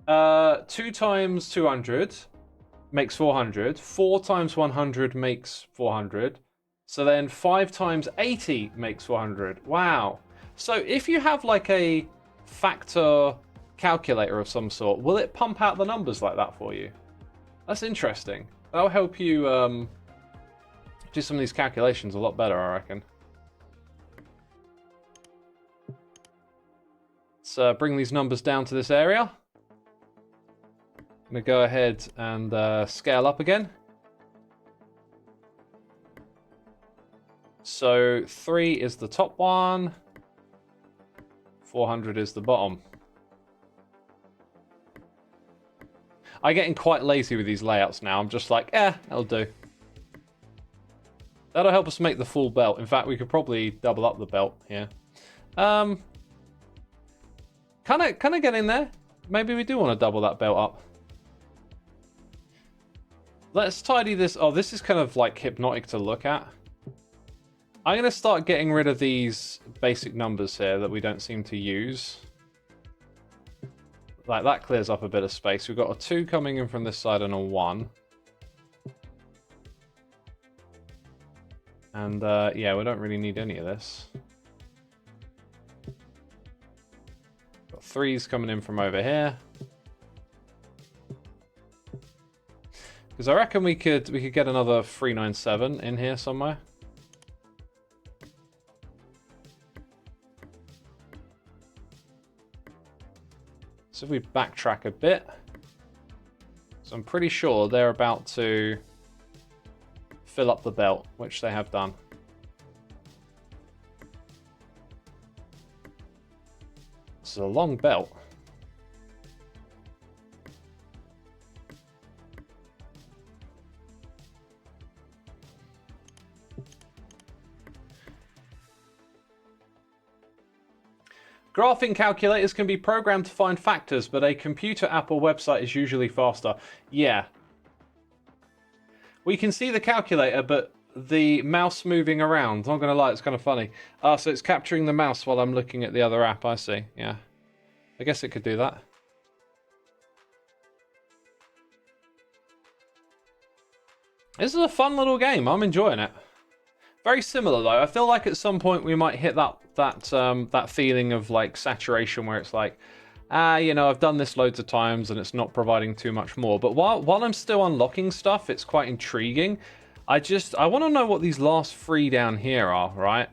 A: 2 times 200 makes 400. 4 times 100 makes 400. So then 5 times 80 makes 400. Wow. So if you have like a factor calculator of some sort, will it pump out the numbers like that for you? That's interesting. That'll help you do some of these calculations a lot better, I reckon. Let's bring these numbers down to this area. I'm going to go ahead and scale up again. So 3 is the top one. 400 is the bottom. I'm getting quite lazy with these layouts now. I'm just like, that'll do. That'll help us make the full belt. In fact, we could probably double up the belt here. Kind of get in there. Maybe we do want to double that belt up. Let's tidy this. Oh, this is kind of like hypnotic to look at. I'm going to start getting rid of these basic numbers here that we don't seem to use. Like, that clears up a bit of space. We've got a 2 coming in from this side and a 1. And, yeah, we don't really need any of this. Got 3s coming in from over here. Because I reckon we could get another 397 in here somewhere. So if we backtrack a bit, so I'm pretty sure they're about to fill up the belt, which they have done. This is a long belt. Graphing calculators can be programmed to find factors, but a computer app or website is usually faster. Yeah. We can see the calculator, but the mouse moving around. I'm not going to lie, it's kind of funny. So it's capturing the mouse while I'm looking at the other app, I see. Yeah. I guess it could do that. This is a fun little game. I'm enjoying it. Very similar though. I feel like at some point we might hit that feeling of like saturation where it's like, you know, I've done this loads of times and it's not providing too much more. But while I'm still unlocking stuff, it's quite intriguing. I want to know what these last 3 down here are, right?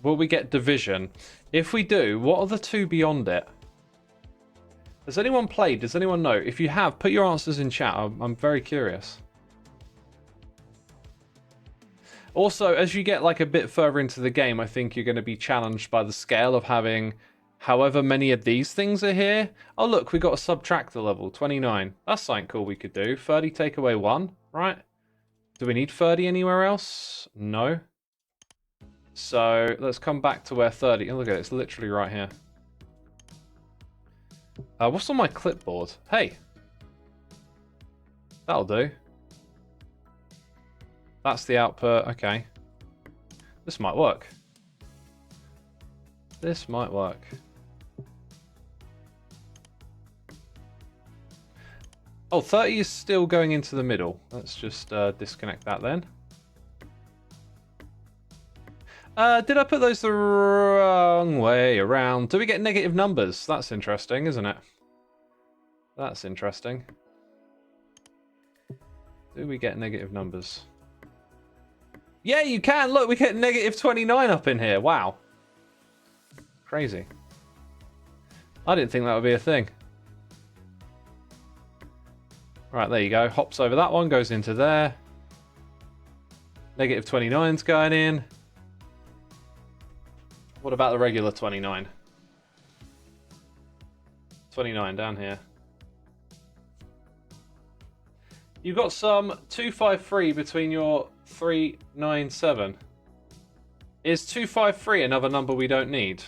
A: Will we get division? If we do, what are the 2 beyond it? Has anyone played? Does anyone know? If you have, put your answers in chat. I'm very curious. Also, as you get like a bit further into the game, I think you're going to be challenged by the scale of having however many of these things are here. Oh, look, we got a subtractor level, 29. That's something cool we could do. 30 take away 1, right? Do we need 30 anywhere else? No. So let's come back to where 30... Oh, look at it, it's literally right here. What's on my clipboard? Hey. That'll do. That's the output. Okay. This might work. This might work. Oh, 30 is still going into the middle. Let's just disconnect that then. Did I put those the wrong way around? Do we get negative numbers? That's interesting, isn't it? That's interesting. Do we get negative numbers? Yeah, you can. Look, we get negative 29 up in here. Wow. Crazy. I didn't think that would be a thing. Right, there you go. Hops over that one, goes into there. Negative 29's going in. What about the regular 29? 29 down here. You've got some 253 between your 397. Is 253 another number we don't need?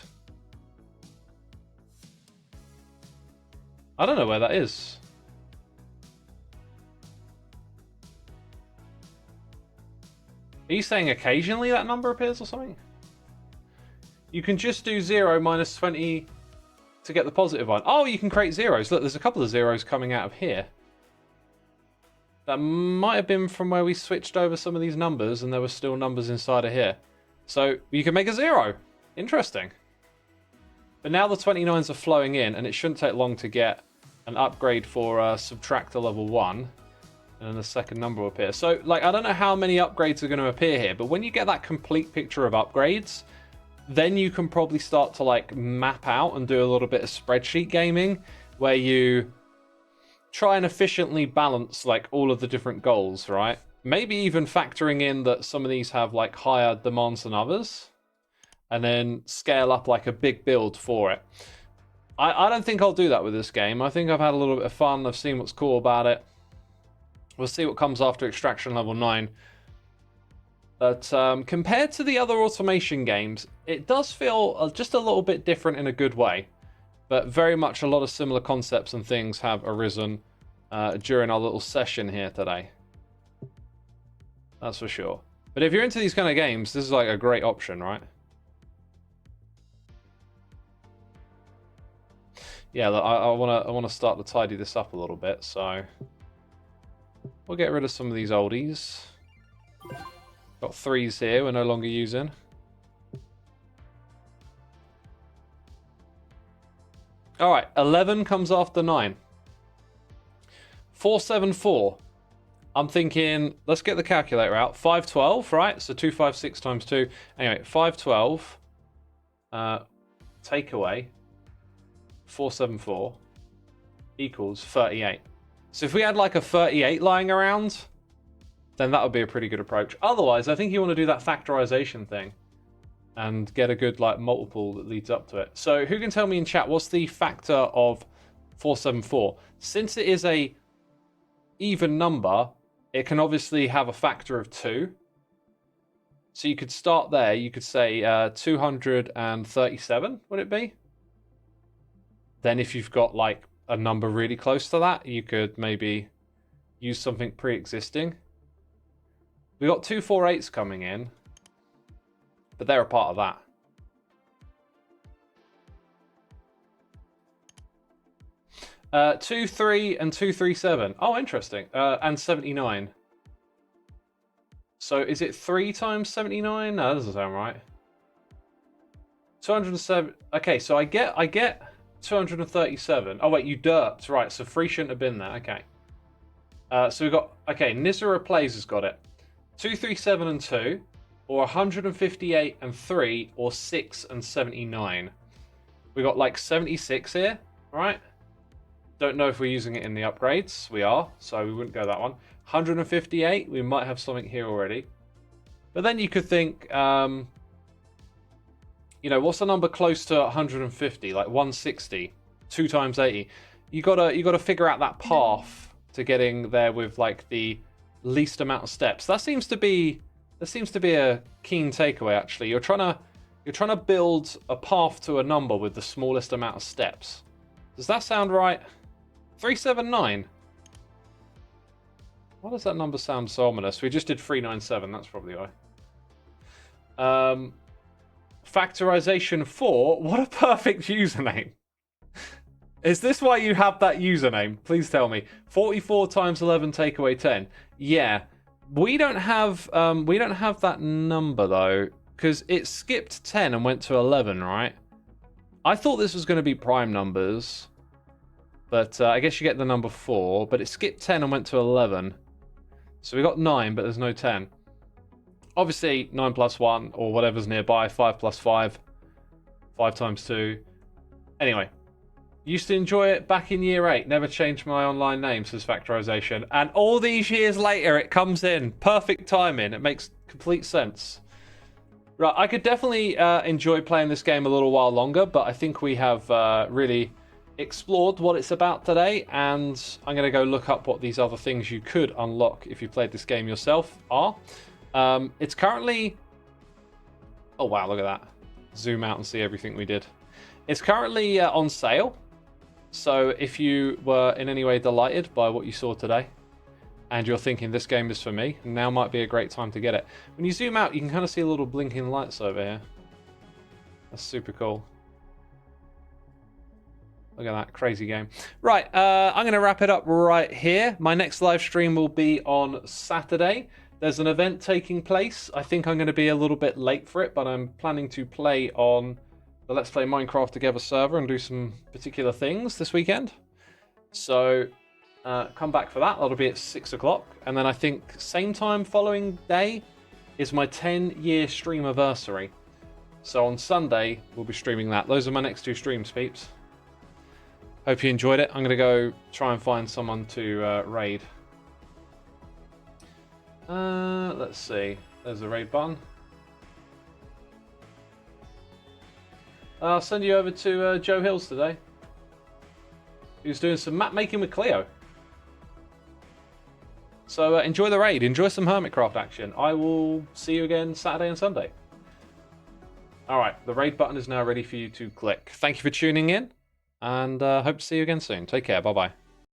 A: I don't know where that is. Are you saying occasionally that number appears or something? You can just do 0 minus 20 to get the positive one. Oh, you can create zeros. Look, there's a couple of zeros coming out of here. That might have been from where we switched over some of these numbers and there were still numbers inside of here. So you can make a 0. Interesting. But now the 29s are flowing in and it shouldn't take long to get an upgrade for Subtractor level 1. And then the second number will appear. So, like, I don't know how many upgrades are going to appear here, but when you get that complete picture of upgrades, then you can probably start to, like, map out and do a little bit of spreadsheet gaming where you try and efficiently balance like all of the different goals, right? Maybe even factoring in that some of these have like higher demands than others and then scale up like a big build for it. I don't think I'll do that with this game. I think I've had a little bit of fun. I've seen what's cool about it. We'll see what comes after Extraction level 9. But compared to the other automation games, it does feel just a little bit different in a good way. But very much a lot of similar concepts and things have arisen during our little session here today. That's for sure. But if you're into these kind of games, this is like a great option, right? yeah, look, I wanna start to tidy this up a little bit. So we'll get rid of some of these oldies. Got 3s here we're no longer using. All right, 11 comes after 9. 474. I'm thinking, let's get the calculator out. 512, right? So 256 times 2. Anyway, 512. Take away 474 equals 38. So if we had like a 38 lying around, then that would be a pretty good approach. Otherwise, I think you want to do that factorization thing and get a good like multiple that leads up to it. So who can tell me in chat, what's the factor of 474? Since it is a even number, it can obviously have a factor of 2. So you could start there. You could say 237, would it be? Then if you've got like a number really close to that, you could maybe use something pre-existing. We got 248s coming in, but they're a part of that. Uh, 23 and 237. Oh, interesting. And 79. So is it 3 times 79? No, that doesn't sound right. 207. Okay, so I get 237. Oh wait, you derped. Right, so 3 shouldn't have been there. Okay. So we've got, okay, Nizara Plays has got it. 237 and 2, or 158 and 3, or 6 and 79. We got like 76 here, right? Don't know if we're using it in the upgrades. We are, so we wouldn't go that one. 158, we might have something here already. But then you could think, you know, what's the number close to 150? Like 160, 2 times 80. You gotta figure out that path to getting there with like the least amount of steps. That seems to be a keen takeaway. Actually, you're trying to build a path to a number with the smallest amount of steps. Does that sound right? 379. Why does that number sound so ominous? We just did 397. That's probably why. Factorization 4. What a perfect username. Is this why you have that username? Please tell me. 44 times 11 take away 10. Yeah. We don't have that number though, because it skipped 10 and went to 11, right? I thought this was going to be prime numbers, but I guess you get the number 4, but it skipped 10 and went to 11. So we got 9, but there's no 10. Obviously, 9 plus 1, or whatever's nearby, 5 plus 5, 5 times 2. Anyway, used to enjoy it back in year 8. Never changed my online name, says Factorization. And all these years later, it comes in. Perfect timing. It makes complete sense. Right, I could definitely enjoy playing this game a little while longer, but I think we have really explored what it's about today, and I'm going to go look up what these other things you could unlock if you played this game yourself are. It's currently... Oh wow, look at that. Zoom out and see everything we did. It's currently on sale, so if you were in any way delighted by what you saw today, and you're thinking this game is for me, now might be a great time to get it. When you zoom out, you can kind of see a little blinking lights over here. That's super cool. Look at that, crazy game. Right, I'm going to wrap it up right here. My next live stream will be on Saturday. There's an event taking place. I think I'm going to be a little bit late for it, but I'm planning to play on the Let's Play Minecraft Together server and do some particular things this weekend. So come back for that. That'll be at 6 o'clock. And then I think same time following day is my 10-year streamiversary. So on Sunday, we'll be streaming that. Those are my next 2 streams, peeps. Hope you enjoyed it. I'm going to go try and find someone to raid. Let's see. There's the raid button. I'll send you over to Joe Hills today. Who's doing some map making with Cleo. So enjoy the raid. Enjoy some Hermitcraft action. I will see you again Saturday and Sunday. Alright, the raid button is now ready for you to click. Thank you for tuning in. And hope to see you again soon. Take care. Bye-bye.